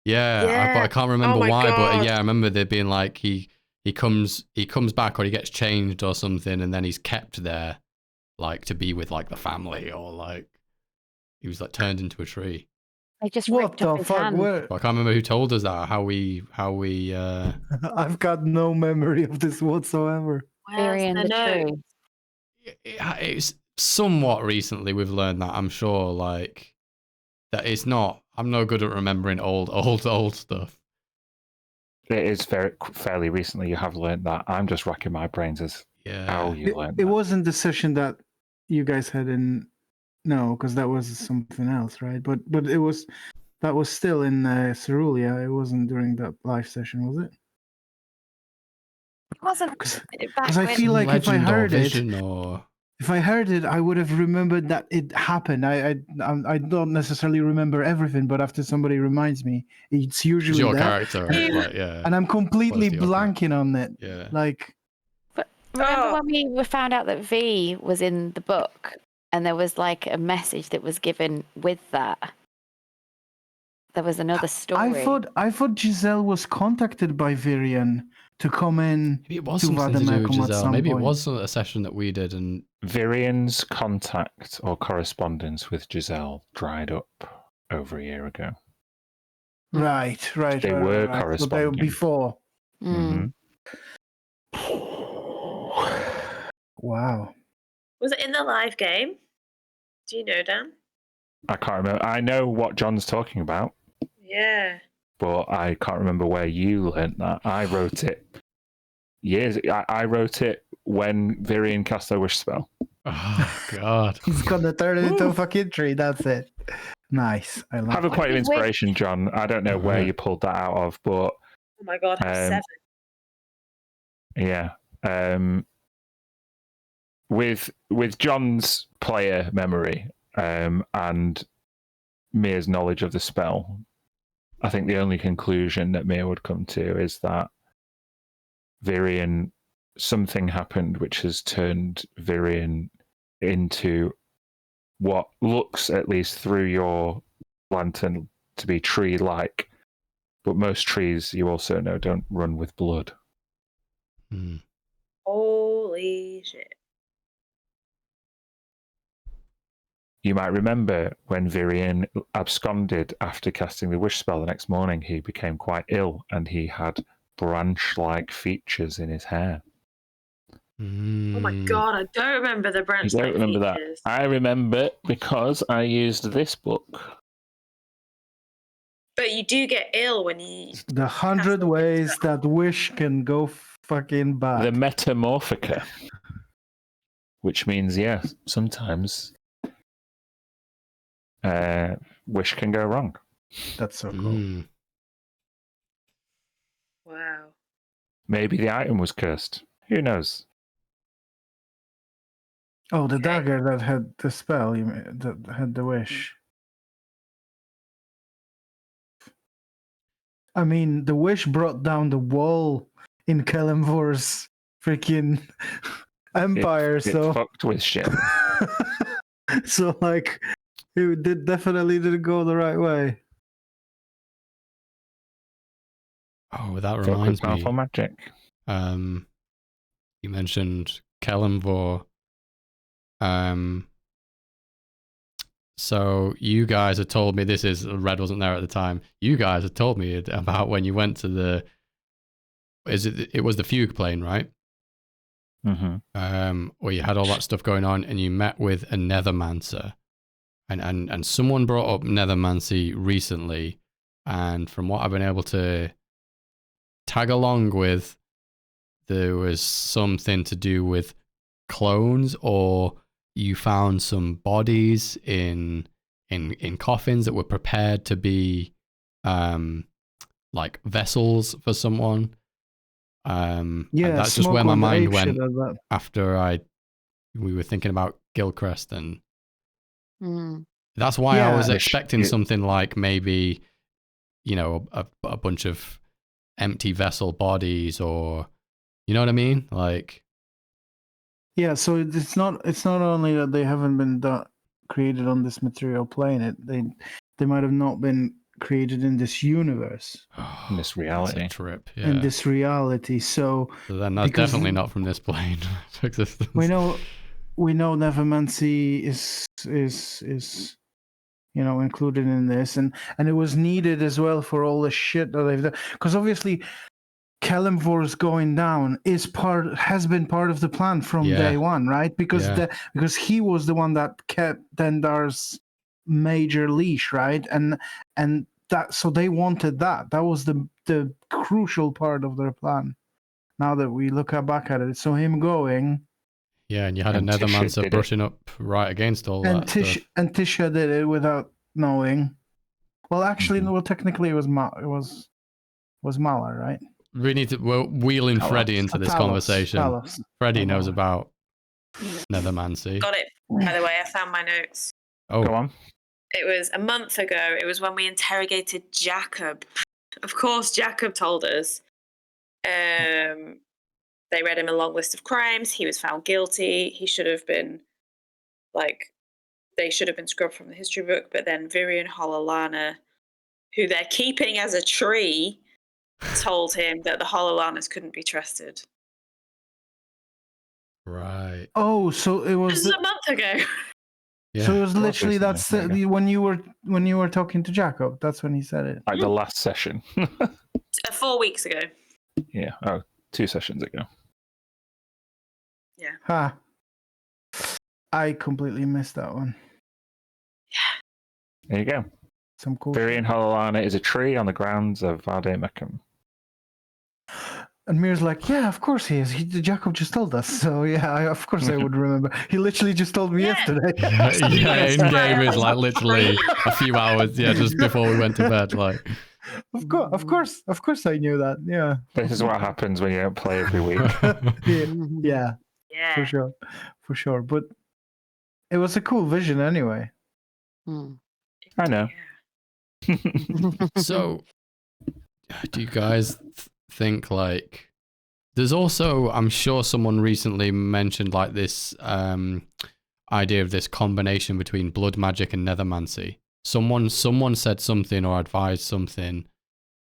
Speaker 4: Yeah, but I can't remember why.
Speaker 5: God.
Speaker 4: But yeah, I remember there being like he comes back, or he gets changed or something, and then he's kept there, like to be with like the family, or like he was like turned into a tree.
Speaker 2: I just
Speaker 3: What
Speaker 2: ripped
Speaker 3: the
Speaker 2: off his
Speaker 3: fuck?
Speaker 2: hand.
Speaker 3: Where?
Speaker 4: But I can't remember who told us that. How we
Speaker 3: I've got no memory of this whatsoever.
Speaker 2: Virion the tree.
Speaker 4: It's somewhat recently we've learned that. I'm sure, like that it's not. I'm no good at remembering old stuff.
Speaker 1: It is fairly recently you have learned that. I'm just racking my brains as how you learned
Speaker 3: It
Speaker 1: that.
Speaker 3: wasn't the session that you guys had in No, because that was something else, right? But that was still in Cerulea. It wasn't during that live session, was it?
Speaker 2: It wasn't
Speaker 3: Because
Speaker 2: back
Speaker 3: I
Speaker 2: when.
Speaker 3: feel like if I
Speaker 4: Legend or
Speaker 3: heard it,
Speaker 4: vision or
Speaker 3: if I heard it, I would have remembered that it happened. I don't necessarily remember everything, but after somebody reminds me, it's
Speaker 4: it's
Speaker 3: usually
Speaker 4: your
Speaker 3: that,
Speaker 4: character, right? Like, yeah.
Speaker 3: and I'm completely
Speaker 4: Close to your character.
Speaker 3: blanking on it.
Speaker 4: Yeah.
Speaker 3: Like,
Speaker 2: But remember
Speaker 5: Oh.
Speaker 2: when we found out that V was in the book, and there was like a message that was given with that. There was another story.
Speaker 3: I thought Giselle was contacted by Virian to come in
Speaker 4: Maybe it was
Speaker 3: to
Speaker 4: something to do with
Speaker 3: Vademecum at
Speaker 4: Giselle.
Speaker 3: some
Speaker 4: Maybe
Speaker 3: point.
Speaker 4: it was a session that we did, and
Speaker 1: Virian's contact or correspondence with Giselle dried up over a year ago.
Speaker 3: Right.
Speaker 1: They were
Speaker 3: So they were
Speaker 1: corresponding.
Speaker 3: before.
Speaker 2: Mm.
Speaker 3: Wow.
Speaker 5: Was it in the live game? Do you know, Dan?
Speaker 1: I can't remember. I know what John's talking about,
Speaker 5: Yeah.
Speaker 1: but I can't remember where you learnt that. I wrote it years. I wrote it when Virian cast their wish spell.
Speaker 4: oh god,
Speaker 3: He's gonna turn it into a fucking tree. That's it. Nice. I love
Speaker 1: Have a
Speaker 3: that.
Speaker 1: point of
Speaker 2: Wait.
Speaker 1: inspiration, John. I don't know where
Speaker 4: Uh-huh.
Speaker 1: you pulled that out of, but
Speaker 5: Oh my god, I was 7.
Speaker 1: yeah. With John's player memory and Mia's knowledge of the spell, I think the only conclusion that Mia would come to is that Virian, something happened which has turned Virian into what looks, at least through your lantern, to be tree-like. But most trees, you also know, don't run with blood.
Speaker 4: Hmm.
Speaker 5: Holy shit.
Speaker 1: You might remember when Virian absconded after casting the wish spell the next morning, he became quite ill and he had branch-like features in his hair.
Speaker 5: Oh my
Speaker 4: Hmm.
Speaker 5: god, I don't remember the
Speaker 1: You
Speaker 5: branch
Speaker 1: don't
Speaker 5: like
Speaker 1: remember that?
Speaker 5: features.
Speaker 1: I remember because I used this book.
Speaker 5: But you do get ill when you.
Speaker 3: The 100
Speaker 5: Castle
Speaker 3: ways
Speaker 5: spell.
Speaker 3: that wish can go fucking bad.
Speaker 1: The Metamorphica. Which means, yeah, sometimes wish can go wrong.
Speaker 3: That's so cool.
Speaker 4: Hmm.
Speaker 5: Wow.
Speaker 1: Maybe the item was cursed. Who knows?
Speaker 3: Oh, the
Speaker 5: Okay.
Speaker 3: dagger that had the spell, you mean, that had the wish. I mean, the wish brought down the wall in Kalimvor's freaking empire,
Speaker 1: It
Speaker 3: so
Speaker 1: fucked with shit.
Speaker 3: so like it definitely didn't go the right way.
Speaker 4: Oh, that
Speaker 1: Fuck with
Speaker 4: reminds
Speaker 1: powerful
Speaker 4: me.
Speaker 1: magic.
Speaker 4: You mentioned Kellenvor. So you guys had told me, this is, Red wasn't there at the time. You guys had told me about when you went to the, it was the fugue plane, right?
Speaker 1: Mm-hmm.
Speaker 4: Where you had all that stuff going on and you met with a Nethermancer. And someone brought up Nethermancy recently. And from what I've been able to tag along with, there was something to do with clones, or you found some bodies in coffins that were prepared to be like vessels for someone. And that's just where my mind went after we were thinking about Gilchrist, and that's why I was expecting something like maybe, you know, a bunch of empty vessel bodies, or you know what I mean, like.
Speaker 3: Yeah, so it's not only that they haven't been created on this material plane. They might have not been created in this universe,
Speaker 1: in this reality.
Speaker 4: That's a trip, yeah.
Speaker 3: In this reality. So
Speaker 4: then that's definitely not from this plane of existence.
Speaker 3: We know Nevermancy is you know included in this, and it was needed as well for all the shit that they've done. Because obviously, Kalimvor's going down has been part of the plan from day one, right? Because because he was the one that kept Dendar's major leash, right? And that, so they wanted that. That was the crucial part of their plan. Now that we look back at it, so him going,
Speaker 4: Yeah, and you had
Speaker 1: And
Speaker 4: another
Speaker 1: Tisha
Speaker 4: Mancer
Speaker 1: did it.
Speaker 4: brushing up right against all
Speaker 3: And
Speaker 4: that stuff.
Speaker 3: Tisha did it without knowing. Well, actually,
Speaker 1: Mhm.
Speaker 3: well, technically, it was Mala, right?
Speaker 4: We need to. We're wheeling
Speaker 1: Talos.
Speaker 4: Freddy into this
Speaker 3: Talos,
Speaker 4: conversation.
Speaker 3: Talos.
Speaker 4: Freddie
Speaker 3: Not
Speaker 4: knows
Speaker 3: Mala.
Speaker 4: about Nethermancy.
Speaker 5: Got it. By the way, I found my notes.
Speaker 4: Oh,
Speaker 1: Go on.
Speaker 5: It was a month ago. It was when we interrogated Jacob. Of course, Jacob told us. They read him a long list of crimes. He was found guilty. He should have been, they should have been scrubbed from the history book. But then Virion Hololana, who they're keeping as a tree, told him that the Hololanas couldn't be trusted.
Speaker 4: right.
Speaker 3: Oh, so it was.
Speaker 5: This is a month ago.
Speaker 4: Yeah.
Speaker 3: So it was literally
Speaker 1: recently,
Speaker 3: that's
Speaker 1: there you
Speaker 3: when you were talking to Jacob. That's when he said it.
Speaker 1: Like the last session.
Speaker 5: 4 weeks ago.
Speaker 1: Yeah. Oh, 2 sessions ago.
Speaker 5: Yeah.
Speaker 3: Ha! I completely missed that one.
Speaker 1: There you go.
Speaker 3: Some cool.
Speaker 1: Virion Hololana is a tree on the grounds of Vade Mecum.
Speaker 3: And Mir's like, yeah, of course he is. Jacob just told us. So yeah, of course I would remember. He literally just told me
Speaker 5: Yeah.
Speaker 3: yesterday.
Speaker 4: Yeah, in game is like literally a few hours. Yeah, just before we went to bed. Like,
Speaker 3: Of course, I knew that. Yeah,
Speaker 1: This is what happens when you don't play every week.
Speaker 3: yeah,
Speaker 5: Yeah.
Speaker 3: for sure. But it was a cool vision anyway.
Speaker 1: I know.
Speaker 4: so do you guys think like? There's also, I'm sure someone recently mentioned like this idea of this combination between blood magic and nethermancy. Someone said something or advised something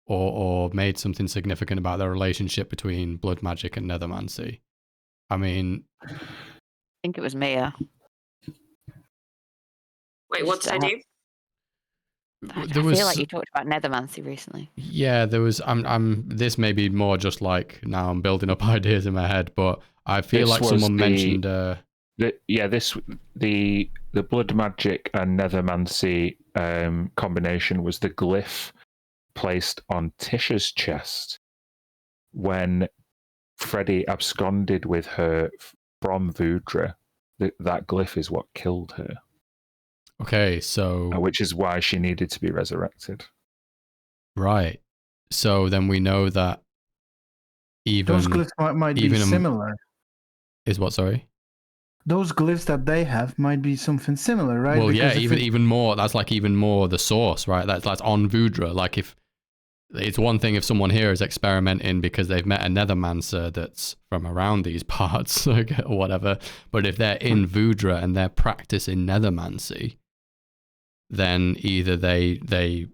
Speaker 4: or made something significant about the relationship between blood magic and nethermancy. I mean,
Speaker 2: I think it was Mia.
Speaker 5: Wait, what did I do?
Speaker 2: I feel like you talked about nethermancy recently.
Speaker 4: Yeah, there was. This may be more just like now I'm building up ideas in my head, but I feel like someone mentioned.
Speaker 1: The blood magic and nethermancy combination was the glyph placed on Tisha's chest when Freddy absconded with her from Vudra. That glyph is what killed her.
Speaker 4: Okay, so
Speaker 1: Which is why she needed to be resurrected.
Speaker 4: right. So then we know that even
Speaker 3: Those glyphs might be similar.
Speaker 4: Is what? Sorry.
Speaker 3: Those glyphs that they have might be something similar, right?
Speaker 4: Well,
Speaker 3: Because
Speaker 4: yeah, even more. That's like even more the source, right? That's on Vudra. Like if it's one thing if someone here is experimenting because they've met a nethermancer that's from around these parts or whatever, but if they're in Vudra and they're practicing nethermancy, then either they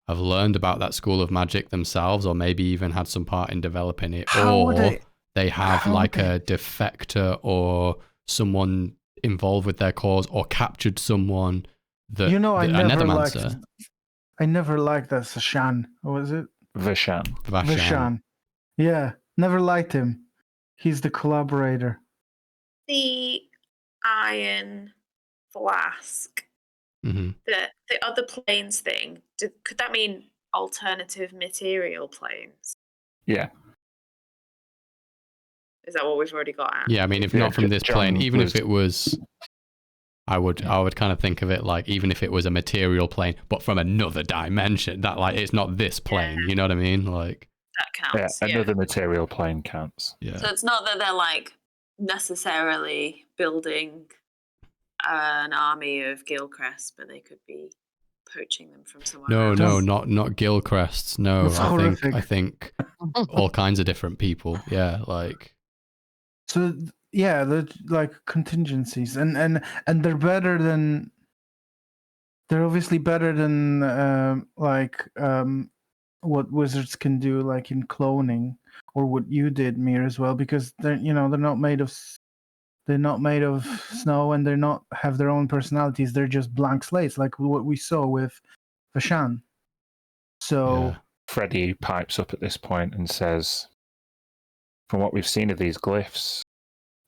Speaker 4: have learned about that school of magic themselves, or maybe even had some part in developing it, or they have like a defector or someone involved with their cause, or captured someone that
Speaker 3: I never liked that Sashan. What was it?
Speaker 1: Vashan.
Speaker 3: Yeah, never liked him. He's the collaborator.
Speaker 5: The iron flask.
Speaker 4: Mm-hmm.
Speaker 5: The other planes thing. Could that mean alternative material planes?
Speaker 1: Yeah.
Speaker 5: Is that what we've already got at?
Speaker 4: Yeah, I mean, if not from this plane, even if it was, I would kind of think of it like even if it was a material plane, but from another dimension. That like it's not this plane. You know what I mean? Like
Speaker 5: that counts.
Speaker 1: Yeah, another material plane counts.
Speaker 4: Yeah.
Speaker 5: So it's not that they're like necessarily building an army of Gilcrest, but they could be poaching them from somewhere else.
Speaker 4: No, not Gilcrests. No,
Speaker 3: That's
Speaker 4: I think all kinds of different people. Yeah, like.
Speaker 3: So yeah, they're like contingencies, and they're better than. They're obviously better than what wizards can do, like in cloning, or what you did, Mir, as well, because they're not made of. They're not made of snow, and they're not have their own personalities. They're just blank slates, like what we saw with Vashan. So
Speaker 1: Freddy pipes up at this point and says, from what we've seen of these glyphs,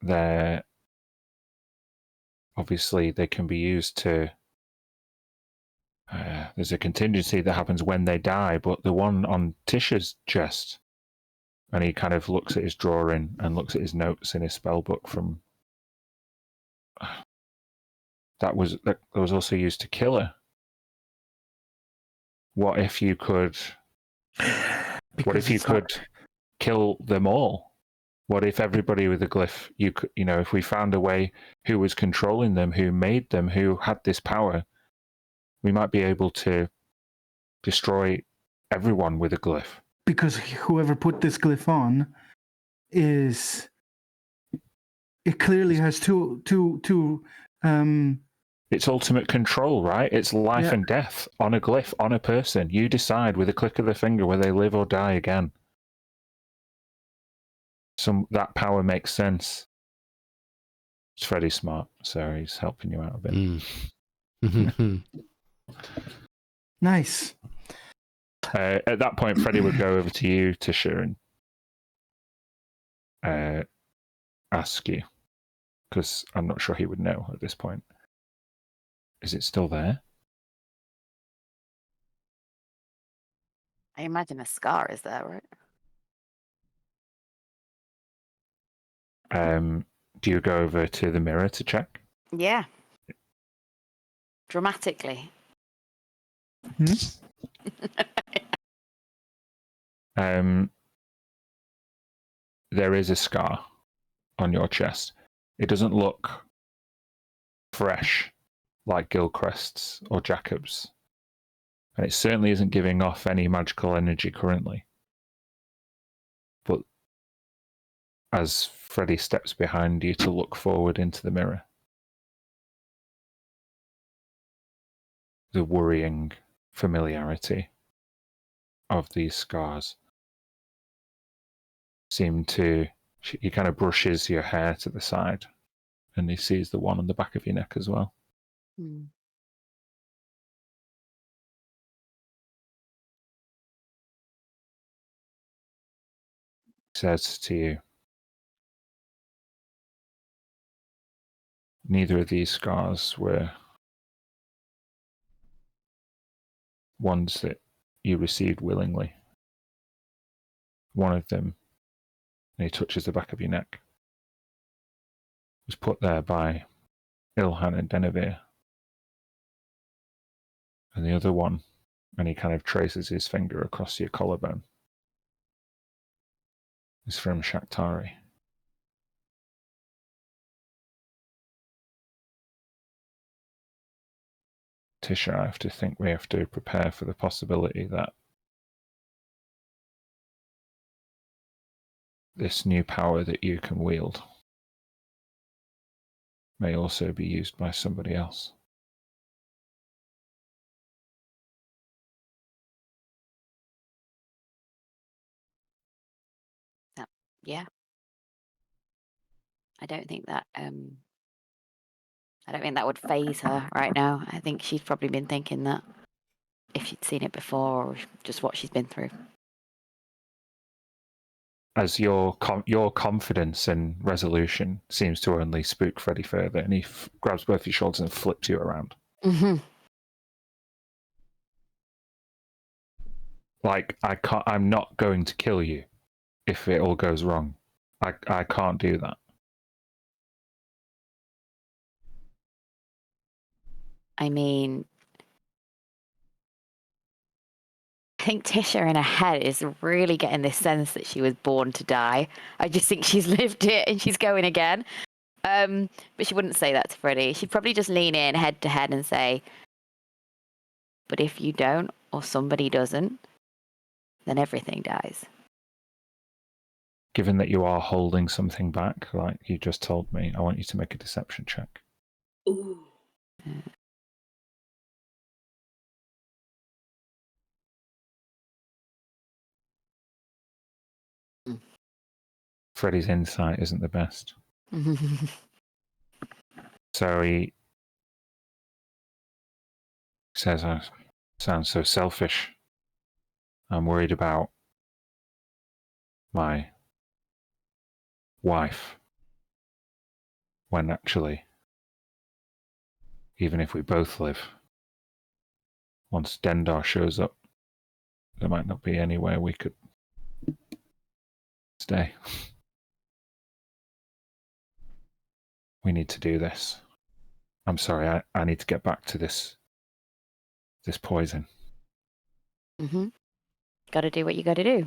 Speaker 1: they're obviously they can be used to. There's a contingency that happens when they die, but the one on Tisha's chest, And he kind of looks at his drawing and looks at his notes in his spell book from that was also used to kill her. What if you could kill them all? What if everybody with a glyph, if we found a way who was controlling them, who made them, who had this power, we might be able to destroy everyone with a glyph.
Speaker 3: Because whoever put this glyph on it clearly has two
Speaker 1: it's ultimate control, right? It's life and death on a glyph, on a person. You decide with a click of the finger whether they live or die again. That power makes sense. It's Freddy smart, so he's helping you out a bit.
Speaker 3: Nice.
Speaker 1: At that point, Freddy would go over to you, Tisha, and ask you, because I'm not sure he would know at this point. Is it still there?
Speaker 2: I imagine a scar is there,
Speaker 1: right? Do you go over to the mirror to check?
Speaker 2: Yeah. Dramatically.
Speaker 1: There is a scar on your chest. It doesn't look fresh like Gilchrest's or Jacob's. And it certainly isn't giving off any magical energy currently. But as Freddy steps behind you to look forward into the mirror, the worrying familiarity of these scars he kind of brushes your hair to the side, and he sees the one on the back of your neck as well. Says to you, neither of these scars were ones that you received willingly. One of them, and he touches the back of your neck, was put there by Ilhan and Denevere. And the other one, and he kind of traces his finger across your collarbone, is from Shaktari. Tisha, I have to think we have to prepare for the possibility that this new power that you can wield may also be used by somebody else.
Speaker 2: Yeah. I don't think that would faze her right now. I think she's probably been thinking that if she'd seen it before or just what she's been through.
Speaker 1: As your confidence and resolution seems to only spook Freddy further, and he grabs both your shoulders and flips you around. Like, I'm not going to kill you if it all goes wrong. I can't do that.
Speaker 2: I mean, I think Tisha in her head is really getting this sense that she was born to die. I just think she's lived it and she's going again. But she wouldn't say that to Freddy. She'd probably just lean in head to head and say, but if you don't, or somebody doesn't, then everything dies.
Speaker 1: Given that you are holding something back, like you just told me, I want you to make a deception check.
Speaker 5: Ooh.
Speaker 1: Freddy's insight isn't the best. So he says, I sound so selfish. I'm worried about my wife. When actually, even if we both live, once Dendar shows up, there might not be anywhere we could stay. We need to do this. I'm sorry, I need to get back to this poison.
Speaker 2: Mm-hmm. Got to do what you got to do.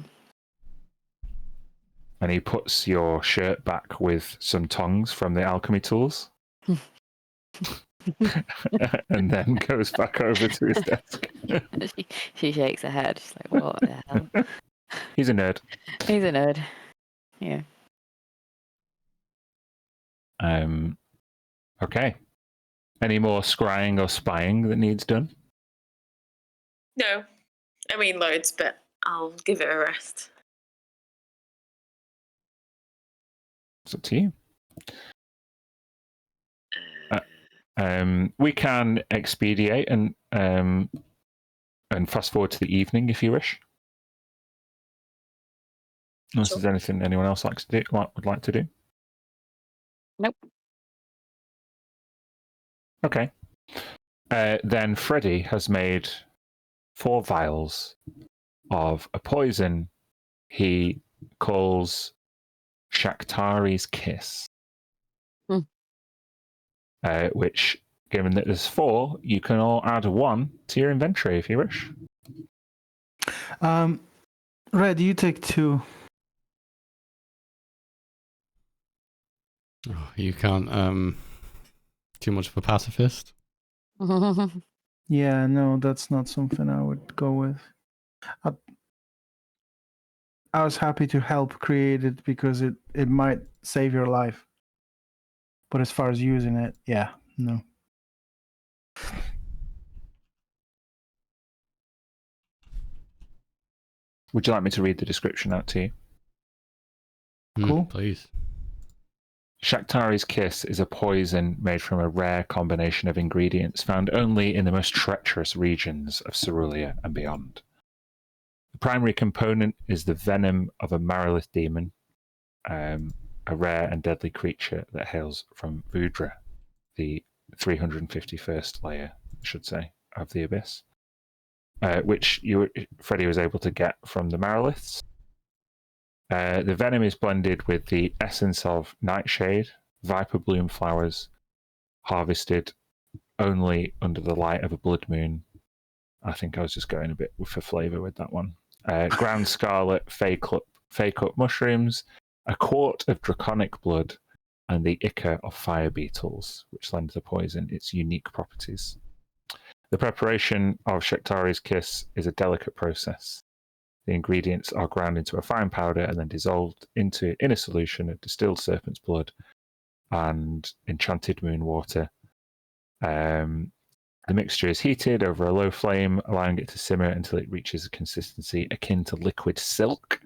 Speaker 1: And he puts your shirt back with some tongs from the alchemy tools. And then goes back over to his desk.
Speaker 2: she shakes her head. She's like, what the hell?
Speaker 1: He's a nerd.
Speaker 2: He's a nerd. Yeah.
Speaker 1: Okay. Any more scrying or spying that needs done?
Speaker 5: No. I mean, loads, but I'll give it a rest.
Speaker 1: It's up to you. We can expedite and fast forward to the evening if you wish. Unless
Speaker 5: Sure.
Speaker 1: there's anything anyone else would like to do.
Speaker 2: Nope.
Speaker 1: Okay. Then Freddy has made 4 vials of a poison he calls Shakhtari's Kiss. Which, given that there's 4, you can all add 1 to your inventory if you wish.
Speaker 3: Red, you take 2.
Speaker 4: Oh, you can't. Too much of a pacifist.
Speaker 3: Yeah, no, that's not something I would go with. I was happy to help create it because it might save your life. But as far as using it, yeah, no.
Speaker 1: Would you like me to read the description out to you?
Speaker 3: Cool.
Speaker 4: Please.
Speaker 1: Shakhtari's Kiss is a poison made from a rare combination of ingredients found only in the most treacherous regions of Cerulea and beyond. The primary component is the venom of a Marilith demon, a rare and deadly creature that hails from Vudra, the 351st layer, I should say, of the Abyss, which Freddy was able to get from the Mariliths. The venom is blended with the essence of nightshade, viper bloom flowers, harvested only under the light of a blood moon. I think I was just going a bit for flavour with that one. Ground scarlet, fake up mushrooms, a quart of draconic blood, and the ichor of fire beetles, which lend the poison its unique properties. The preparation of Shakhtari's Kiss is a delicate process. The ingredients are ground into a fine powder and then dissolved in a solution of distilled serpent's blood and enchanted moon water. The mixture is heated over a low flame, allowing it to simmer until it reaches a consistency akin to liquid silk.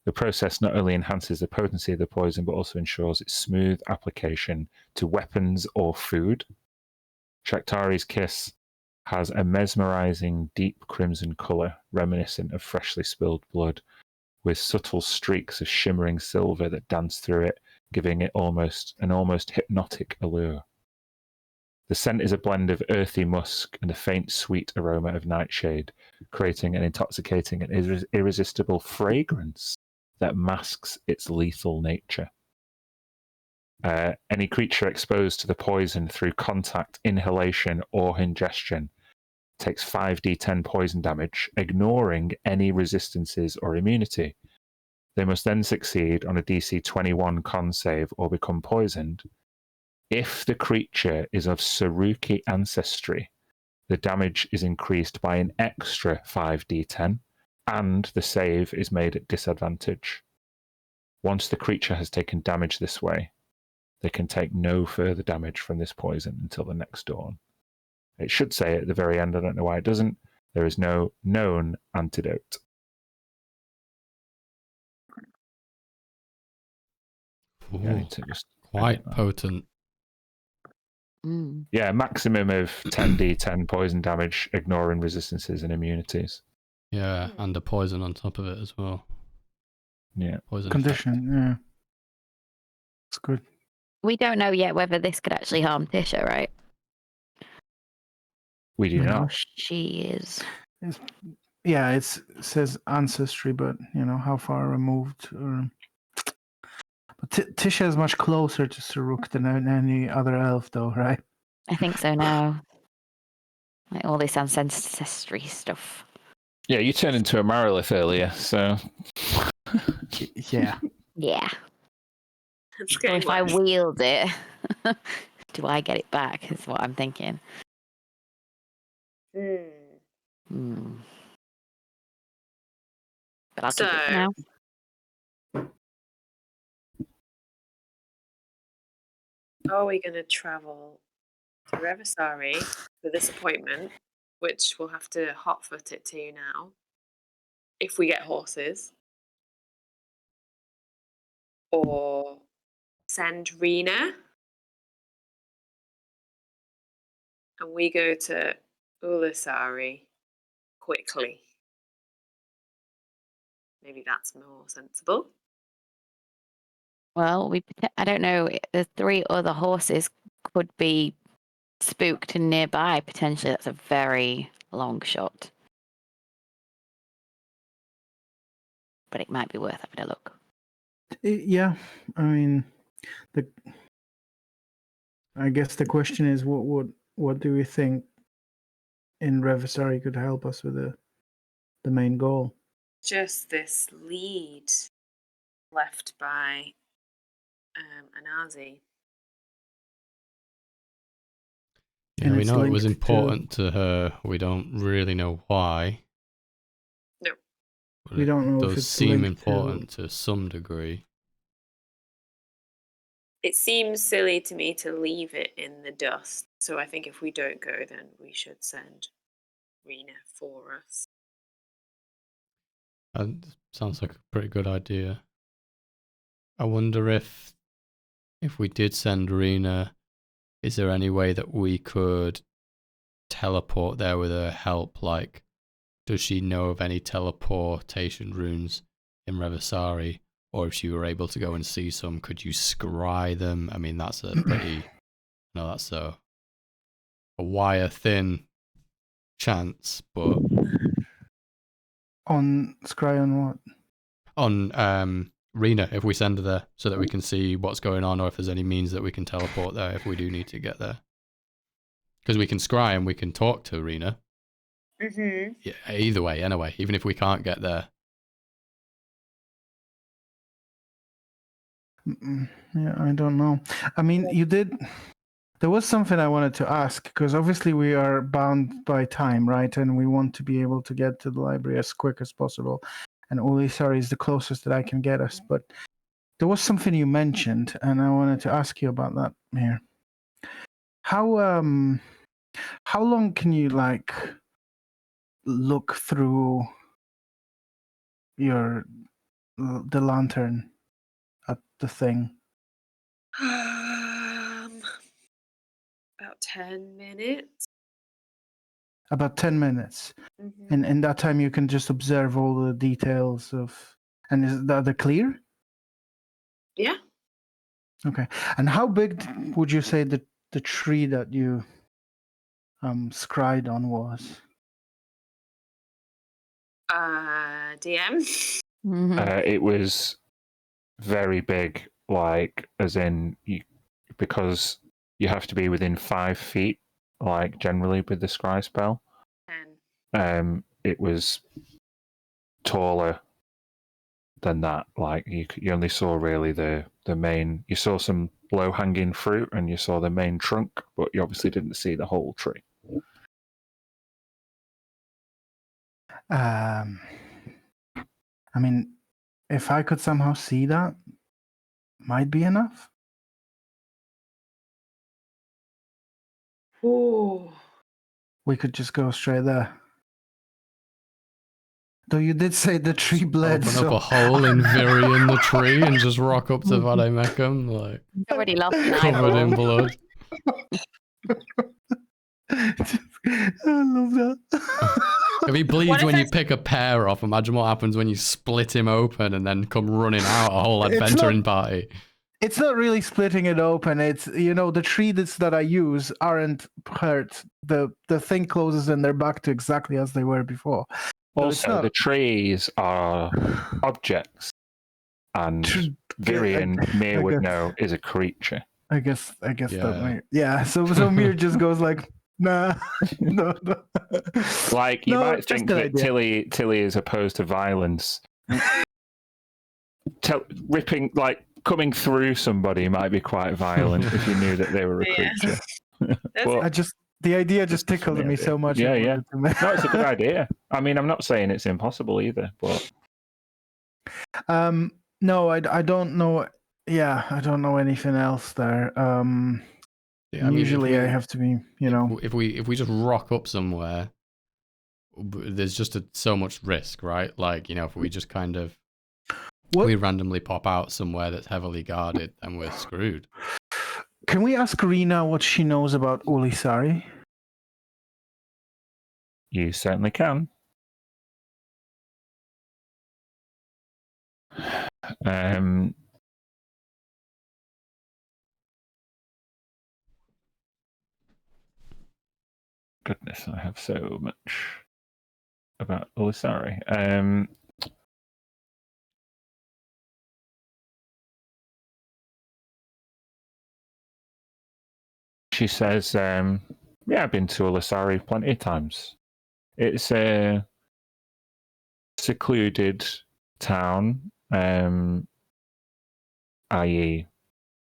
Speaker 1: The process not only enhances the potency of the poison, but also ensures its smooth application to weapons or food. Shakhtari's Kiss has a mesmerizing deep crimson color, reminiscent of freshly spilled blood, with subtle streaks of shimmering silver that dance through it, giving it an almost hypnotic allure. The scent is a blend of earthy musk and a faint sweet aroma of nightshade, creating an intoxicating and irresistible fragrance that masks its lethal nature. Any creature exposed to the poison through contact, inhalation, or ingestion takes 5d10 poison damage, ignoring any resistances or immunity. They must then succeed on a DC 21 con save or become poisoned. If the creature is of Saruki ancestry, the damage is increased by an extra 5d10, and the save is made at disadvantage. Once the creature has taken damage this way, they can take no further damage from this poison until the next dawn. It should say at the very end, I don't know why it doesn't, there is no known antidote.
Speaker 4: Ooh,
Speaker 1: I need to just
Speaker 4: quite potent.
Speaker 1: Yeah, maximum of 10d10 poison damage, ignoring resistances and immunities.
Speaker 4: Yeah, and the poison on top of it as well.
Speaker 1: Yeah.
Speaker 4: Poison
Speaker 3: Condition,
Speaker 4: effect.
Speaker 3: yeah. It's good.
Speaker 2: We don't know yet whether this could actually harm Tisha, right?
Speaker 1: We do
Speaker 3: No.
Speaker 1: not.
Speaker 2: She is.
Speaker 3: Yeah, it says ancestry, but how far removed? Or... Tisha is much closer to Saruk than any other elf, though, right?
Speaker 2: I think so now. Like all this ancestry stuff.
Speaker 1: Yeah, you turned into a Marilith earlier, so
Speaker 3: Yeah.
Speaker 2: Yeah.
Speaker 5: It's
Speaker 2: So
Speaker 5: getting
Speaker 2: if I
Speaker 5: worse.
Speaker 2: wield it, do I get it back? Is what I'm thinking. Hmm. But I'll keep it for
Speaker 5: So-
Speaker 2: now.
Speaker 5: Are we going to travel to Revisari for this appointment, which we'll have to hotfoot it to now, if we get horses, or send Rena and we go to Ulisari quickly? Maybe that's more sensible.
Speaker 2: Well, I don't know. The 3 other horses could be spooked and nearby. Potentially, that's a very long shot. But it might be worth having a look.
Speaker 3: Yeah, I mean, I guess the question is, what do we think in Revisari could help us with the main goal?
Speaker 5: Just this lead left by Anazi.
Speaker 4: Yeah,
Speaker 3: And
Speaker 4: we
Speaker 3: it's
Speaker 4: know it was
Speaker 3: linked
Speaker 4: important to her. We don't really know why.
Speaker 5: No.
Speaker 4: But
Speaker 3: We don't know
Speaker 4: it
Speaker 3: if
Speaker 4: does
Speaker 3: it's
Speaker 4: seem
Speaker 3: linked
Speaker 4: important to some degree.
Speaker 5: It seems silly to me to leave it in the dust. So I think if we don't go, then we should send Rena for us.
Speaker 4: That sounds like a pretty good idea. I wonder if we did send Rena, is there any way that we could teleport there with her help? Like, does she know of any teleportation runes in Revisari? Or if she were able to go and see some, could you scry them? I mean, that's a pretty, no, that's a wire thin chance, but
Speaker 3: on Scry on what?
Speaker 4: on Rena, if we send her there so that we can see what's going on, or if there's any means that we can teleport there if we do need to get there. Because we can scry and we can talk to Rena.
Speaker 5: Mm-hmm.
Speaker 4: Yeah, either way, anyway, even if we can't get there.
Speaker 3: Yeah, I don't know. I mean, there was something I wanted to ask, because obviously we are bound by time, right? And we want to be able to get to the library as quick as possible. And Ulisari is the closest that I can get us. But there was something you mentioned, and I wanted to ask you about that here. How long can you look through the lantern at the thing?
Speaker 5: About 10 minutes.
Speaker 3: About 10 minutes.
Speaker 5: Mm-hmm.
Speaker 3: And in that time you can just observe all the details of, and is that clear?
Speaker 5: Yeah.
Speaker 3: Okay. And how big would you say the tree that you scried on was?
Speaker 5: DM.
Speaker 1: it was very big, like as in because you have to be within 5 feet, like generally with the scry spell.
Speaker 5: 10.
Speaker 1: It was taller than that. Like you only saw really the main. You saw some low hanging fruit, and you saw the main trunk, but you obviously didn't see the whole tree.
Speaker 3: I mean, if I could somehow see that, might be enough.
Speaker 5: Ooh.
Speaker 3: We could just go straight there. Though you did say the tree bled.
Speaker 4: Open up a hole in Virion the tree and just rock up to Vademecum, like
Speaker 2: Already lost an
Speaker 4: covered in
Speaker 2: eyeball.
Speaker 4: blood.
Speaker 3: I love that.
Speaker 4: If he bleeds
Speaker 5: What if
Speaker 4: when you
Speaker 5: I-
Speaker 4: pick a pear off, imagine what happens when you split him open and then come running out a whole
Speaker 3: It's
Speaker 4: adventuring
Speaker 3: not-
Speaker 4: party.
Speaker 3: It's not really splitting it open. It's, the trees that I use aren't hurt. The thing closes and they're back to exactly as they were before. So it's
Speaker 1: Also,
Speaker 3: not-
Speaker 1: the trees are objects. and
Speaker 3: Tr-
Speaker 1: Viri and Mir
Speaker 3: I
Speaker 1: would
Speaker 3: guess-
Speaker 1: know is a creature.
Speaker 3: I guess that
Speaker 4: Yeah.
Speaker 3: might. Yeah. So Mir just goes like, nah, no.
Speaker 1: Like you
Speaker 3: No,
Speaker 1: might
Speaker 3: just
Speaker 1: think
Speaker 3: an
Speaker 1: that
Speaker 3: idea.
Speaker 1: Tilly is opposed to violence. Ripping, like coming through somebody might be quite violent if you knew that they were a
Speaker 5: Yeah.
Speaker 1: creature.
Speaker 5: That's
Speaker 1: But
Speaker 3: The idea just
Speaker 1: Just a
Speaker 3: tickled
Speaker 1: funny
Speaker 3: me
Speaker 1: idea.
Speaker 3: so much. I
Speaker 1: Yeah, yeah.
Speaker 3: wanted to make-
Speaker 1: No, it's a good idea. I mean, I'm not saying it's impossible either, but
Speaker 3: No, I don't know. Yeah, I don't know anything else there.
Speaker 4: Yeah, I mean,
Speaker 3: Usually I have to be,
Speaker 4: if we just rock up somewhere, there's just so much risk, right? Like, if we just kind of we randomly pop out somewhere that's heavily guarded, then we're screwed.
Speaker 3: Can we ask Rena what she knows about Ulisari?
Speaker 1: you certainly can. Goodness, I have so much about Ulisari. She says, yeah, I've been to Ulisari plenty of times. It's a secluded town, i.e.,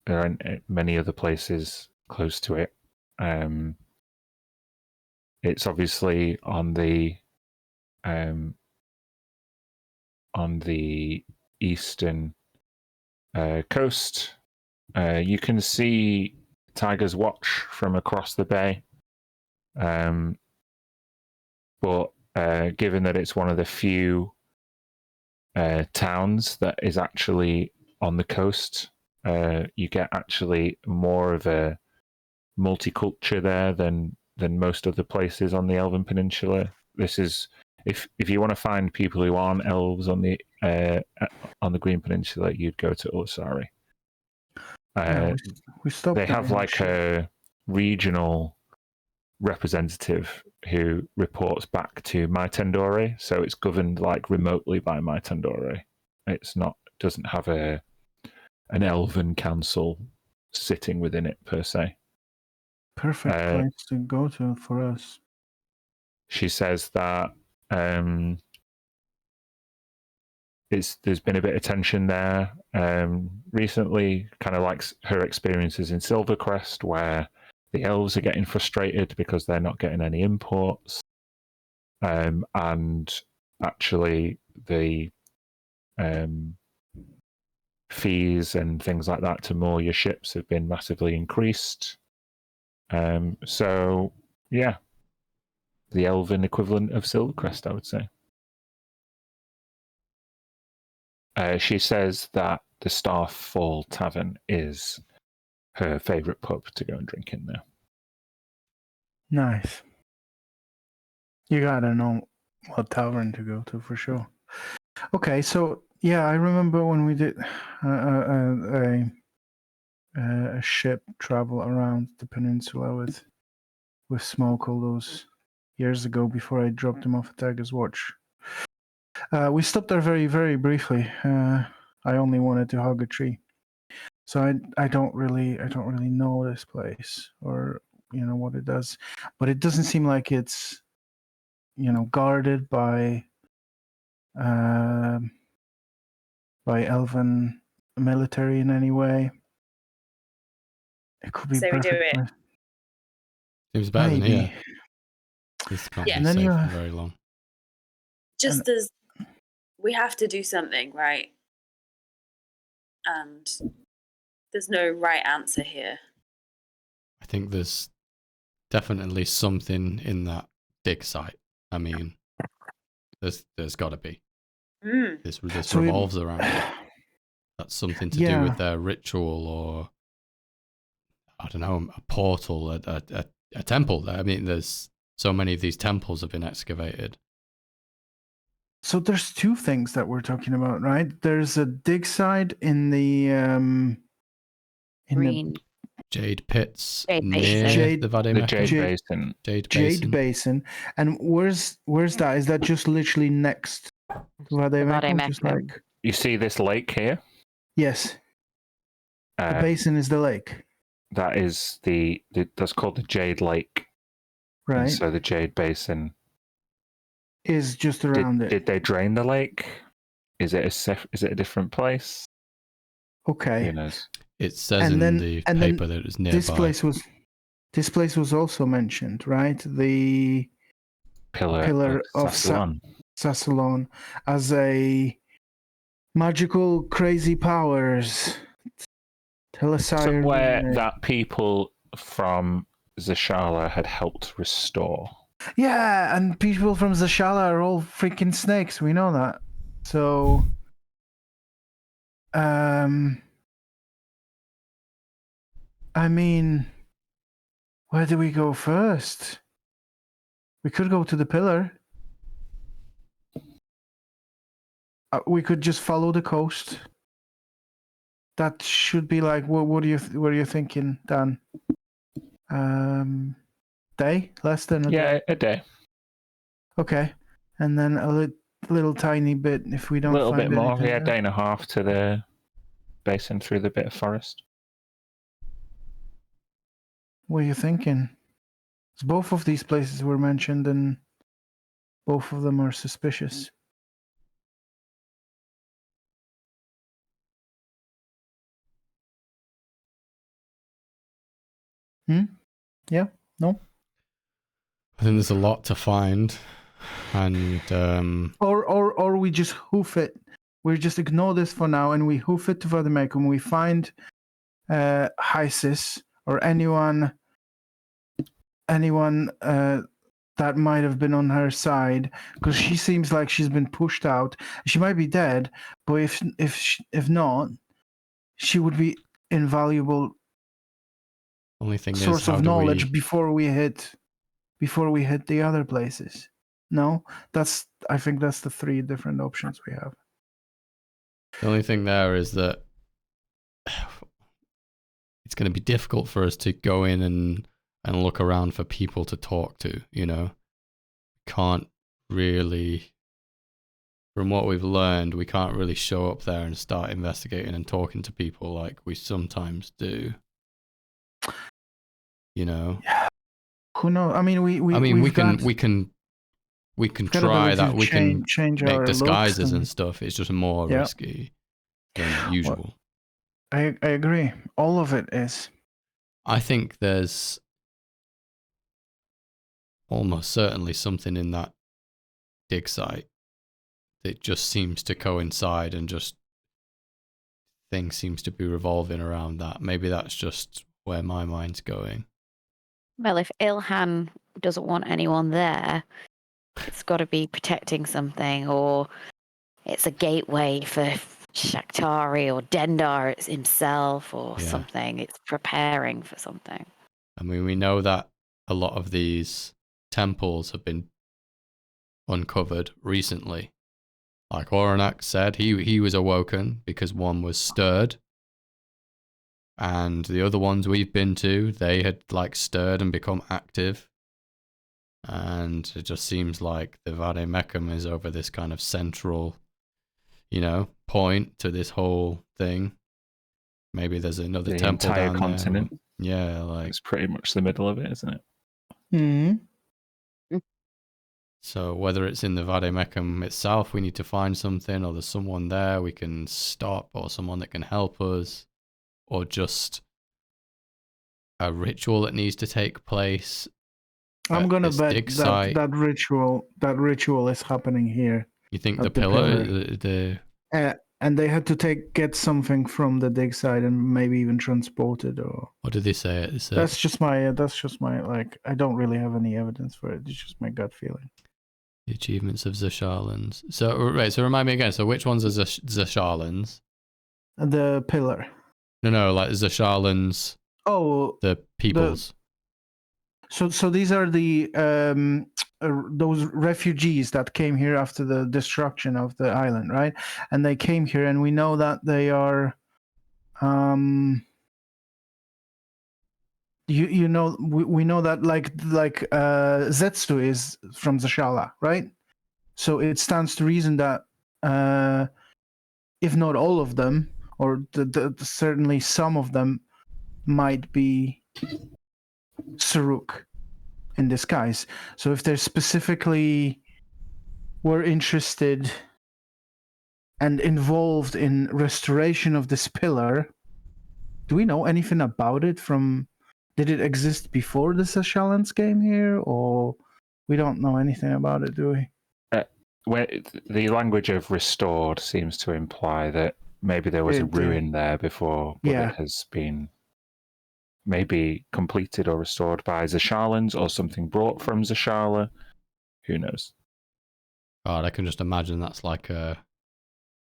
Speaker 1: there aren't many other places close to it. It's obviously on the eastern coast. You can see Tiger's Watch from across the bay, but given that it's one of the few towns that is actually on the coast, you get actually more of a multicultural there than most other places on the Elven Peninsula. This is if you want to find people who aren't elves on the Green Peninsula, you'd go to Ulisari.
Speaker 3: We stopped.
Speaker 1: They have like a regional representative who reports back to My Tendore, so it's governed like remotely by My Tendore. It's not doesn't have an elven council sitting within it per se.
Speaker 3: Perfect place to go to for us.
Speaker 1: She says that there's been a bit of tension there recently, kind of like her experiences in Silvercrest, where the elves are getting frustrated because they're not getting any imports, and actually the fees and things like that to moor your ships have been massively increased. So yeah, the elven equivalent of Silvercrest, I would say. She says that the Starfall Tavern is her favourite pub to go and drink in there.
Speaker 3: Nice. You gotta know what tavern to go to for sure. Okay, so yeah, I remember when we did a ship travel around the peninsula with Smoke all those years ago before I dropped him off at Tiger's Watch. We stopped there very, very briefly. I only wanted to hug a tree, so I don't really know this place or what it does, but it doesn't seem like it's guarded by elven military in any way. It could be
Speaker 5: So we do
Speaker 3: perfect.
Speaker 5: it.
Speaker 4: Seems better than
Speaker 3: Maybe.
Speaker 4: here. This can't
Speaker 5: Yeah.
Speaker 4: be
Speaker 3: And then
Speaker 4: safe
Speaker 3: you
Speaker 4: for very long.
Speaker 5: Just as we have to do something, right? And there's no right answer here.
Speaker 4: I think there's definitely something in that dig site. I mean, there's got to be. This
Speaker 3: So
Speaker 4: revolves around it. That's something to do with their ritual, or I don't know, a portal, a temple. I mean, there's so many of these temples have been excavated.
Speaker 3: So there's two things that we're talking about, right? There's a dig site in the
Speaker 2: Green.
Speaker 4: Jade pits
Speaker 2: Jade
Speaker 4: near
Speaker 2: Basin.
Speaker 4: the
Speaker 1: The
Speaker 4: Vademecum.
Speaker 1: Basin.
Speaker 3: Jade Basin. And where's that? Is that just literally next to Vademecum? Just
Speaker 2: Vademecum.
Speaker 3: like
Speaker 1: you see this lake here?
Speaker 3: Yes. The
Speaker 1: Uh,
Speaker 3: basin is the lake,
Speaker 1: that is that's called the Jade Lake. And
Speaker 3: right?
Speaker 1: so the Jade Basin.
Speaker 3: Is just around it.
Speaker 1: Did they drain the lake? Is it a different place?
Speaker 3: Okay.
Speaker 1: Who knows?
Speaker 4: It says in the paper that it's nearby.
Speaker 3: This place was also mentioned, right? The
Speaker 1: Pillar of Sassalon.
Speaker 3: Sassalon as a magical crazy powers.
Speaker 1: Somewhere that people from Zashala had helped restore.
Speaker 3: Yeah, and people from Zashala are all freaking snakes. We know that. So, I mean, where do we go first? We could go to the pillar. We could just follow the coast. That should be like what are you thinking, Dan? Day? Less than a day?
Speaker 1: A day.
Speaker 3: Okay. And then a little tiny bit if we don't
Speaker 1: little
Speaker 3: find
Speaker 1: bit more,
Speaker 3: anything
Speaker 1: yeah,
Speaker 3: else.
Speaker 1: day and a half to the basin through the bit of forest.
Speaker 3: What are you thinking? Both of these places were mentioned and both of them are suspicious. Yeah? No?
Speaker 4: I think there's a lot to find, and
Speaker 3: Or we just hoof it. We just ignore this for now and we hoof it to Vademecum. We find Hysis or anyone that might have been on her side, because she seems like she's been pushed out. She might be dead, but if not, she would be invaluable
Speaker 4: only thing
Speaker 3: source
Speaker 4: is, how
Speaker 3: of
Speaker 4: do
Speaker 3: knowledge
Speaker 4: we...
Speaker 3: before we hit the other places. No, I think that's the three different options we have.
Speaker 4: The only thing there is that it's going to be difficult for us to go in and look around for people to talk to, you know? Can't really, from what we've learned, we can't really show up there and start investigating and talking to people like we sometimes do. You know?
Speaker 3: Who knows? I mean,
Speaker 4: we can try that. We can
Speaker 3: change
Speaker 4: make
Speaker 3: our
Speaker 4: disguises
Speaker 3: looks
Speaker 4: and stuff. It's just more risky than usual.
Speaker 3: I agree. All of it is.
Speaker 4: I think there's almost certainly something in that dig site that just seems to coincide, and just things seems to be revolving around that. Maybe that's just where my mind's going.
Speaker 2: Well, if Ilhan doesn't want anyone there, it's got to be protecting something, or it's a gateway for Shakhtari or Dendar himself or something. It's preparing for something.
Speaker 4: I mean, we know that a lot of these temples have been uncovered recently. Like Oranak said, he was awoken because one was stirred. And the other ones we've been to, they had like stirred and become active. And it just seems like the Vademecum is over this kind of central, you know, point to this whole thing. Maybe there's another temple
Speaker 1: entire
Speaker 4: down
Speaker 1: continent.
Speaker 4: there. Yeah, like
Speaker 1: it's pretty much the middle of it, isn't it?
Speaker 3: Mm-hmm.
Speaker 4: So whether it's in the Vademecum itself, we need to find something, or there's someone there we can stop, or someone that can help us, or just a ritual that needs to take place.
Speaker 3: I'm gonna bet that ritual is happening here.
Speaker 4: You think the pillar?
Speaker 3: And they had to get something from the dig site and maybe even transport it, or
Speaker 4: what did they say?
Speaker 3: That's just my like. I don't really have any evidence for it. It's just my gut feeling.
Speaker 4: The achievements of Zashalans. So remind me again. So which ones are Zashalans?
Speaker 3: The pillar.
Speaker 4: No, like Zashalans.
Speaker 3: Oh,
Speaker 4: the peoples.
Speaker 3: So these are the those refugees that came here after the destruction of the island, right? And they came here, and we know that they are, we know that like Zetsu is from Zashala, right? So it stands to reason that if not all of them, or certainly some of them, might be Saruk in disguise. So if they're specifically were interested and involved in restoration of this pillar, do we know anything about it from... Did it exist before the Seychellans came here, or we don't know anything about it, do we?
Speaker 1: Where the language of restored seems to imply that maybe there was a ruin there before, but it has been maybe completed or restored by Zeshalans or something brought from Zeshala. Who knows?
Speaker 4: God, I can just imagine that's like a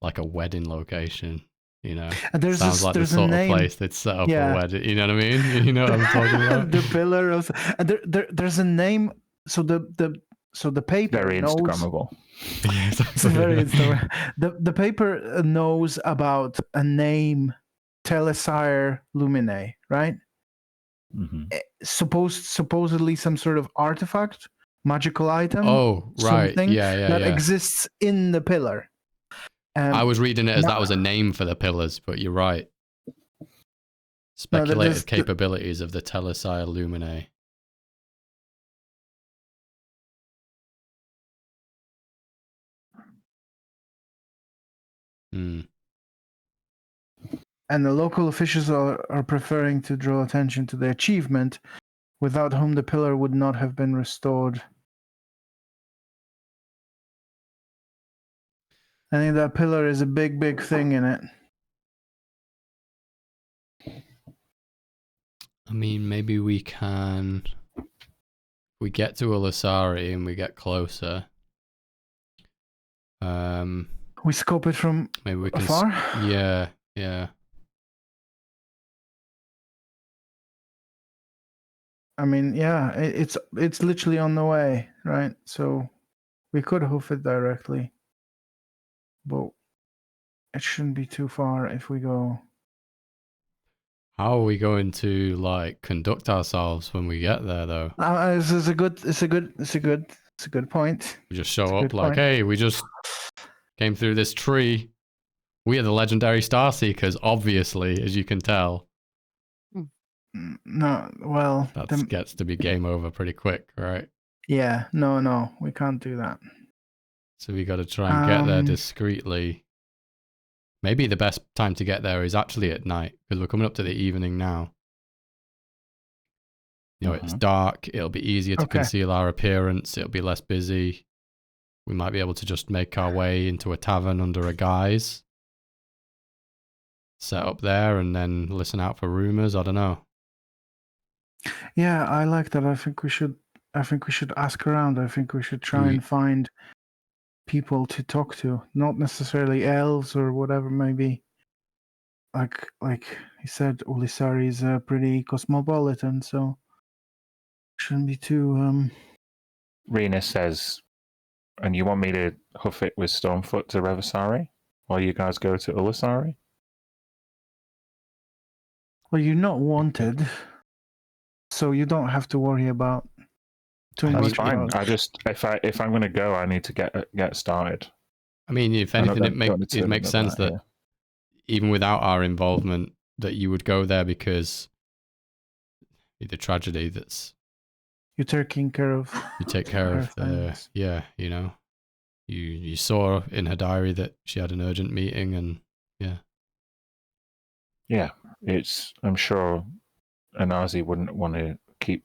Speaker 4: wedding location. You know, sounds like the sort of place they'd set up a wedding. You know what I mean? You know what I'm talking about?
Speaker 3: The pillar of... And there's a name. So the paper
Speaker 1: very
Speaker 3: knows...
Speaker 1: Instagrammable.
Speaker 3: It's very Instagram. The paper knows about a name, Telesire Lumine, right?
Speaker 1: Mm-hmm.
Speaker 3: Supposedly some sort of artifact, magical item.
Speaker 4: Oh, right. That
Speaker 3: exists in the pillar.
Speaker 4: I was reading it as that was a name for the pillars, but you're right. Speculative capabilities of the Telesire Lumine.
Speaker 3: And the local officials are preferring to draw attention to the achievement, without whom the pillar would not have been restored. I think that pillar is a big, big thing in it.
Speaker 4: I mean, maybe we can... we get to Ulisari and we get closer.
Speaker 3: We scope it from
Speaker 4: maybe we can
Speaker 3: afar?
Speaker 4: Yeah.
Speaker 3: I mean, yeah, it's literally on the way, right? So we could hoof it directly, but it shouldn't be too far if we go.
Speaker 4: How are we going to like conduct ourselves when we get there, though?
Speaker 3: It's a good point.
Speaker 4: We just show up like, hey, we just came through this tree. We are the legendary Star Seekers, obviously, as you can tell.
Speaker 3: No, well,
Speaker 4: that gets to be game over pretty quick, right?
Speaker 3: Yeah, no, we can't do that.
Speaker 4: So we got to try and get there discreetly. Maybe the best time to get there is actually at night, because we're coming up to the evening now. You know, it's dark. It'll be easier to conceal our appearance. It'll be less busy. We might be able to just make our way into a tavern under a guise. Set up there and then listen out for rumors. I don't know.
Speaker 3: Yeah, I like that. I think we should ask around. I think we should try and find people to talk to, not necessarily elves or whatever maybe. Like he said, Ulisari is pretty cosmopolitan, so shouldn't be too.
Speaker 1: Rena says, and you want me to hoof it with Stormfoot to Revasari while you guys go to Ulisari?
Speaker 3: Well, you're not wanted, so you don't have to worry about too much.
Speaker 1: That's fine. I just if I'm going to go, I need to get started.
Speaker 4: I mean, if anything, it makes sense that even without our involvement, that you would go there because the tragedy that's
Speaker 3: you're taking care of.
Speaker 4: You take care of you know. You saw in her diary that she had an urgent meeting, and
Speaker 1: yeah, I'm sure Anazi wouldn't want to keep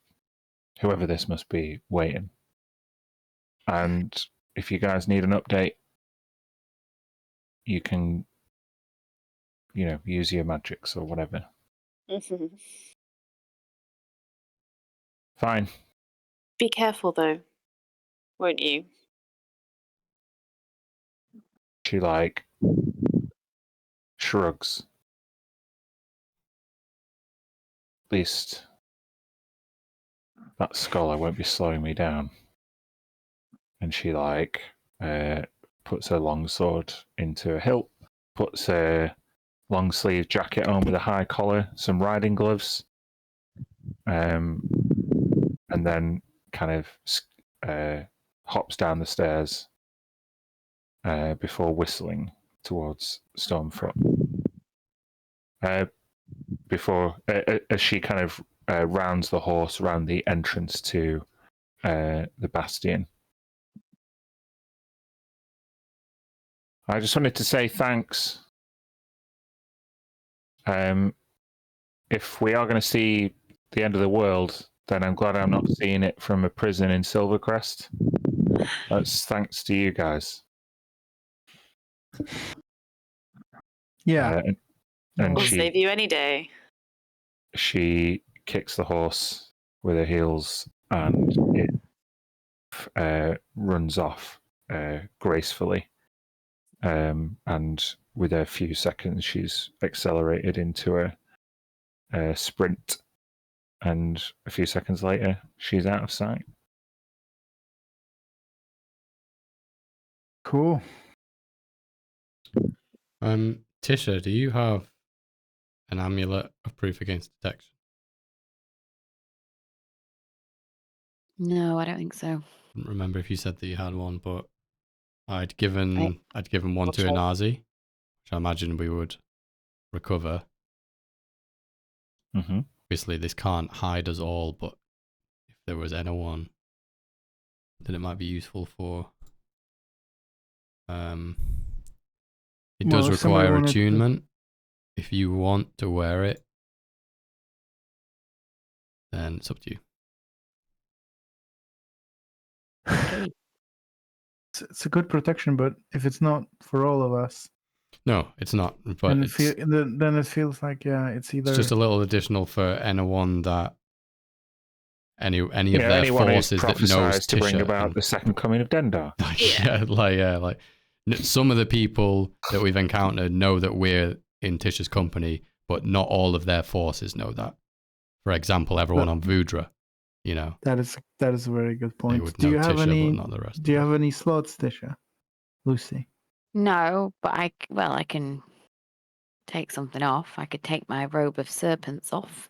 Speaker 1: whoever this must be waiting. And if you guys need an update, you can, use your magics or whatever. Fine.
Speaker 5: Be careful though, won't you?
Speaker 1: She shrugs. At least that scholar won't be slowing me down. And she puts her longsword into a hilt, puts a long sleeve jacket on with a high collar, some riding gloves, and then kind of hops down the stairs before whistling towards Stormfoot. Before, as she kind of rounds the horse around the entrance to the bastion. I just wanted to say thanks. If we are going to see the end of the world, then I'm glad I'm not seeing it from a prison in Silvercrest. That's thanks to you guys.
Speaker 3: Yeah.
Speaker 1: And
Speaker 5: We'll
Speaker 1: she
Speaker 5: save you any day.
Speaker 1: she kicks the horse with her heels, and it runs off gracefully. And with a few seconds, she's accelerated into a sprint, and a few seconds later, she's out of sight.
Speaker 3: Cool.
Speaker 6: Tisha, do you have an amulet of proof against detection?
Speaker 2: No, I don't think so.
Speaker 6: I don't remember if you said that you had one, but I'd given one to Inazi, which I imagine we would recover.
Speaker 1: Mm-hmm.
Speaker 6: Obviously, this can't hide us all, but if there was anyone, then it might be useful for. It does
Speaker 3: if somebody
Speaker 6: require
Speaker 3: wanted to-
Speaker 6: attunement. If you want to wear it, then it's up to you.
Speaker 2: Okay.
Speaker 3: It's a good protection, but if it's not for all of us,
Speaker 6: No, it's not. But
Speaker 3: then
Speaker 6: it's,
Speaker 3: then it feels like it's either
Speaker 6: it's just a little additional for anyone that any of their
Speaker 1: anyone who's
Speaker 6: forces that knows
Speaker 1: prophesized to bring
Speaker 6: Tisha
Speaker 1: about
Speaker 6: and-
Speaker 1: the second coming of Dendar.
Speaker 6: like some of the people that we've encountered know that we're in Tisha's company, but not all of their forces know that. For example, everyone on Vudra,
Speaker 3: that is a very good
Speaker 6: they
Speaker 3: point.
Speaker 6: would
Speaker 3: Do
Speaker 6: know
Speaker 3: you have
Speaker 6: Tisha,
Speaker 3: any?
Speaker 6: but not the rest.
Speaker 3: Do you
Speaker 6: of us.
Speaker 3: have any slots, Tisha? Lucy.
Speaker 2: No, but I can take something off. I could take my robe of serpents off.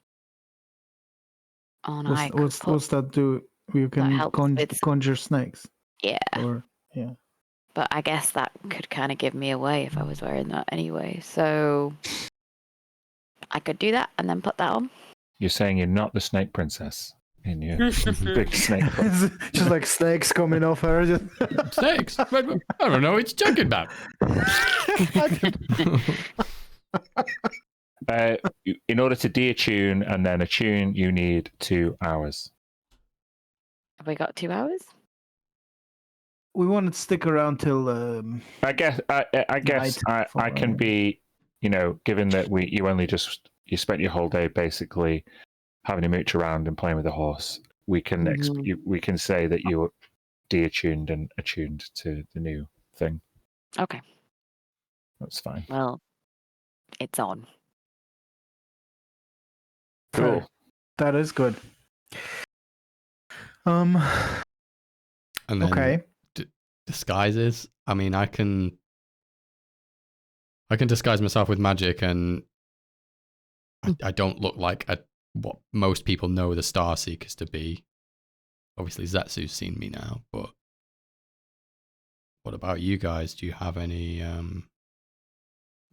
Speaker 2: And I could
Speaker 3: What's that do? You can
Speaker 2: helps with-
Speaker 3: conjure snakes.
Speaker 2: yeah.
Speaker 3: Or yeah.
Speaker 2: But I guess that could kind of give me away if I was wearing that anyway. So I could do that and then put that on.
Speaker 1: You're saying you're not the snake princess in your big snake book.
Speaker 3: Just like snakes coming off her. Just...
Speaker 6: Snakes? I don't know. It's talking about.
Speaker 1: In order to deattune and then attune, you need 2 hours.
Speaker 2: Have we got 2 hours?
Speaker 3: We want to stick around till.
Speaker 1: I guess I can be, given that you spent your whole day basically having a mooch around and playing with the horse. We can we can say that you were deattuned and attuned to the new thing.
Speaker 2: Okay.
Speaker 1: That's fine.
Speaker 2: Well, it's on.
Speaker 1: Cool.
Speaker 3: That is good.
Speaker 6: And then
Speaker 3: Okay.
Speaker 6: Disguises. I mean, I can disguise myself with magic, and I don't look like what most people know the Star Seekers to be. Obviously, Zetsu's seen me now, but what about you guys? Do you have any?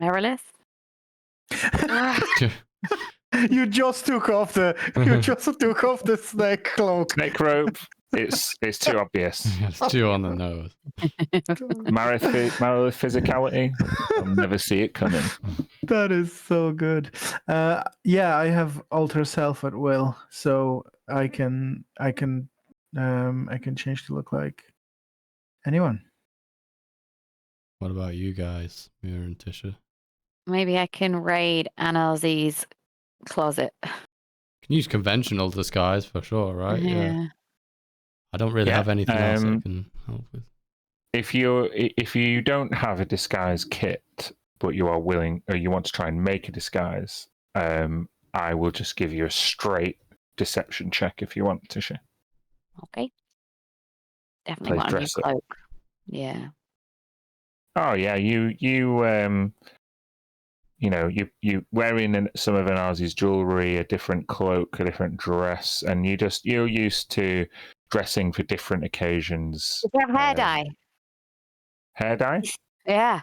Speaker 2: Merilith?
Speaker 3: You just took off the snake cloak.
Speaker 1: Snake robe. It's too obvious.
Speaker 6: It's too on the nose.
Speaker 1: Marith physicality. I'll never see it coming.
Speaker 3: That is so good. Yeah, I have alter self at will, so I can change to look like anyone.
Speaker 6: What about you guys, Mira and Tisha?
Speaker 2: Maybe I can raid Analzi's closet.
Speaker 6: Can use conventional disguise for sure, right? Yeah. I don't really
Speaker 1: Yeah,
Speaker 6: have anything else I can help with.
Speaker 1: If you don't have a disguise kit, but you are willing or you want to try and make a disguise, I will just give you a straight deception check if you want, Tisha.
Speaker 2: Okay. Definitely want a new cloak. Yeah.
Speaker 1: Oh yeah, you wearing some of Anazi's jewelry, a different cloak, a different dress, and you're used to dressing for different occasions.
Speaker 2: Does he have hair dye?
Speaker 1: Hair dye?
Speaker 2: Yeah.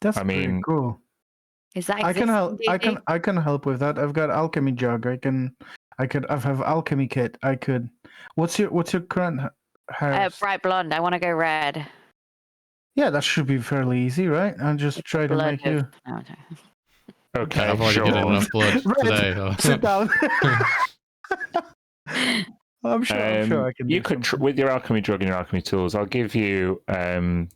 Speaker 3: That's
Speaker 1: I
Speaker 3: pretty
Speaker 1: mean-
Speaker 3: cool.
Speaker 2: Is that
Speaker 3: I can help.
Speaker 2: existing, do you
Speaker 3: I can help with that. I've got alchemy jug. I have alchemy kit. I could. What's your current hair?
Speaker 2: bright blonde. I want to go red.
Speaker 3: Yeah, that should be fairly easy, right? I'll just
Speaker 2: With the
Speaker 3: try to
Speaker 2: blood
Speaker 3: make
Speaker 2: of-
Speaker 3: you.
Speaker 2: No, okay.
Speaker 1: Okay,
Speaker 6: I've already
Speaker 1: sure.
Speaker 6: given enough blood
Speaker 3: Red,
Speaker 6: today.
Speaker 3: Sit down. I'm sure I can.
Speaker 1: You
Speaker 3: do
Speaker 1: could
Speaker 3: something.
Speaker 1: with your alchemy drug and your alchemy tools. I'll give you an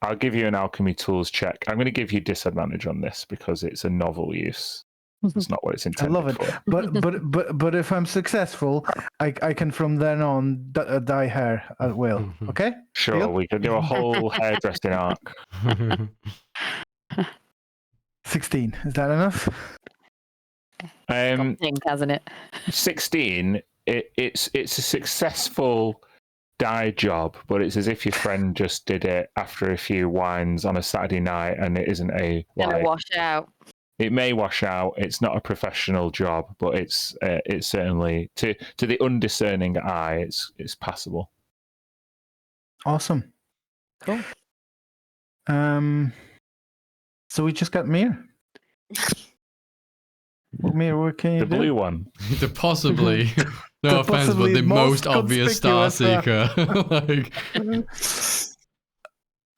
Speaker 1: alchemy tools check. I'm going to give you disadvantage on this because it's a novel use. It's not what it's
Speaker 3: I
Speaker 1: intended
Speaker 3: love it,
Speaker 1: for.
Speaker 3: but if I'm successful, I can from then on dye hair at will. Okay.
Speaker 1: Sure,
Speaker 3: Deal?
Speaker 1: we could do a whole hairdressing arc.
Speaker 3: 16. Is that enough?
Speaker 2: Pink, hasn't it?
Speaker 1: 16. It's a successful dye job, but it's as if your friend just did it after a few wines on a Saturday night, and it isn't
Speaker 2: Gonna wash out.
Speaker 1: It may wash out. It's not a professional job, but it's certainly to the undiscerning eye, it's passable.
Speaker 3: Awesome.
Speaker 2: Cool.
Speaker 3: So we just got Mir. Mir, what can you
Speaker 1: The
Speaker 3: do?
Speaker 1: blue one.
Speaker 6: The possibly, no
Speaker 3: The
Speaker 6: offense, but
Speaker 3: possibly
Speaker 6: the most
Speaker 3: most
Speaker 6: obvious star
Speaker 3: conspicuous,
Speaker 6: seeker. Like,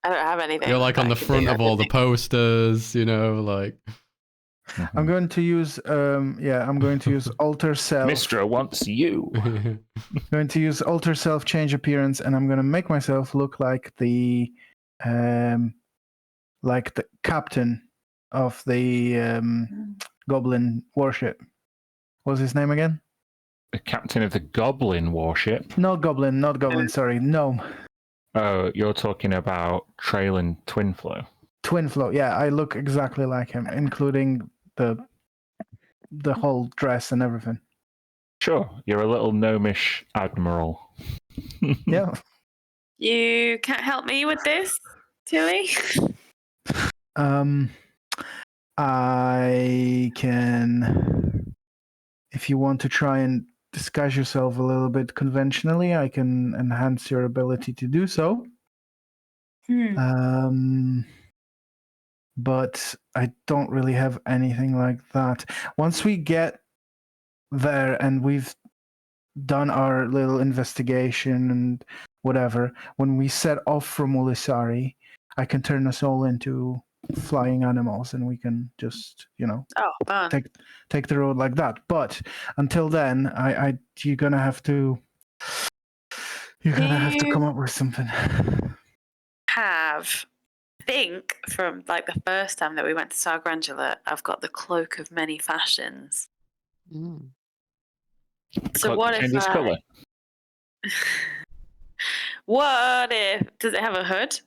Speaker 5: I don't have anything.
Speaker 6: you're like on
Speaker 5: that
Speaker 6: the
Speaker 5: I can
Speaker 6: front
Speaker 5: do.
Speaker 6: of all the posters, you know, like.
Speaker 3: I'm going to use I'm going to use alter self.
Speaker 1: Mistra wants you.
Speaker 3: I'm going to use alter self, change appearance, and I'm going to make myself look like the captain of the goblin warship. What's his name again?
Speaker 1: The captain of the goblin warship.
Speaker 3: Not goblin. Sorry, gnome.
Speaker 1: Oh, you're talking about Traylon Twinflow.
Speaker 3: Twinflow. Yeah, I look exactly like him, including the whole dress and everything.
Speaker 1: Sure, you're a little gnomish admiral.
Speaker 3: Yeah.
Speaker 5: You can't help me with this, Tilly?
Speaker 3: I can, if you want to try and disguise yourself a little bit conventionally, I can enhance your ability to do so. But I don't really have anything like that. Once we get there and we've done our little investigation and whatever, when we set off from Ulisari, I can turn us all into flying animals and we can just,
Speaker 5: Oh, fun.
Speaker 3: take the road like that. But until then, you're gonna have to come up with something.
Speaker 5: Think from like the first time that we went to Sargrangela, I've got the cloak of many fashions.
Speaker 2: Mm.
Speaker 5: So what if
Speaker 1: changes colour?
Speaker 5: What if does it have a hood?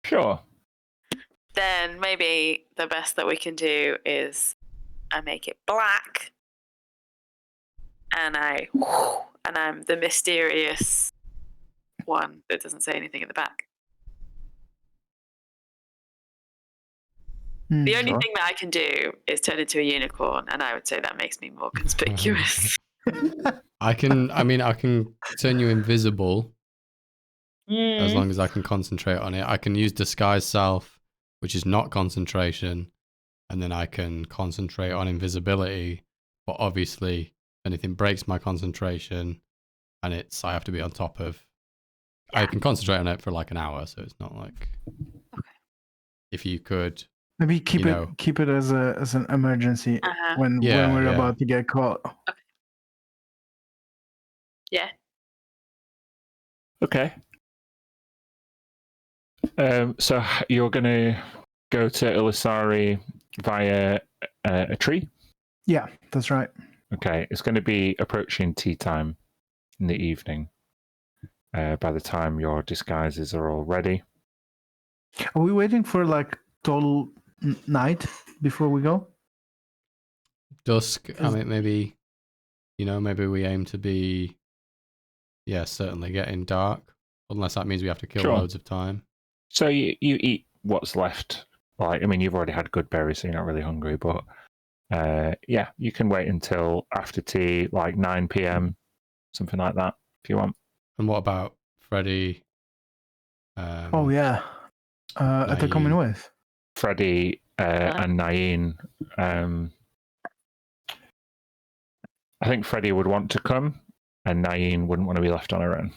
Speaker 1: Sure.
Speaker 5: Then maybe the best that we can do is I make it black, and I'm the mysterious one that doesn't say anything at the back. The only
Speaker 1: Sure.
Speaker 5: thing that I can do is turn into a unicorn, and I would say that makes me more conspicuous.
Speaker 6: I can turn you invisible as long as I can concentrate on it. I can use disguise self, which is not concentration, and then I can concentrate on invisibility. But obviously, if anything breaks my concentration, and I have to be on top of. I can concentrate on it for like an hour, so it's not like.
Speaker 5: Okay.
Speaker 6: If you could.
Speaker 3: Maybe keep it as an emergency when we're about to get caught.
Speaker 5: Okay. Yeah.
Speaker 1: Okay. So you're going to go to Ulisari via a tree?
Speaker 3: Yeah, that's right.
Speaker 1: Okay, it's going to be approaching tea time in the evening by the time your disguises are all ready.
Speaker 3: Are we waiting for like total night before we go?
Speaker 6: Dusk. I mean, maybe we aim to be, certainly getting dark. Unless that means we have to kill loads of time.
Speaker 1: So you eat what's left. Like, I mean, you've already had good berries, so you're not really hungry. But you can wait until after tea, like 9 p.m, something like that, if you want.
Speaker 6: And what about Freddy?
Speaker 3: Oh yeah, At the Commonwealth.
Speaker 1: Freddie and Nain. I think Freddie would want to come, and Nain wouldn't want to be left on her own.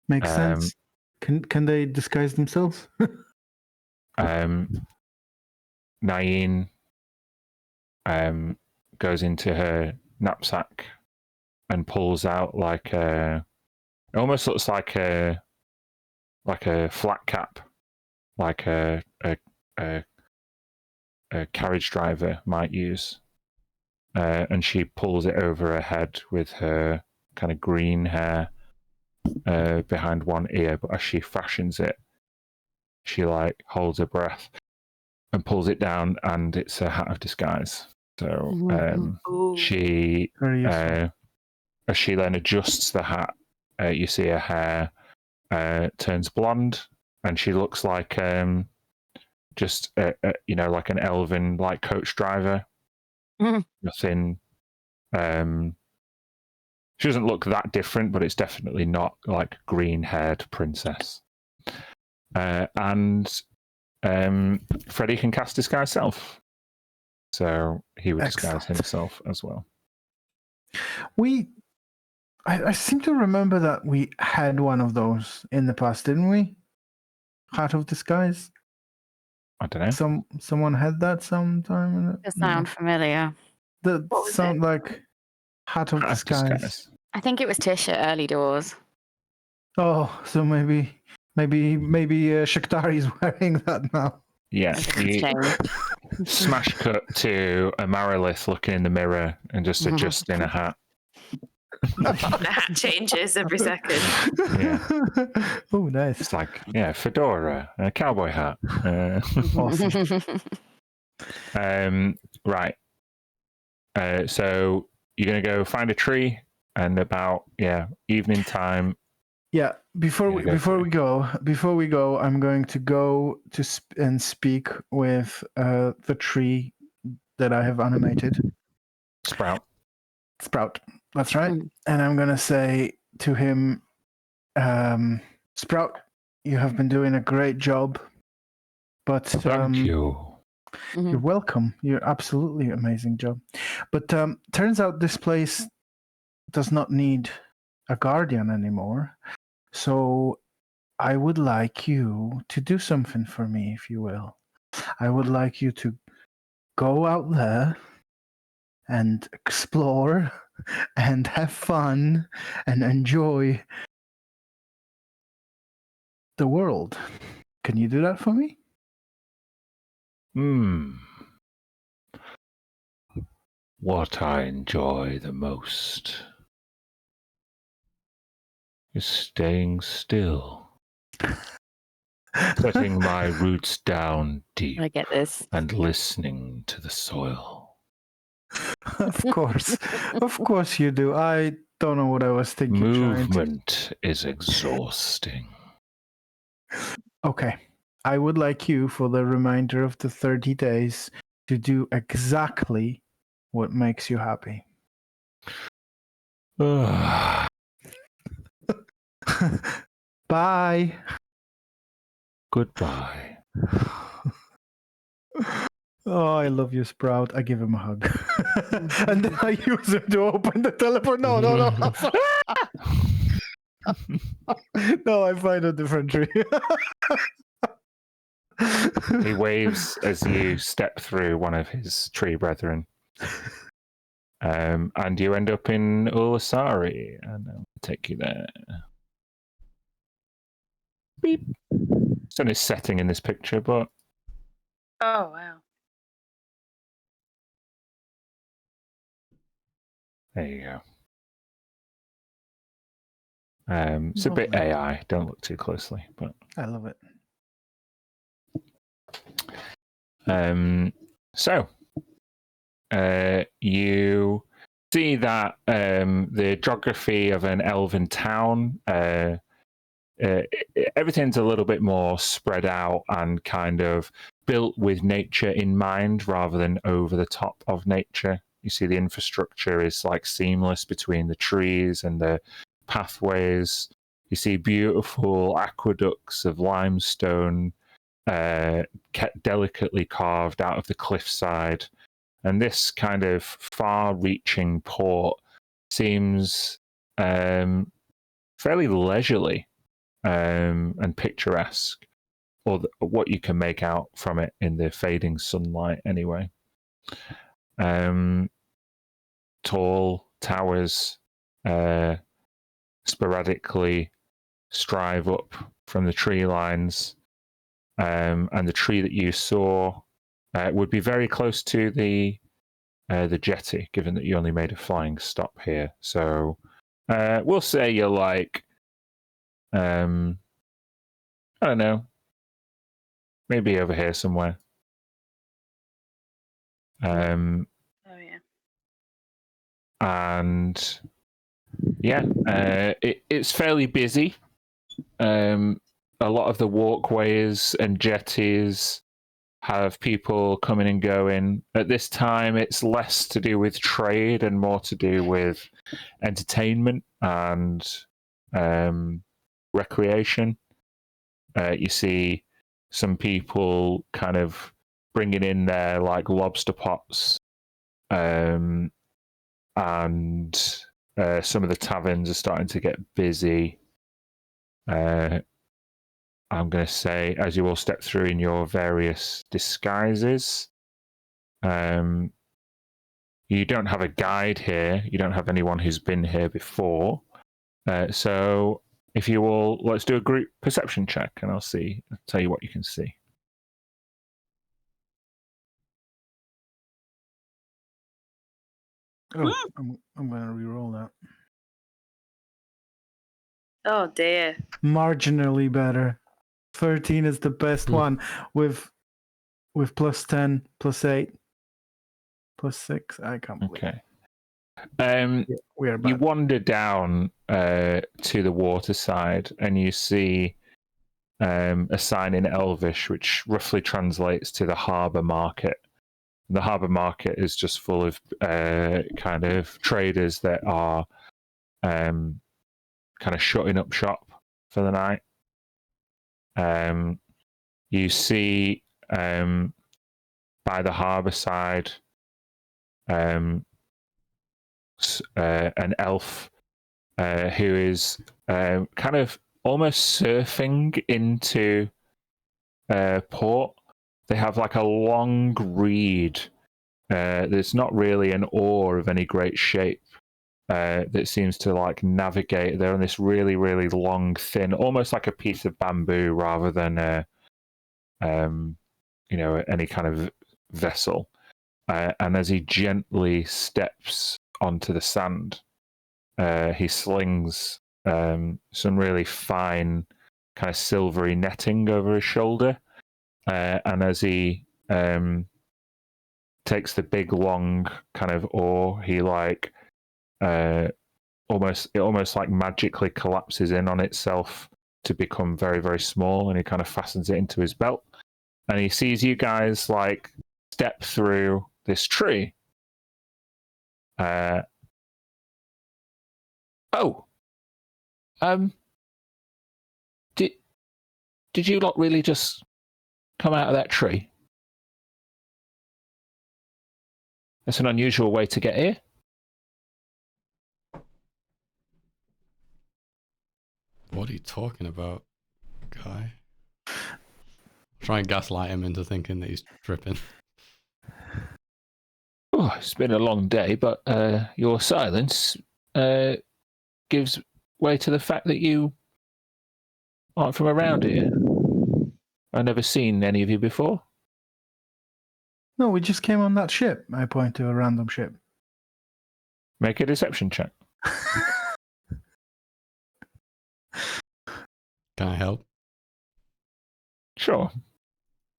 Speaker 3: Makes sense. Can they disguise themselves?
Speaker 1: Nain goes into her knapsack and pulls out like it almost looks like a flat cap, like a carriage driver might use, and she pulls it over her head with her kind of green hair behind one ear. But as she fashions it, she like holds her breath and pulls it down, and it's a hat of disguise. So she, as she then adjusts the hat, you see her hair turns blonde, and she looks like just like an elven like coach driver. Nothing. She doesn't look that different, but it's definitely not like green-haired princess. And Freddie can cast disguise self, so he would disguise himself as well.
Speaker 3: I seem to remember that we had one of those in the past, didn't we? Hat of disguise.
Speaker 1: I don't know.
Speaker 3: Someone had that sometime.
Speaker 2: It sound familiar.
Speaker 3: That sound like hat of disguise.
Speaker 2: I think it was Tisha early doors.
Speaker 3: Oh, so maybe Shakhtari is wearing that now.
Speaker 1: Yeah. Smash cut to Amaryllis looking in the mirror and just adjusting a hat.
Speaker 5: The hat changes every second.
Speaker 1: Yeah.
Speaker 3: Oh, nice.
Speaker 1: It's like, fedora, a cowboy hat.
Speaker 3: Awesome.
Speaker 1: Right. So you're going to go find a tree, and about evening time.
Speaker 3: Yeah. Before we go, I'm going to go to and speak with the tree that I have animated.
Speaker 1: Sprout.
Speaker 3: That's right. And I'm going to say to him, Sprout, you have been doing a great job. But
Speaker 1: thank you.
Speaker 3: You're welcome. You're absolutely amazing job. But turns out this place does not need a guardian anymore. So I would like you to do something for me, if you will. I would like you to go out there and explore and have fun and enjoy the world. Can you do that for me?
Speaker 1: What I enjoy the most is staying still, setting my roots down deep.
Speaker 2: I get this.
Speaker 1: And listening to the soil.
Speaker 3: Of course you do. I don't know what I was thinking.
Speaker 1: Movement is exhausting.
Speaker 3: Okay. I would like you for the remainder of the 30 days to do exactly what makes you happy. Bye.
Speaker 1: Goodbye.
Speaker 3: Oh, I love you, Sprout. I give him a hug. And then I use him to open the teleport. No. No, I find a different tree.
Speaker 1: He waves as you step through one of his tree brethren. And you end up in Ulasari, and I'll take you there. Beep. Sun is setting in this picture, but...
Speaker 5: Oh, wow.
Speaker 1: There you go. It's a bit AI. Don't look too closely, but...
Speaker 3: I love it.
Speaker 1: So, you see that the geography of an elven town, everything's a little bit more spread out and kind of built with nature in mind rather than over the top of nature. You see the infrastructure is like seamless between the trees and the pathways. You see beautiful aqueducts of limestone, delicately carved out of the cliffside. And this kind of far-reaching port seems fairly leisurely and picturesque, or what you can make out from it in the fading sunlight anyway. Tall towers sporadically strive up from the tree lines, and the tree that you saw would be very close to the jetty, given that you only made a flying stop here. So we'll say you're like, I don't know, maybe over here somewhere.
Speaker 5: Oh yeah.
Speaker 1: And yeah, it's fairly busy. A lot of the walkways and jetties have people coming and going. At this time, it's less to do with trade and more to do with entertainment and recreation. You see some people kind of bringing in their like lobster pots, and some of the taverns are starting to get busy. I'm going to say, as you all step through in your various disguises, you don't have a guide here. You don't have anyone who's been here before. So if you all, let's do a group perception check, and I'll tell you what you can see.
Speaker 3: Oh, I'm gonna re-roll that.
Speaker 5: Oh dear.
Speaker 3: Marginally better. 13 is the best one with plus 10, plus 8, plus 6. I can't believe
Speaker 1: Okay.
Speaker 3: it. We are bad.
Speaker 1: You wander down to the waterside, and you see a sign in Elvish, which roughly translates to the harbour market. The harbour market is just full of kind of traders that are kind of shutting up shop for the night. You see by the harbour side an elf who is kind of almost surfing into port. They have like a long reed that's not really an oar of any great shape that seems to like navigate. They're on this really, really long, thin, almost like a piece of bamboo rather than any kind of vessel. And as he gently steps onto the sand, he slings some really fine kind of silvery netting over his shoulder. And as he takes the big long kind of oar, he like almost like magically collapses in on itself to become very, very small, and he kind of fastens it into his belt. And he sees you guys like step through this tree. Did you lot really just come out of that tree? That's an unusual way to get here.
Speaker 6: What are you talking about, guy? Try and gaslight him into thinking that he's tripping.
Speaker 1: Oh, it's been a long day, but your silence gives way to the fact that you aren't from around here. I've never seen any of you before.
Speaker 3: No, we just came on that ship. I point to a random ship.
Speaker 1: Make a deception check.
Speaker 6: Can I help?
Speaker 1: Sure.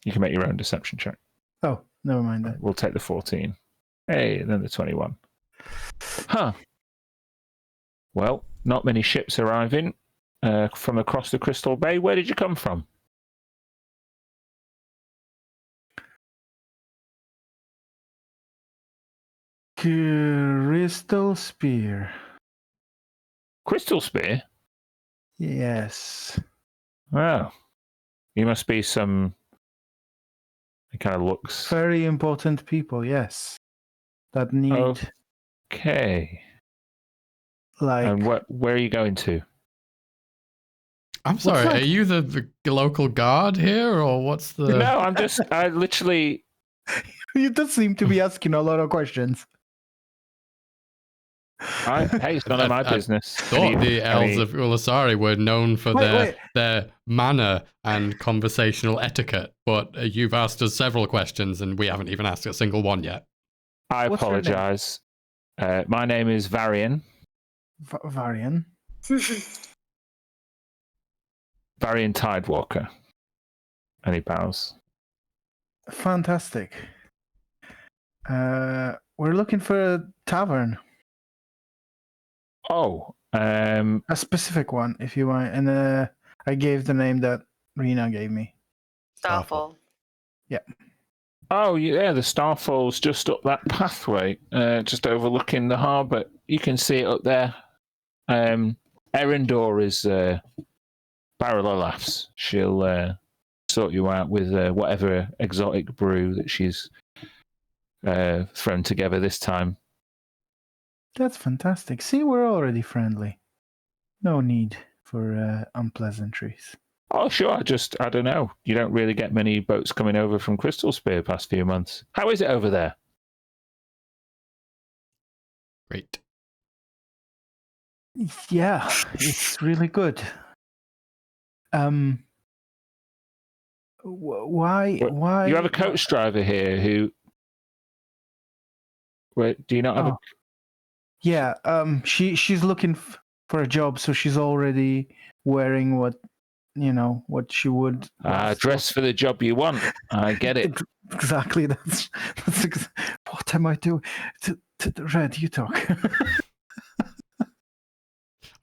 Speaker 1: You can make your own deception check.
Speaker 3: Oh, never mind that.
Speaker 1: We'll take the 14. Hey, then the 21. Huh. Well, not many ships arriving from across the Crystal Bay. Where did you come from?
Speaker 3: Crystal Spear.
Speaker 1: Crystal Spear?
Speaker 3: Yes.
Speaker 1: Well, you must be some. It kind of looks.
Speaker 3: Very important people, yes. That need,
Speaker 1: Okay.
Speaker 3: like...
Speaker 1: And where are you going to?
Speaker 6: I'm sorry,
Speaker 3: like-
Speaker 6: are you the local guard here, or what's the...
Speaker 1: No, I literally.
Speaker 3: You do seem to be asking a lot of questions.
Speaker 1: Hey, it's none of my business.
Speaker 6: Thought the elves of Ulasari were known for their manner and conversational etiquette, but you've asked us several questions and we haven't even asked a single one yet.
Speaker 1: I
Speaker 3: What's her name?
Speaker 1: apologize. My name is Varian.
Speaker 3: Varian.
Speaker 1: Varian Tidewalker. And he bows.
Speaker 3: Fantastic. We're looking for a tavern.
Speaker 1: Oh,
Speaker 3: A specific one, if you want. And I gave the name that Rena gave me.
Speaker 5: Starfall.
Speaker 1: oh yeah, the Starfall's just up that pathway, just overlooking the harbour. You can see it up there. Erindor is Barrel of Laughs. She'll sort you out with whatever exotic brew that she's thrown together this time.
Speaker 3: That's fantastic. See, we're already friendly. No need for unpleasantries.
Speaker 1: Oh, sure. I don't know. You don't really get many boats coming over from Crystal Spear past few months. How is it over there?
Speaker 6: Great.
Speaker 3: Yeah, it's really good. Why?
Speaker 1: You have a coach driver here who. Wait, do you not have a?
Speaker 3: Yeah. She's looking for a job, so she's already wearing what she would.
Speaker 1: Dress for the job you want. I get it.
Speaker 3: Exactly. That's what am I doing? Red, you talk.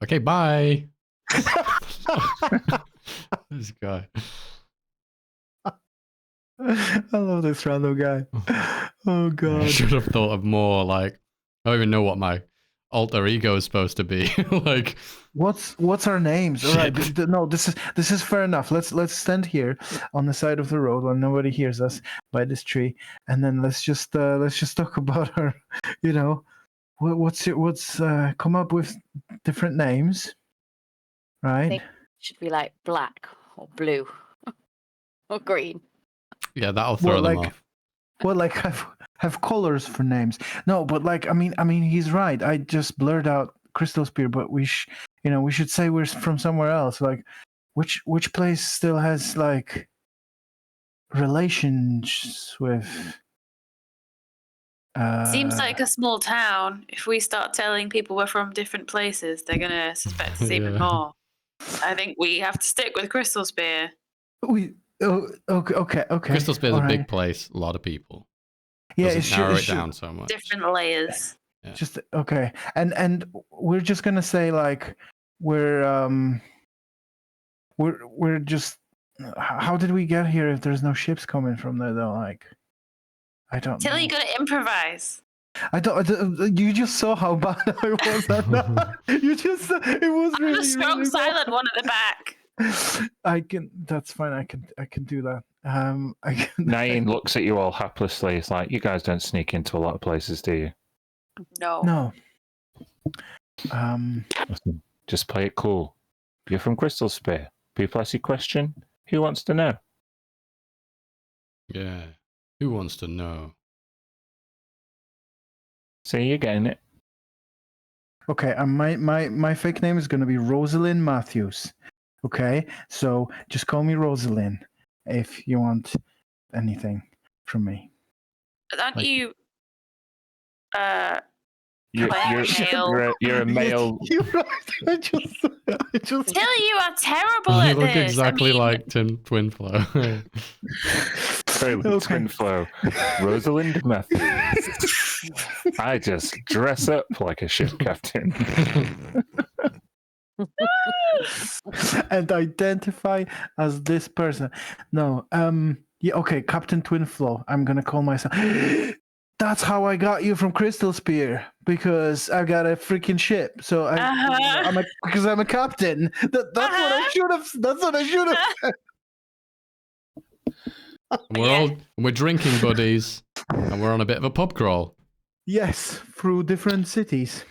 Speaker 6: Okay, bye. This guy.
Speaker 3: I love this random guy. Oh
Speaker 6: I
Speaker 3: god.
Speaker 6: should have thought of more, like, I don't even know what my alter ego is supposed to be. Like,
Speaker 3: What's our names? All right. No, this is fair enough. Let's stand here on the side of the road while nobody hears us by this tree, and then let's just talk about our, what's come up with different names, right?
Speaker 2: They should be like black or blue or green.
Speaker 6: yeah, that'll throw them off.
Speaker 3: Well, like have colors for names. No, but like I mean he's right. I just blurred out Crystal Spear, but we should say we're from somewhere else. Like which place still has like relations with
Speaker 5: Seems like a small town. If we start telling people we're from different places, they're gonna suspect us even
Speaker 6: Yeah.
Speaker 5: more. I think we have to stick with Crystal Spear.
Speaker 3: okay.
Speaker 6: Crystal Spear's
Speaker 3: all
Speaker 6: a
Speaker 3: right.
Speaker 6: big place, a lot of people.
Speaker 3: Yeah,
Speaker 6: Doesn't narrow it down so much.
Speaker 5: Different layers.
Speaker 6: Yeah.
Speaker 3: Just okay. And we're just gonna say like we're just how did we get here if there's no ships coming from there though? Like I don't
Speaker 5: Till
Speaker 3: know.
Speaker 5: you gotta improvise.
Speaker 3: I don't. You just saw how bad I was at that. You just. It was
Speaker 5: I'm
Speaker 3: really.
Speaker 5: the strong,
Speaker 3: really
Speaker 5: silent
Speaker 3: bad.
Speaker 5: one at the back.
Speaker 3: I can. That's fine. I can do that. I can.
Speaker 1: Nain looks at you all haplessly. It's like, you guys don't sneak into a lot of places, do you?
Speaker 5: No.
Speaker 3: No.
Speaker 1: Listen, just play it cool. You're from Crystal Spear. People ask you a question. Who wants to know?
Speaker 6: Yeah. Who wants to know?
Speaker 1: See, you're getting it.
Speaker 3: Okay. My fake name is gonna be Rosalind Matthews. Okay. So just call me Rosalind if you want anything from me.
Speaker 5: Aren't
Speaker 3: Like-
Speaker 5: you
Speaker 1: You're a male.
Speaker 3: You're right. I just.
Speaker 5: Till you are terrible
Speaker 6: You
Speaker 5: at
Speaker 6: look
Speaker 5: this.
Speaker 6: exactly
Speaker 5: I mean,
Speaker 6: like Twinflow.
Speaker 1: Twin flow. Rosalind Matthews. I just dress up like a ship captain.
Speaker 3: And identify as this person. No. Yeah. Okay. Captain Twinflow. I'm gonna call myself. That's how I got you from Crystal Spear, because I got a freaking ship. So because I'm a captain. That's what I should have. That's what I should have.
Speaker 6: We're drinking buddies, and we're on a bit of a pub crawl.
Speaker 3: Yes, through different cities.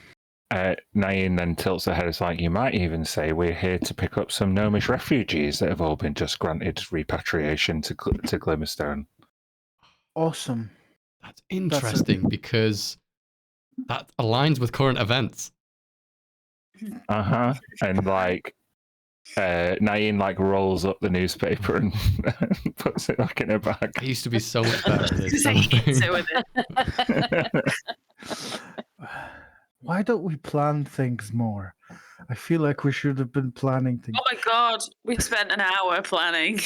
Speaker 1: Nain then tilts her head. It's like, you might even say we're here to pick up some gnomish refugees that have all been just granted repatriation to Glimmerstone.
Speaker 3: Awesome.
Speaker 6: That's interesting because that aligns with current events.
Speaker 1: And like, Nain like rolls up the newspaper and puts it back in her bag.
Speaker 6: I used to be so much better at this.
Speaker 5: So with it.
Speaker 3: Why don't we plan things more? I feel like we should have been planning things.
Speaker 5: Oh my god, we spent an hour planning.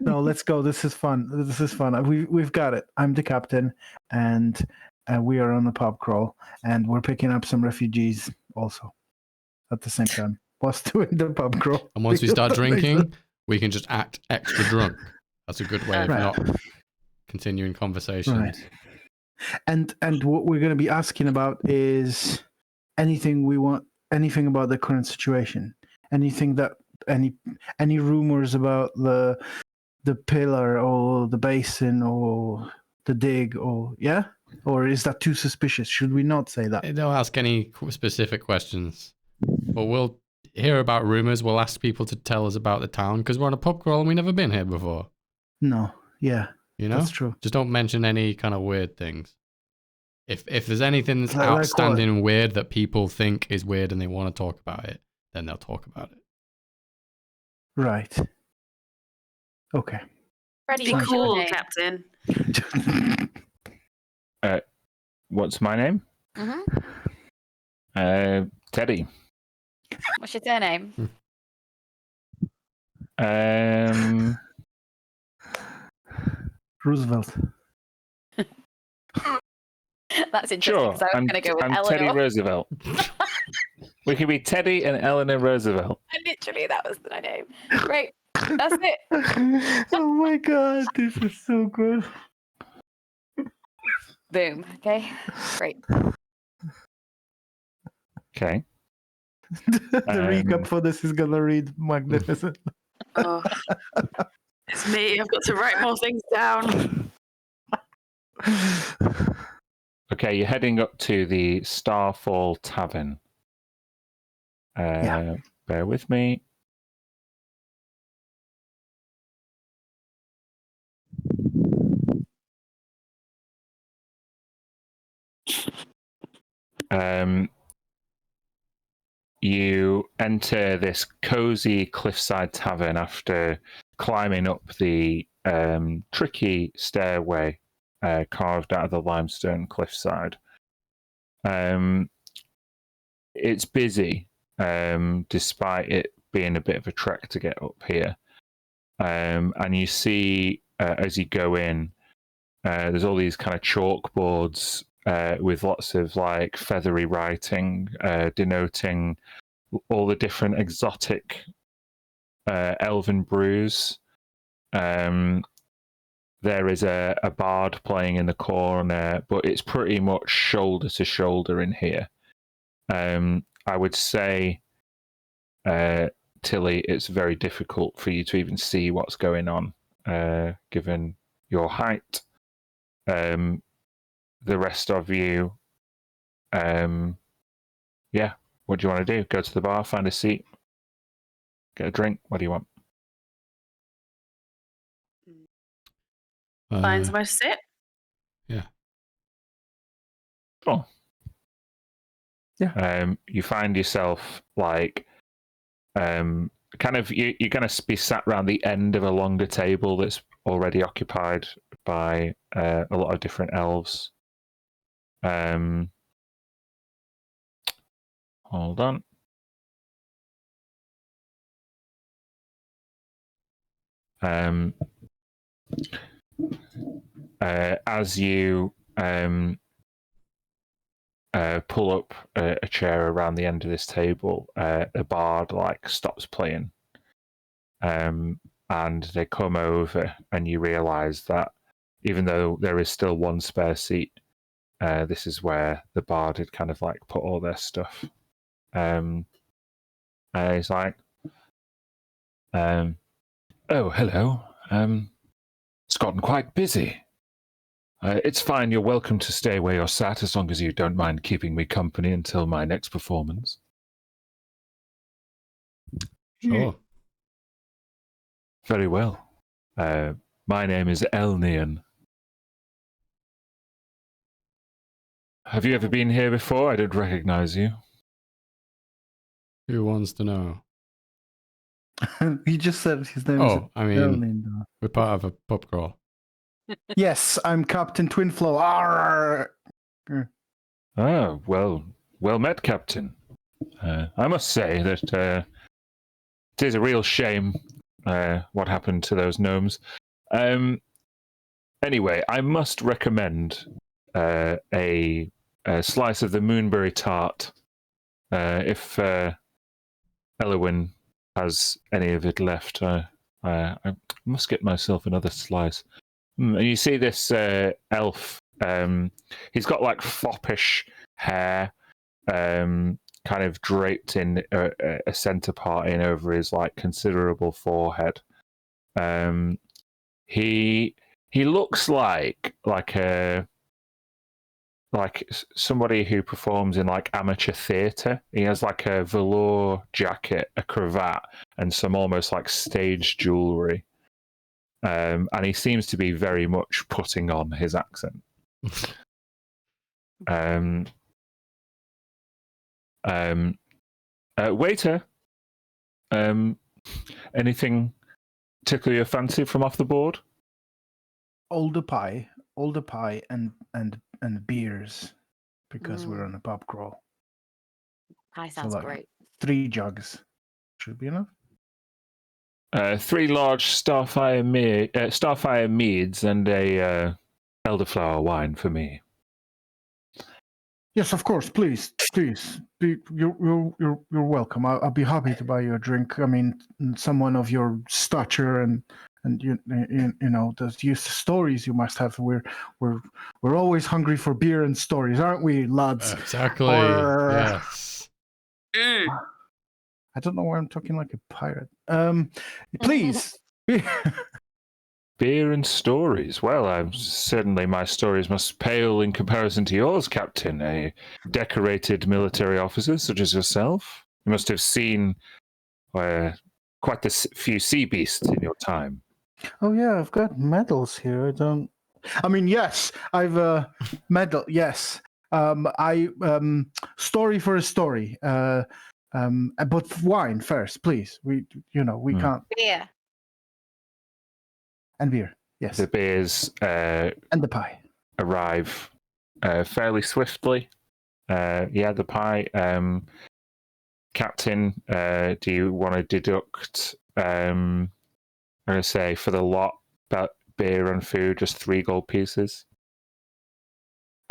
Speaker 3: No, let's go. This is fun. We've got it. I'm the captain, and we are on the pub crawl, and we're picking up some refugees also at the same time. What's doing the pub crawl?
Speaker 6: And once we start drinking, we can just act extra drunk. That's a good way of not continuing conversations.
Speaker 3: Right. And what we're going to be asking about is anything about the current situation. Anything that any rumors about the pillar or the basin or the dig or is that too suspicious? Should we not say that?
Speaker 6: Don't ask any specific questions, but we'll hear about rumors. We'll ask people to tell us about the town because we're on a pub crawl and we've never been here before.
Speaker 3: No, yeah,
Speaker 6: you know,
Speaker 3: that's true.
Speaker 6: Just don't mention any kind of weird things. If there's anything that's outstanding and weird that people think is weird and they want to talk about it, then they'll talk about it.
Speaker 3: Right. Okay.
Speaker 5: Be cool, Captain.
Speaker 1: What's my name? Teddy.
Speaker 2: What's your surname?
Speaker 3: Roosevelt.
Speaker 2: That's interesting.
Speaker 1: Sure,
Speaker 2: I was going to go with
Speaker 1: I'm
Speaker 2: Eleanor.
Speaker 1: Teddy Roosevelt. We could be Teddy and Eleanor Roosevelt.
Speaker 2: Literally, that was my name. Great. That's it.
Speaker 3: Oh my god, this is so good.
Speaker 2: Boom. Okay. Great.
Speaker 1: Okay.
Speaker 3: The recap for this is gonna read magnificent.
Speaker 5: Oh, it's me. I've got to write more things down.
Speaker 1: Okay, you're heading up to the Starfall Tavern. Bear with me. You enter this cozy cliffside tavern after climbing up the tricky stairway carved out of the limestone cliffside. It's busy, despite it being a bit of a trek to get up here. And you see, as you go in, there's all these kind of chalkboards with lots of like feathery writing denoting all the different exotic elven brews. There is a bard playing in the corner, but it's pretty much shoulder to shoulder in here. I would say, Tilly, it's very difficult for you to even see what's going on, given your height. The rest of you, what do you want to do? Go to the bar, find a seat, get a drink. What do you want?
Speaker 5: Find somewhere to sit.
Speaker 6: Yeah.
Speaker 1: Oh. Yeah. You find yourself like, kind of, you're going to be sat around the end of a longer table that's already occupied by a lot of different elves. Hold on. As you pull up a chair around the end of this table, the bard like stops playing, and they come over, and you realise that even though there is still one spare seat, this is where the bard had kind of like put all their stuff. He's like, oh, hello. It's gotten quite busy. It's fine. You're welcome to stay where you're sat as long as you don't mind keeping me company until my next performance.
Speaker 6: Sure.
Speaker 1: Very well. My name is Elnian. Have you ever been here before? I didn't recognize you.
Speaker 6: Who wants to know?
Speaker 3: He just said his name is
Speaker 6: Oh, I mean,
Speaker 3: Erlind.
Speaker 6: we're part of a pub crawl.
Speaker 3: Yes, I'm Captain Twinflow. Arr!
Speaker 1: Oh, well met, Captain. I must say that it is a real shame what happened to those gnomes. Anyway, I must recommend a slice of the moonberry tart. If Elwyn has any of it left, I must get myself another slice. And you see this elf. He's got like foppish hair, kind of draped in a center part in over his like considerable forehead. He looks like somebody who performs in like amateur theatre. He has like a velour jacket, a cravat, and some almost like stage jewelry. And he seems to be very much putting on his accent. Waiter, anything tickle your fancy from off the board?
Speaker 3: Older pie, and beers, because we're on a pub crawl.
Speaker 2: Pie sounds
Speaker 3: like,
Speaker 2: great.
Speaker 3: 3 jugs should be enough.
Speaker 1: 3 large Starfire meads and a elderflower wine for me.
Speaker 3: Yes, of course. Please. You're welcome. I'll be happy to buy you a drink. I mean, someone of your stature and you know the stories you must have. We're always hungry for beer and stories, aren't we, lads?
Speaker 6: Exactly. Yes.
Speaker 3: I don't know why I'm talking like a pirate. Please.
Speaker 1: Beer and stories. Well, certainly my stories must pale in comparison to yours, Captain. A decorated military officer such as yourself. You must have seen quite a few sea beasts in your time.
Speaker 3: Oh yeah, I've got medals here. I mean, yes, I've medal. Yes, I story for a story. But wine first, please. We can't.
Speaker 2: Beer.
Speaker 3: And beer, yes.
Speaker 1: The beers
Speaker 3: and the pie
Speaker 1: arrive fairly swiftly. The pie. Captain, do you want to deduct? I'm going to say for the lot, about beer and food, just 3 gold pieces.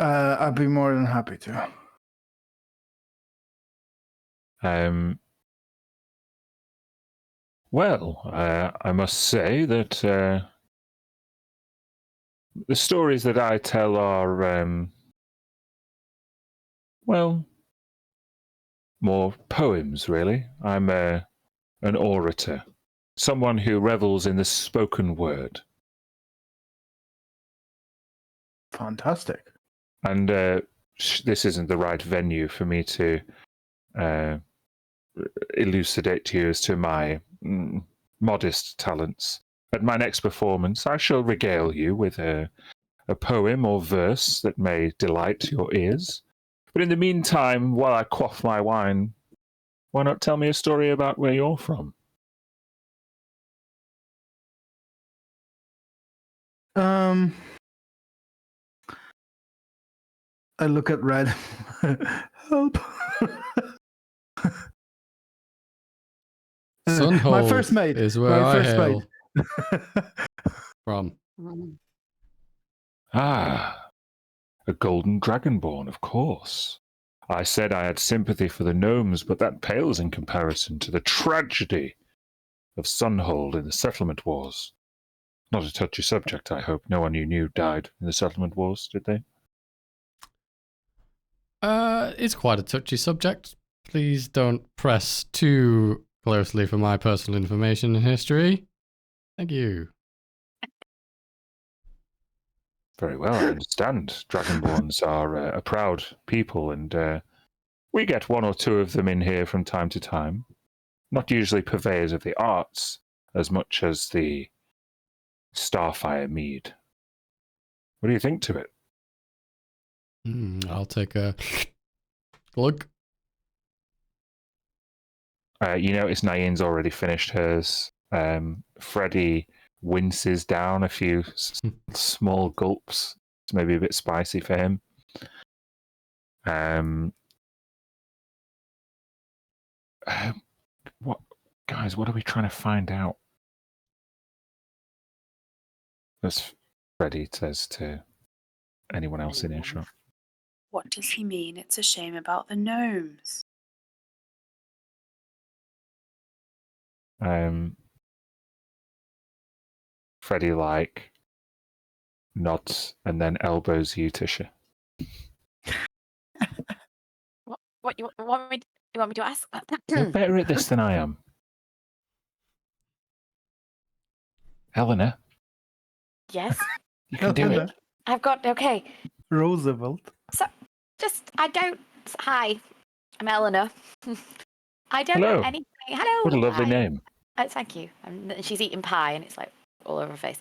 Speaker 3: I'd be more than happy to.
Speaker 1: Well, I must say that the stories that I tell are, more poems, really. I'm an orator, someone who revels in the spoken word.
Speaker 3: Fantastic.
Speaker 1: And this isn't the right venue for me to elucidate to you as to my modest talents. At my next performance, I shall regale you with a poem or verse that may delight your ears. But in the meantime, while I quaff my wine, why not tell me a story about where you're from?
Speaker 3: I look at Red. Help.
Speaker 6: Sunhold
Speaker 3: my first mate
Speaker 6: is where I hail from.
Speaker 1: Ah, a golden dragonborn, of course. I said I had sympathy for the gnomes, but that pales in comparison to the tragedy of Sunhold in the settlement wars. Not a touchy subject, I hope. No one you knew died in the settlement wars, did they?
Speaker 6: It's quite a touchy subject. Please don't press too closely for my personal information and history. Thank you.
Speaker 1: Very well, I understand. Dragonborns are a proud people, and we get one or two of them in here from time to time. Not usually purveyors of the arts as much as the Starfire mead. What do you think to it?
Speaker 6: I'll take a glug.
Speaker 1: You notice Nain's already finished hers. Freddie winces down a few small gulps. It's maybe a bit spicy for him. What, guys? What are we trying to find out? As Freddie says to anyone else in earshot.
Speaker 5: What does he mean? It's a shame about the gnomes.
Speaker 1: Freddie nods and then elbows you, Tisha.
Speaker 2: What you want me to ask?
Speaker 1: You're better at this than I am. Eleanor,
Speaker 2: Yes,
Speaker 1: you can do it.
Speaker 2: I've got okay.
Speaker 3: Roosevelt.
Speaker 2: So, Hi, I'm Eleanor. I don't
Speaker 1: Hello.
Speaker 2: know anything. Hello.
Speaker 1: What a lovely
Speaker 2: Hi.
Speaker 1: name.
Speaker 2: Thank you. And she's eating pie, and it's like all over her face.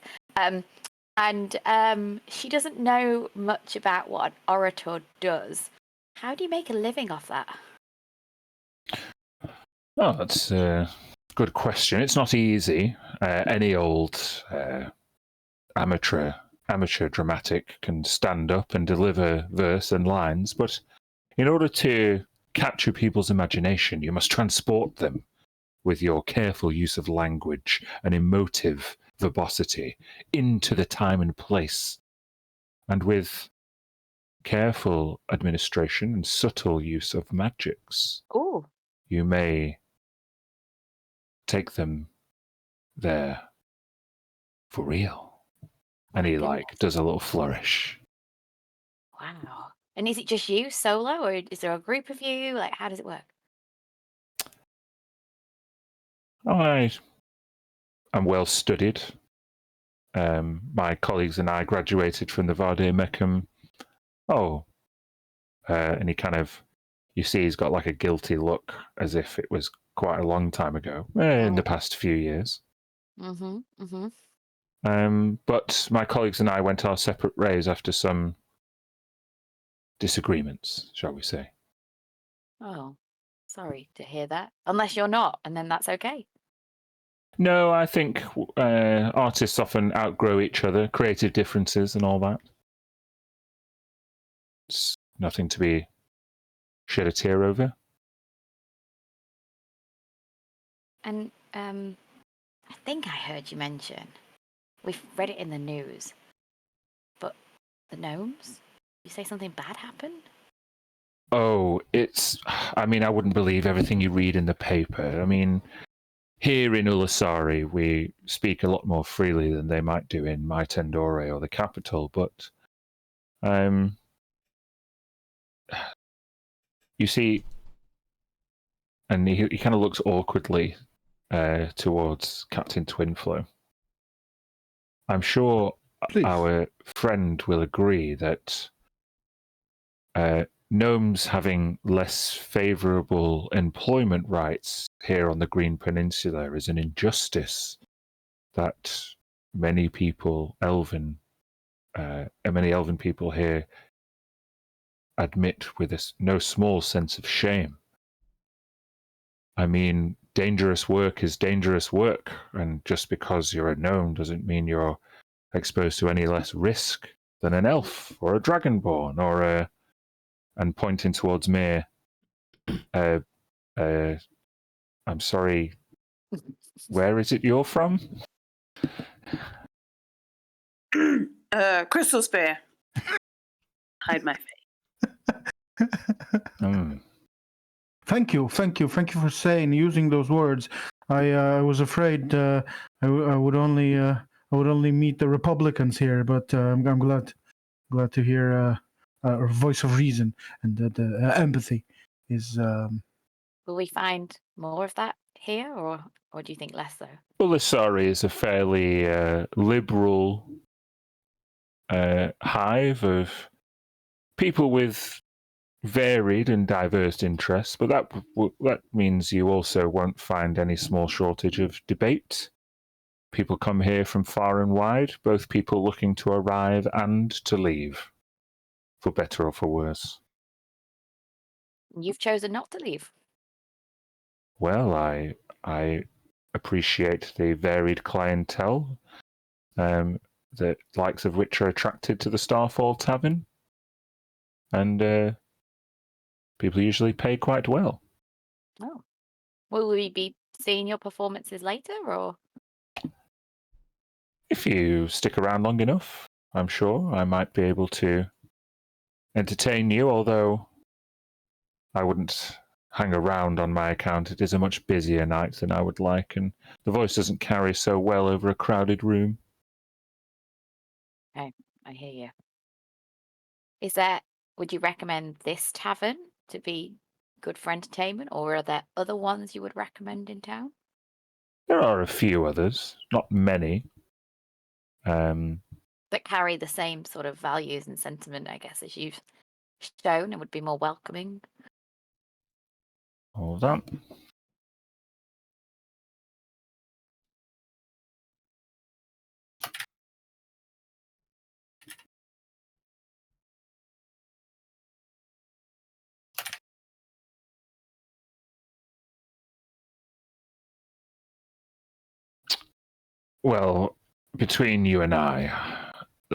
Speaker 2: She doesn't know much about what an orator does. How do you make a living off that?
Speaker 1: Oh, that's a good question. It's not easy. Any old amateur dramatic can stand up and deliver verse and lines, but in order to capture people's imagination, you must transport them with your careful use of language and emotive verbosity into the time and place. And with careful administration and subtle use of magics,
Speaker 2: Ooh.
Speaker 1: you may take them there for real. And he does a little flourish.
Speaker 2: Wow. And is it just you solo, or is there a group of you? Like, how does it work?
Speaker 1: I'm well studied. My colleagues and I graduated from the Vardir Meckham. And he you see he's got like a guilty look as if it was quite a long time ago, in the past few years.
Speaker 2: Mm-hmm. Mm-hmm.
Speaker 1: But my colleagues and I went our separate ways after some disagreements, shall we say.
Speaker 2: Oh, sorry to hear that. Unless you're not, and then that's okay.
Speaker 1: No, I think artists often outgrow each other, creative differences and all that. It's nothing to be shed a tear over.
Speaker 2: And I think I heard you mention, we've read it in the news, but the gnomes? You say something bad happened?
Speaker 1: Oh, I wouldn't believe everything you read in the paper. I mean, here in Ulasari, we speak a lot more freely than they might do in Maitendore or the capital, but you see, and he kind of looks awkwardly towards Captain Twinflow. I'm sure
Speaker 3: Please.
Speaker 1: our friend will agree that gnomes having less favourable employment rights here on the Green Peninsula is an injustice that many elven people here admit with no small sense of shame. I mean, dangerous work is dangerous work, and just because you're a gnome doesn't mean you're exposed to any less risk than an elf or a dragonborn or and pointing towards me, I'm sorry, where is it you're from?
Speaker 5: Crystal Spear. Hide my face.
Speaker 3: Thank you for using those words. I was afraid I would only would only meet the Republicans here, but I'm glad to hear a voice of reason and the empathy is.
Speaker 2: Will we find more of that here, or do you think less so?
Speaker 1: Ulisari is a fairly liberal hive of people with varied and diverse interests, but that means you also won't find any small shortage of debate. People come here from far and wide, both people looking to arrive and to leave, for better or for worse.
Speaker 2: You've chosen not to leave.
Speaker 1: Well, I appreciate the varied clientele, the likes of which are attracted to the Starfall Tavern, and people usually pay quite well.
Speaker 2: Oh. Will we be seeing your performances later, or?
Speaker 1: If you stick around long enough, I'm sure I might be able to entertain you, although I wouldn't hang around on my account. It is a much busier night than I would like, and the voice doesn't carry so well over a crowded room.
Speaker 2: Okay, I hear you. Would you recommend this tavern to be good for entertainment, or are there other ones you would recommend in town?
Speaker 1: There are a few others, not many.
Speaker 2: That carry the same sort of values and sentiment, I guess, as you've shown, and would be more welcoming.
Speaker 1: Hold on. Well, between you and I,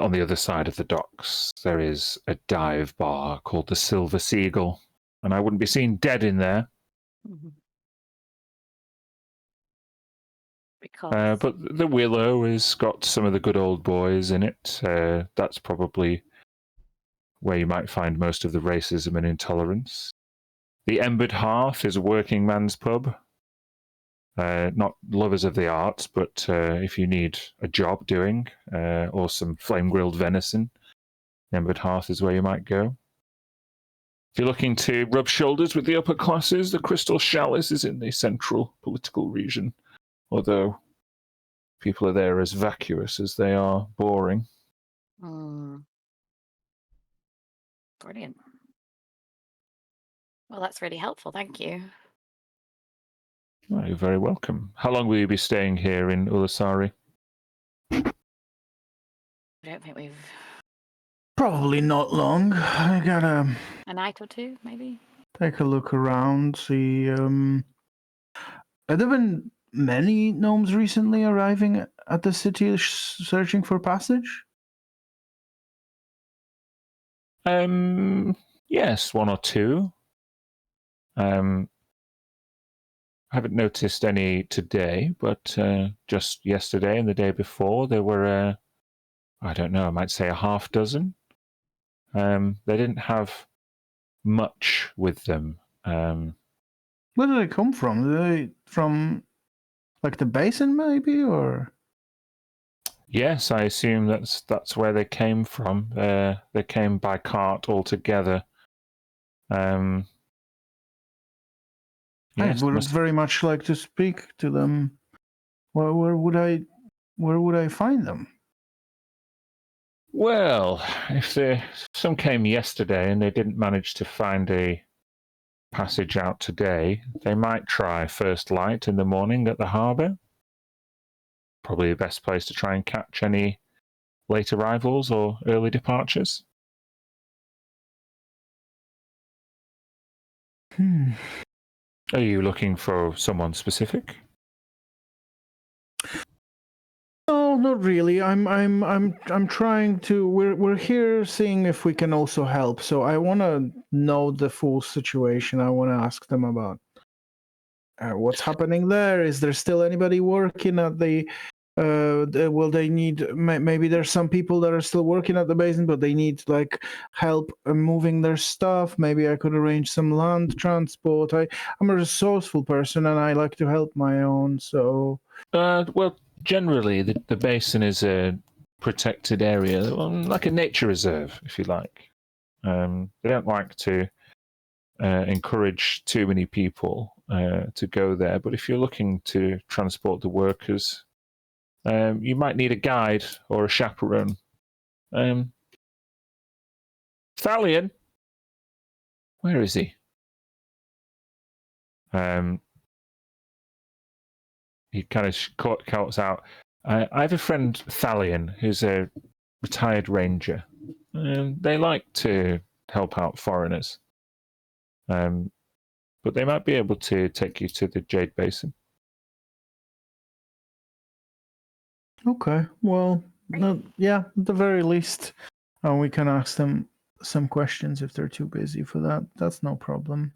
Speaker 1: on the other side of the docks, there is a dive bar called the Silver Seagull, and I wouldn't be seen dead in there.
Speaker 2: Because
Speaker 1: But the Willow has got some of the good old boys in it. That's probably where you might find most of the racism and intolerance. The Embered Hearth is a working man's pub. Not lovers of the arts, but if you need a job doing or some flame-grilled venison, Embered Hearth is where you might go. If you're looking to rub shoulders with the upper classes, the Crystal Chalice is in the central political region, although people are there as vacuous as they are boring.
Speaker 2: Brilliant. Well, that's really helpful. Thank you.
Speaker 1: Oh, you're very welcome. How long will you be staying here in Ulisari?
Speaker 2: I don't think we've
Speaker 3: Probably not long. I gotta
Speaker 2: a night or two, maybe.
Speaker 3: take a look around, see. Have there been many gnomes recently arriving at the city searching for passage?
Speaker 1: Yes, one or two. I haven't noticed any today, but just yesterday and the day before, there were, I don't know, I might say a half dozen. They didn't have much with them.
Speaker 3: Where do they come from? Are they from, like, the basin, maybe, or?
Speaker 1: Yes, I assume that's where they came from. They came by cart altogether.
Speaker 3: I
Speaker 1: Yes,
Speaker 3: would very much like to speak to them. Where would I find them?
Speaker 1: Well, if some came yesterday and they didn't manage to find a passage out today, they might try First Light in the morning at the harbour. Probably the best place to try and catch any late arrivals or early departures. Are you looking for someone specific?
Speaker 3: No, not really. I'm trying to. We're here seeing if we can also help. So I want to know the full situation. I want to ask them about what's happening there. Is there still anybody working at the? Will they need? Maybe there's some people that are still working at the basin, but they need like help moving their stuff. Maybe I could arrange some land transport. I'm a resourceful person and I like to help my own. So.
Speaker 1: Well, generally, the basin is a protected area, like a nature reserve, if you like. They don't like to encourage too many people to go there, but if you're looking to transport the workers, you might need a guide or a chaperone. Thalion, where is he? He kind of shouts out, I have a friend, Thalion, who's a retired ranger. They like to help out foreigners. But they might be able to take you to the Jade Basin.
Speaker 3: Okay, well, yeah, at the very least, we can ask them some questions if they're too busy for that. That's no problem.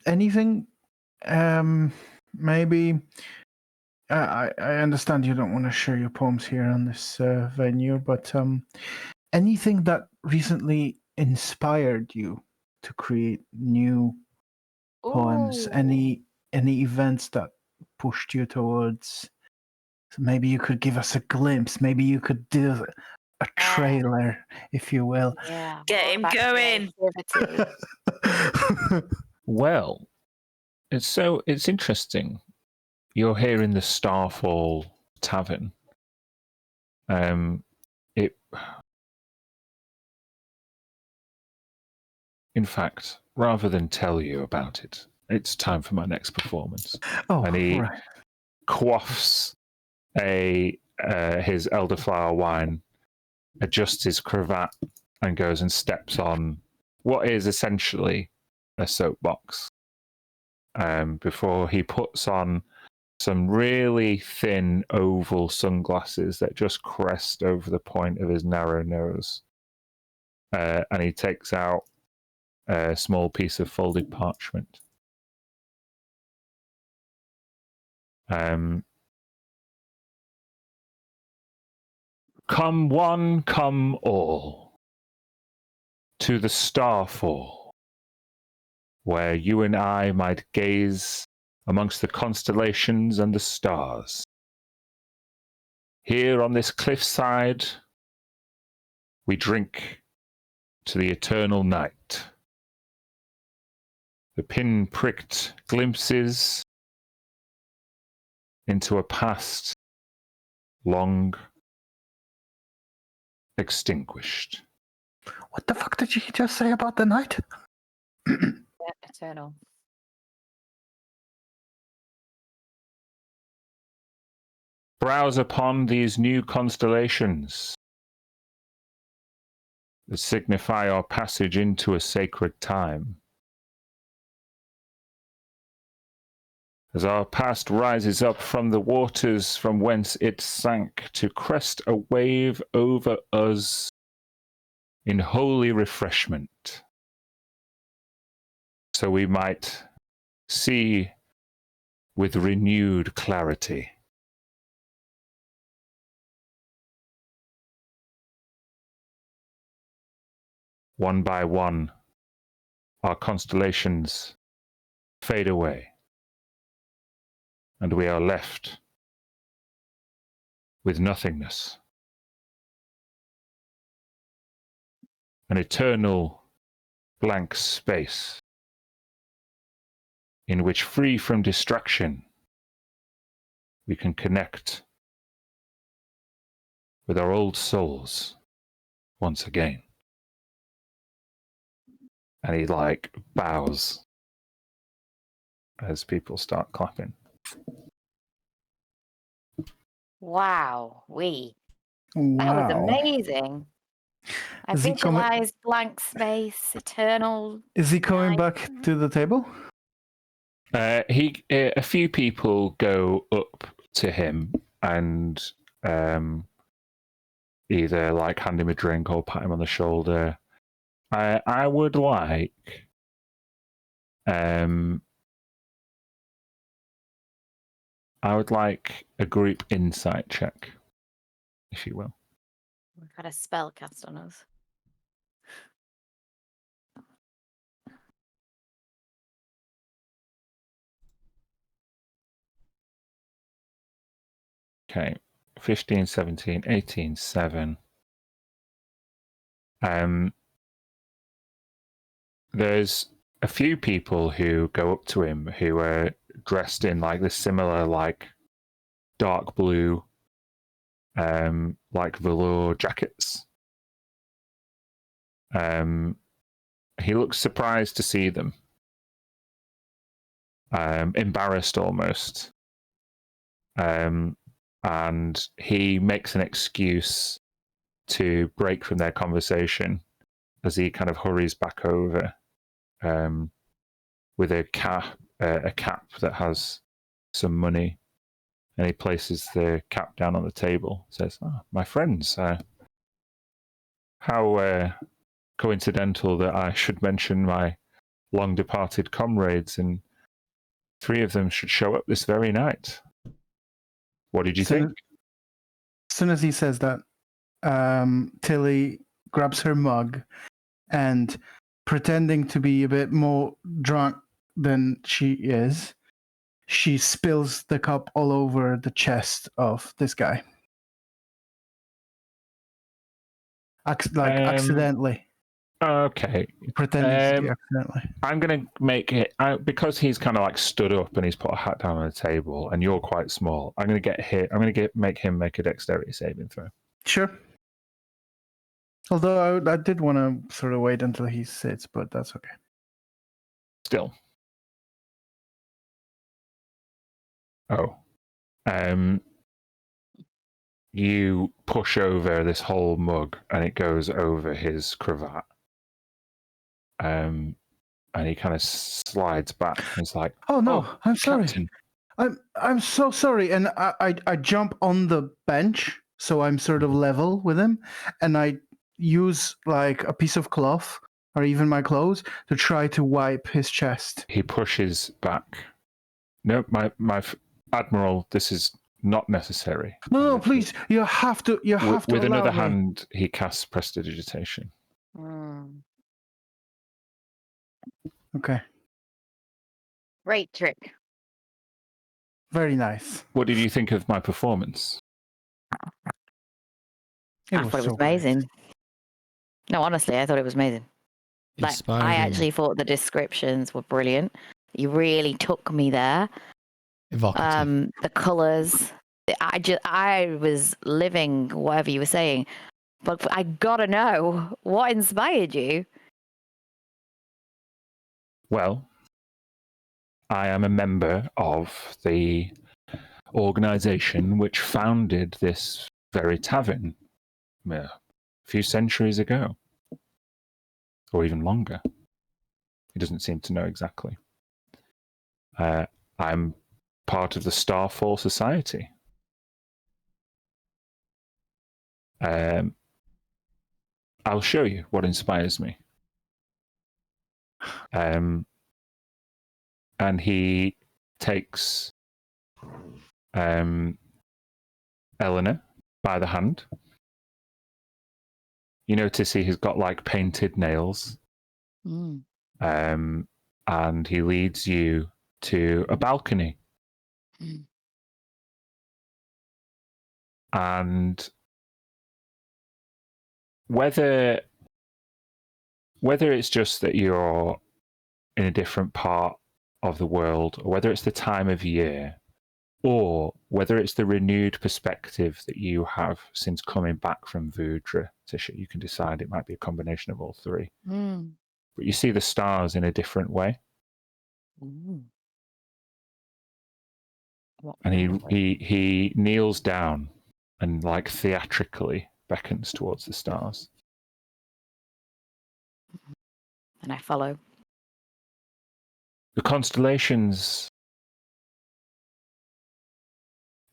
Speaker 3: Anything? Maybe. I understand you don't want to share your poems here on this venue, but anything that recently inspired you to create new poems?
Speaker 2: Ooh.
Speaker 3: Any events that pushed you towards? So maybe you could give us a glimpse. Maybe you could do a trailer, if you will.
Speaker 2: Yeah.
Speaker 5: Get him
Speaker 2: That
Speaker 5: going.
Speaker 2: creativity.
Speaker 1: Well, it's interesting. You're here in the Starfall Tavern. In fact, rather than tell you about it, it's time for my next performance.
Speaker 3: Oh,
Speaker 1: and he
Speaker 3: right.
Speaker 1: quaffs his elderflower wine, adjusts his cravat, and goes and steps on what is essentially a soapbox. Before he puts on some really thin oval sunglasses that just crest over the point of his narrow nose. And he takes out a small piece of folded parchment. Come one, come all, to the Starfall, where you and I might gaze amongst the constellations and the stars. Here on this cliffside, we drink to the eternal night. The pin-pricked glimpses into a past long extinguished.
Speaker 3: What the fuck did you just say about the night?
Speaker 2: Eternal.
Speaker 1: Browse upon these new constellations that signify our passage into a sacred time. As our past rises up from the waters from whence it sank to crest a wave over us in holy refreshment, so we might see with renewed clarity. One by one, our constellations fade away, and we are left with nothingness. An eternal blank space in which, free from distraction, we can connect with our old souls once again. And he bows as people start clapping.
Speaker 2: Wow. That was
Speaker 3: Wow. Is
Speaker 2: amazing. I
Speaker 3: he coming?
Speaker 2: visualized blank space, eternal.
Speaker 3: Is he coming
Speaker 2: night.
Speaker 3: back to the table?
Speaker 1: A few people go up to him and either hand him a drink or pat him on the shoulder. I would like a group insight check, if you will.
Speaker 2: We've got a spell cast on us.
Speaker 1: Okay. 15, 17, 18, 7. There's a few people who go up to him who are dressed in like this similar like dark blue like velour jackets. He looks surprised to see them. Embarrassed almost. And he makes an excuse to break from their conversation as he kind of hurries back over with a cap that has some money, and he places the cap down on the table. Says, "Oh, my friends, how coincidental that I should mention my long departed comrades, and 3 of them should show up this very night. What did you think?"
Speaker 3: As soon as he says that, Tilly grabs her mug and, pretending to be a bit more drunk than she is, she spills the cup all over the chest of this guy. Accidentally.
Speaker 1: Okay.
Speaker 3: Pretending to accidentally.
Speaker 1: I'm going to make it, because he's kind of like stood up and he's put a hat down on the table and you're quite small, I'm going to make him make a dexterity saving throw.
Speaker 3: Sure. Although I did want to sort of wait until he sits, but that's okay.
Speaker 1: Still. Oh. You push over this whole mug and it goes over his cravat. And he kind of slides back and he's like,
Speaker 3: "Oh no, I'm sorry.
Speaker 1: Captain."
Speaker 3: I'm so sorry." And I jump on the bench, so I'm sort of level with him, and I use like a piece of cloth or even my clothes to try to wipe his chest.
Speaker 1: He pushes back. No, my Admiral, this is not necessary.
Speaker 3: No, please, you have to.
Speaker 1: With
Speaker 3: allow
Speaker 1: another
Speaker 3: me.
Speaker 1: hand, he casts prestidigitation.
Speaker 3: Okay,
Speaker 2: Great trick.
Speaker 3: very nice.
Speaker 1: What did you think of my performance?
Speaker 2: I thought it was amazing. No, honestly, I thought it was amazing. Like,
Speaker 6: Inspiring.
Speaker 2: I actually thought the descriptions were brilliant. You really took me there.
Speaker 6: Evocative.
Speaker 2: The colors. I was living whatever you were saying, but I gotta know what inspired you.
Speaker 1: Well, I am a member of the organization which founded this very tavern a few centuries ago, or even longer. He doesn't seem to know exactly. I'm part of the Starfall Society. I'll show you what inspires me. And he takes Eleanor by the hand. You notice he has got like painted nails. And he leads you to a balcony. And whether it's just that you're in a different part of the world, or whether it's the time of year, or whether it's the renewed perspective that you have since coming back from Vudra, Tisha, you can decide. It might be a combination of all 3. But you see the stars in a different way. And he kneels down and like theatrically beckons towards the stars.
Speaker 2: And I follow.
Speaker 1: The constellations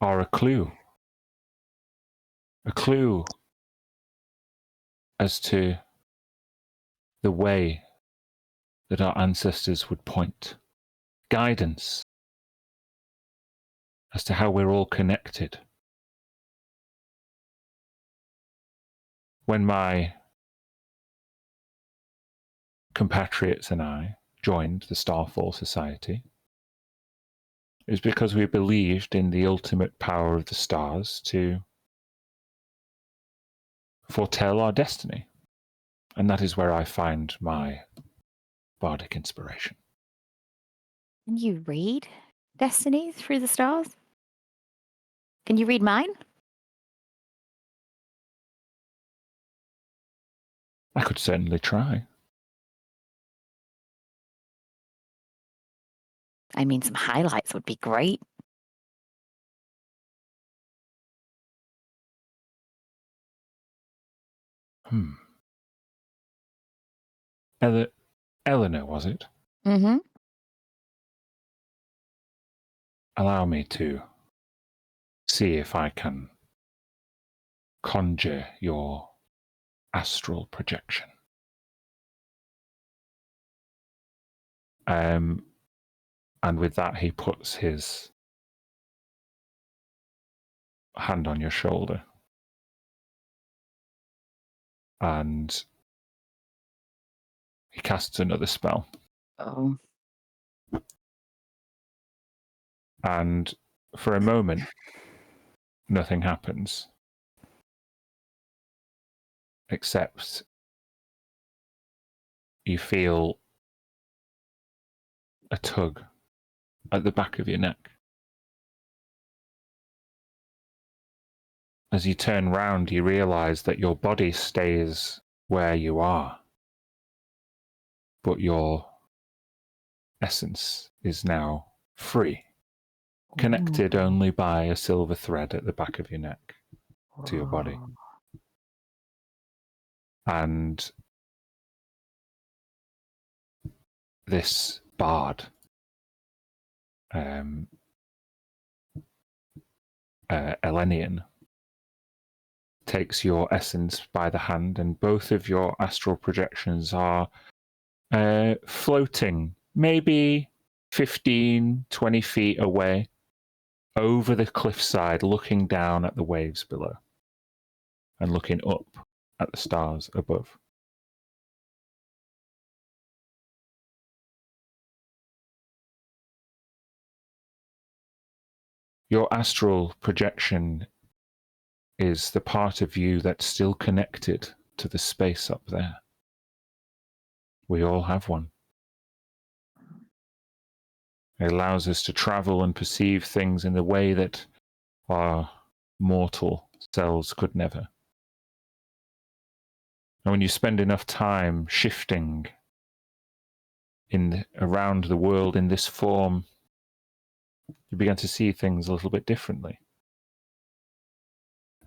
Speaker 1: are a clue as to the way that our ancestors would point, guidance as to how we're all connected. When my compatriots and I joined the Starfall Society, is because we believed in the ultimate power of the stars to foretell our destiny. And that is where I find my bardic inspiration.
Speaker 2: Can you read destiny through the stars? Can you read mine?
Speaker 1: I could certainly try.
Speaker 2: I mean, some highlights would be great.
Speaker 1: Eleanor, was it?
Speaker 2: Mm-hmm.
Speaker 1: Allow me to see if I can conjure your astral projection. And with that, he puts his hand on your shoulder. And he casts another spell.
Speaker 2: Oh.
Speaker 1: And for a moment, nothing happens. Except you feel a tug at the back of your neck. As you turn round, you realize that your body stays where you are, but your essence is now free, connected only by a silver thread at the back of your neck to your body. And this bard, Elenian, takes your essence by the hand, and both of your astral projections are floating maybe 15, 20 feet away over the cliffside, looking down at the waves below and looking up at the stars above. Your astral projection is the part of you that's still connected to the space up there. We all have one. It allows us to travel and perceive things in the way that our mortal selves could never. And when you spend enough time shifting around the world in this form, you begin to see things a little bit differently.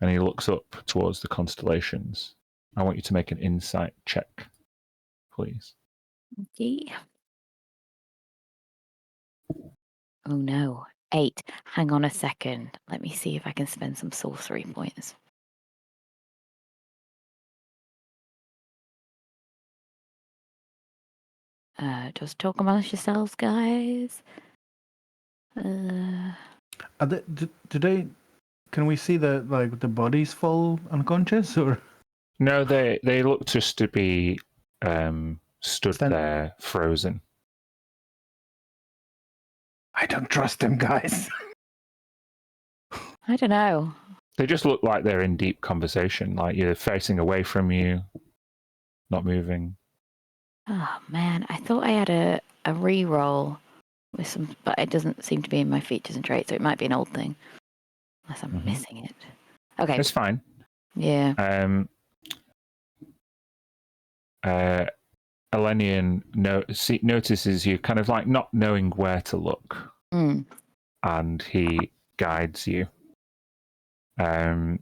Speaker 1: And he looks up towards the constellations. I want you to make an insight check, please.
Speaker 2: Okay. Oh no. 8. Hang on a second. Let me see if I can spend some sorcery points. Just talk amongst yourselves, guys.
Speaker 3: Are they, do they? Can we see the bodies fall unconscious or?
Speaker 1: No, they look just to be stood there, frozen.
Speaker 3: I don't trust them, guys.
Speaker 2: I don't know.
Speaker 1: They just look like they're in deep conversation, like you're facing away from you, not moving.
Speaker 2: Oh man, I thought I had a re-roll with some, but it doesn't seem to be in my features and traits, so it might be an old thing. Unless I'm missing it. Okay.
Speaker 1: It's fine.
Speaker 2: Yeah.
Speaker 1: Elenian notices you kind of like not knowing where to look. And he guides you. And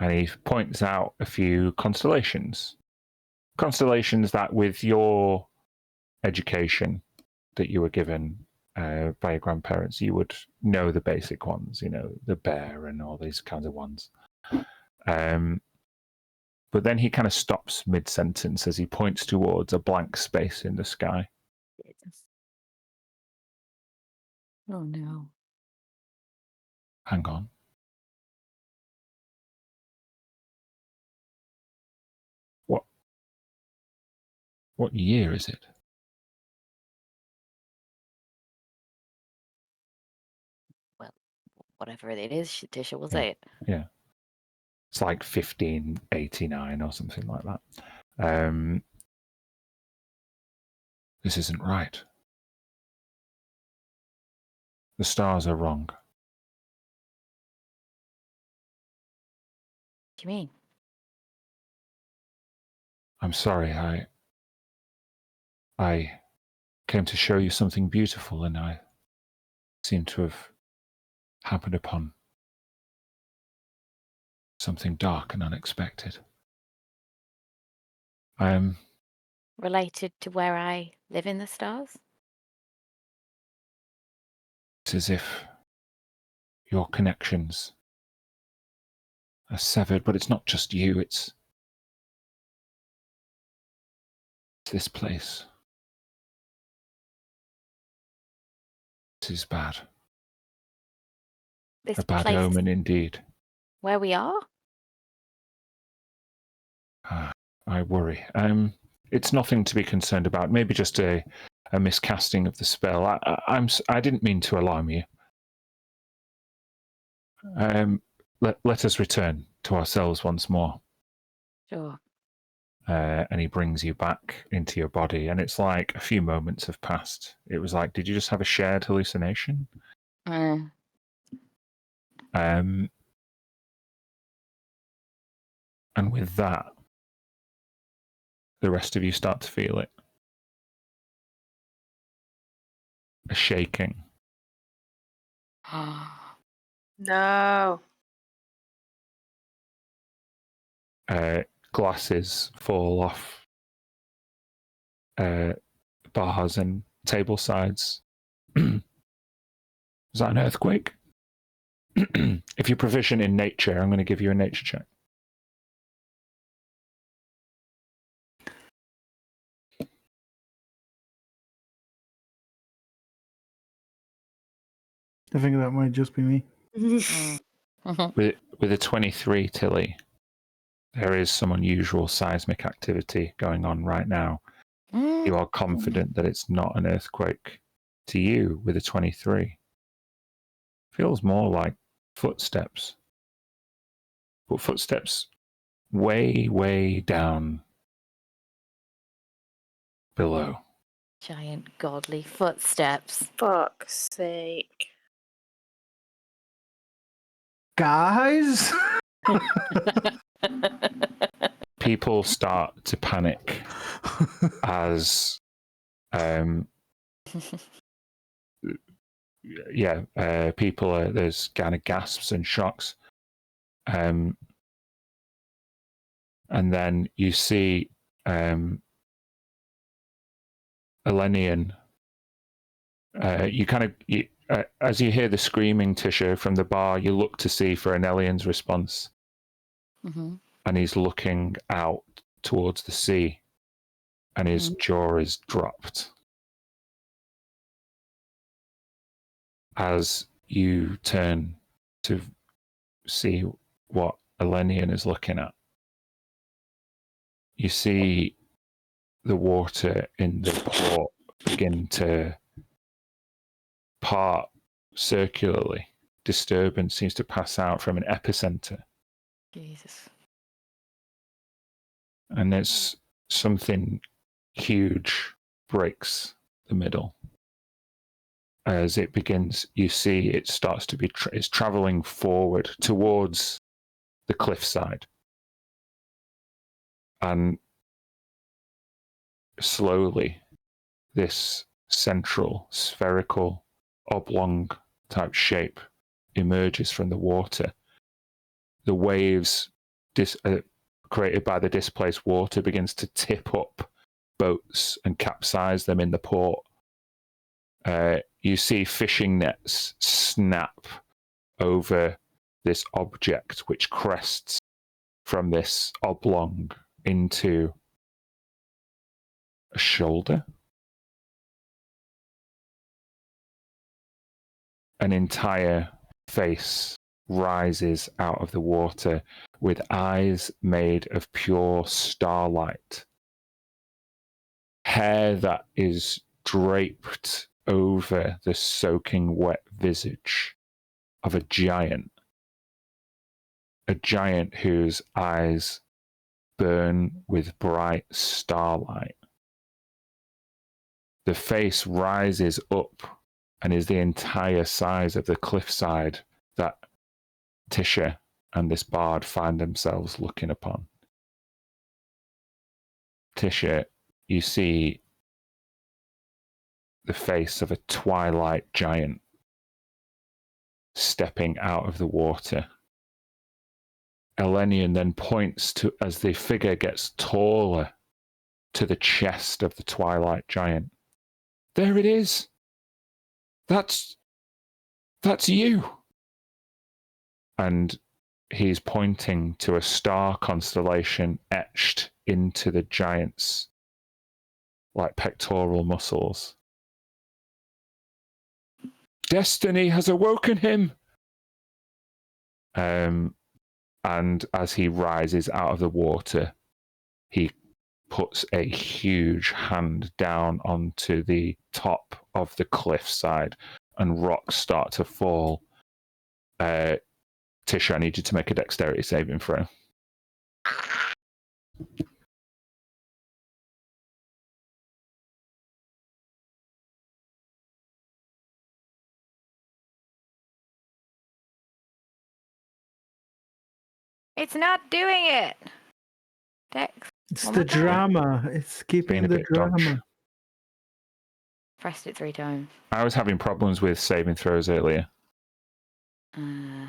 Speaker 1: he points out a few constellations. Constellations that with your education that you were given by your grandparents, you would know the basic ones, the bear and all these kinds of ones. But then he kind of stops mid-sentence as he points towards a blank space in the sky.
Speaker 2: Oh no.
Speaker 1: Hang on. What year is it?
Speaker 2: whatever it is, Tisha will
Speaker 1: Yeah.
Speaker 2: say it.
Speaker 1: Yeah. It's like 1589 or something like that. This isn't right. The stars are wrong.
Speaker 2: What do you mean?
Speaker 1: I'm sorry. I came to show you something beautiful, and I seem to have happened upon something dark and unexpected. I am
Speaker 2: Related to where I live in the stars?
Speaker 1: It's as if your connections are severed, but it's not just you, it's this place. This is bad.
Speaker 2: This
Speaker 1: A bad
Speaker 2: place
Speaker 1: omen indeed.
Speaker 2: where we are?
Speaker 1: I worry. It's nothing to be concerned about. Maybe just a miscasting of the spell. I didn't mean to alarm you. Let us return to ourselves once more.
Speaker 2: Sure.
Speaker 1: And he brings you back into your body, and it's like a few moments have passed. It was like, did you just have a shared hallucination? And with that, the rest of you start to feel it. A shaking.
Speaker 5: No.
Speaker 1: Glasses fall off bars and table sides. Is that an earthquake? If you're proficient in nature, I'm going to give you a nature check.
Speaker 3: I think that might just be me.
Speaker 1: With a 23, Tilly, there is some unusual seismic activity going on right now. You are confident that it's not an earthquake. To you, with a 23, feels more like footsteps. But footsteps way, way down below.
Speaker 2: Giant godly footsteps.
Speaker 5: Fuck's sake.
Speaker 3: Guys?
Speaker 1: People start to panic as people are, there's kind of gasps and shocks, and then you see Elenian. As you hear the screaming, Tisha, from the bar, you look to see for Anelian's response, and he's looking out towards the sea, and his jaw is dropped. As you turn to see what Elenian is looking at, you see the water in the port begin to part circularly. Disturbance seems to pass out from an epicenter.
Speaker 2: Jesus.
Speaker 1: And there's something huge breaks the middle. As it begins, you see it starts to be, it's traveling forward towards the cliffside. And slowly, this central, spherical, oblong type shape emerges from the water. The waves created by the displaced water begins to tip up boats and capsize them in the port. You see fishing nets snap over this object, which crests from this oblong into a shoulder. An entire face rises out of the water with eyes made of pure starlight. Hair that is draped over the soaking wet visage of a giant whose eyes burn with bright starlight. The face rises up and is the entire size of the cliffside that Tisha and this bard find themselves looking upon. Tisha, you see the face of a twilight giant stepping out of the water. Elenian then points to, as the figure gets taller, to the chest of the twilight giant. There it is. That's you. And he's pointing to a star constellation etched into the giant's like pectoral muscles. Destiny has awoken him. And as he rises out of the water, he puts a huge hand down onto the top of the cliffside, and rocks start to fall. Tisha, I need you to make a dexterity saving throw.
Speaker 2: It's not doing it. Dex.
Speaker 3: It's
Speaker 2: One
Speaker 3: the
Speaker 2: more time.
Speaker 3: drama. It's keeping
Speaker 1: Being a
Speaker 3: the
Speaker 1: bit dodgy.
Speaker 3: drama.
Speaker 2: Pressed it 3 times.
Speaker 1: I was having problems with saving throws earlier. You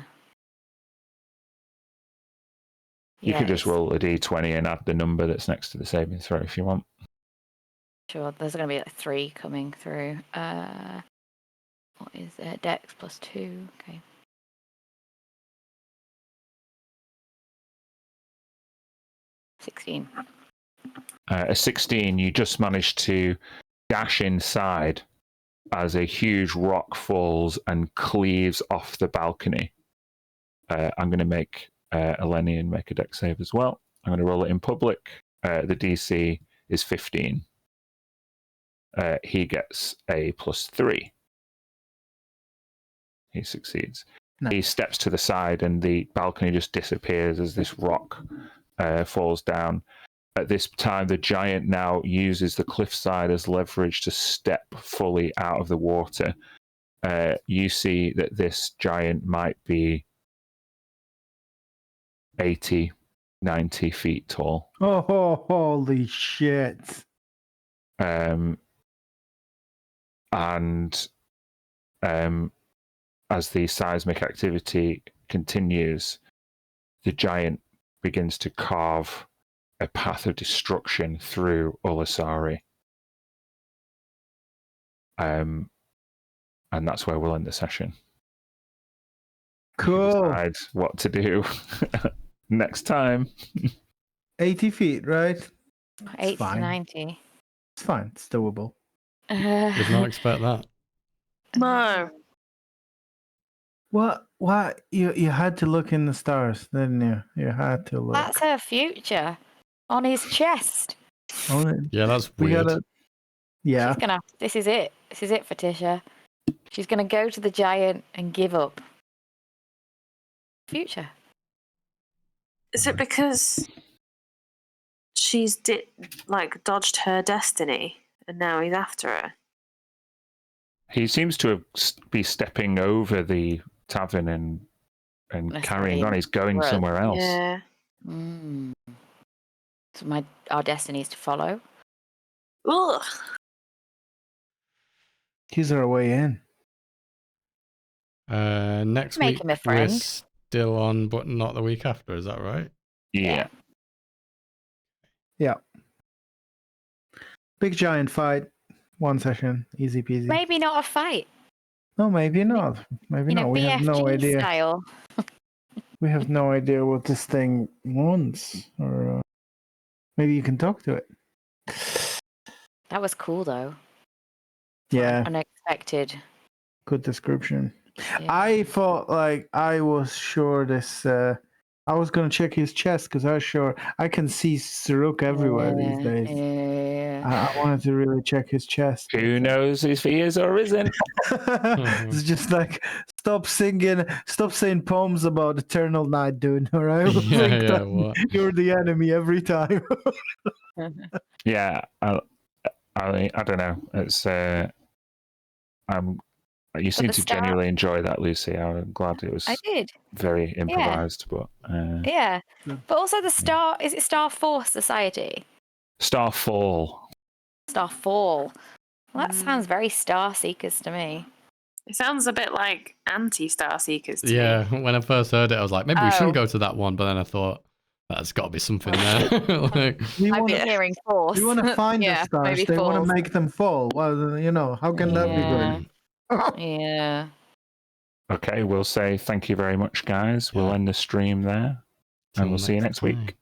Speaker 1: could just roll a d20 and add the number that's next to the saving throw if you want.
Speaker 2: Sure, there's going to be like 3 coming through. What is it? Dex plus 2. Okay.
Speaker 1: A 16, you just managed to dash inside as a huge rock falls and cleaves off the balcony. I'm going to make Elenian make a dex save as well. I'm going to roll it in public. The DC is 15. He gets a +3. He succeeds.
Speaker 3: Nice.
Speaker 1: He steps to the side and the balcony just disappears as this rock falls down. At this time, the giant now uses the cliffside as leverage to step fully out of the water. You see that this giant might be 80, 90 feet tall.
Speaker 3: Oh, holy shit.
Speaker 1: And as the seismic activity continues, the giant begins to carve a path of destruction through Ulasari. And that's where we'll end the session.
Speaker 3: Cool.
Speaker 1: Decide what to do next time.
Speaker 3: 80 feet, right?
Speaker 2: 80 to
Speaker 3: fine.
Speaker 2: 90.
Speaker 3: It's fine. It's doable.
Speaker 6: Did not expect that.
Speaker 5: No.
Speaker 3: What? You had to look in the stars, didn't you? You had to look.
Speaker 2: That's her future on his chest.
Speaker 6: Yeah, that's
Speaker 3: We
Speaker 6: weird.
Speaker 3: gotta. Yeah.
Speaker 2: She's gonna. This is it. This is it for Tisha. She's gonna go to the giant and give up. Future.
Speaker 5: Is it because she's dodged her destiny and now he's after her?
Speaker 1: He seems to have be stepping over the tavern and
Speaker 2: That's
Speaker 1: carrying
Speaker 2: right.
Speaker 1: on. He's going
Speaker 2: Right.
Speaker 1: somewhere else.
Speaker 5: Yeah.
Speaker 2: So our destiny is to follow.
Speaker 5: Ugh.
Speaker 3: He's our way in.
Speaker 6: Next
Speaker 2: Make
Speaker 6: week
Speaker 2: him a
Speaker 6: we're
Speaker 2: friend.
Speaker 6: still on, but not the week after. Is that right?
Speaker 1: Yeah.
Speaker 3: Yeah. Big giant fight. One session. Easy peasy.
Speaker 2: Maybe not a fight.
Speaker 3: No, maybe not. Maybe
Speaker 2: You
Speaker 3: not.
Speaker 2: know,
Speaker 3: We have no
Speaker 2: BFG
Speaker 3: idea.
Speaker 2: style.
Speaker 3: We have no idea what this thing wants. Or maybe you can talk to it.
Speaker 2: That was cool though.
Speaker 3: Yeah.
Speaker 2: Unexpected.
Speaker 3: Good description.
Speaker 2: Yeah.
Speaker 3: I thought, I was sure this I was gonna check his chest because I can see Saruk everywhere these days.
Speaker 2: Yeah.
Speaker 3: I wanted to really check his chest.
Speaker 1: Who knows if he is or isn't?
Speaker 3: It's just like stop saying poems about eternal night, dude. All right,
Speaker 6: What?
Speaker 3: you're the enemy every time.
Speaker 1: Yeah, I don't know. It's you seem
Speaker 2: the
Speaker 1: to
Speaker 2: start-
Speaker 1: genuinely enjoy that, Lucy. I'm glad it was
Speaker 2: I did.
Speaker 1: very improvised, but
Speaker 2: Yeah.
Speaker 3: Yeah.
Speaker 2: But also the Star, is it Star Force Society?
Speaker 1: Starfall.
Speaker 2: Star Fall. Well, that sounds very Star Seekers to me.
Speaker 5: It sounds a bit like anti-Star Seekers to me.
Speaker 6: Yeah, when I first heard it, I was like, maybe we shouldn't
Speaker 2: Oh.
Speaker 6: go to that one. But then I thought, there's got to be something there. Like,
Speaker 2: I've been hearing Force.
Speaker 3: We want to find
Speaker 2: Yeah,
Speaker 3: the stars.
Speaker 2: maybe
Speaker 3: They want
Speaker 2: Falls.
Speaker 3: to make them fall. Well, how can that be good?
Speaker 2: Yeah.
Speaker 1: Okay, we'll say thank you very much, guys. We'll
Speaker 6: Yeah.
Speaker 1: end the stream there,
Speaker 6: Till
Speaker 1: and we'll see you
Speaker 6: next
Speaker 1: next week.
Speaker 6: time.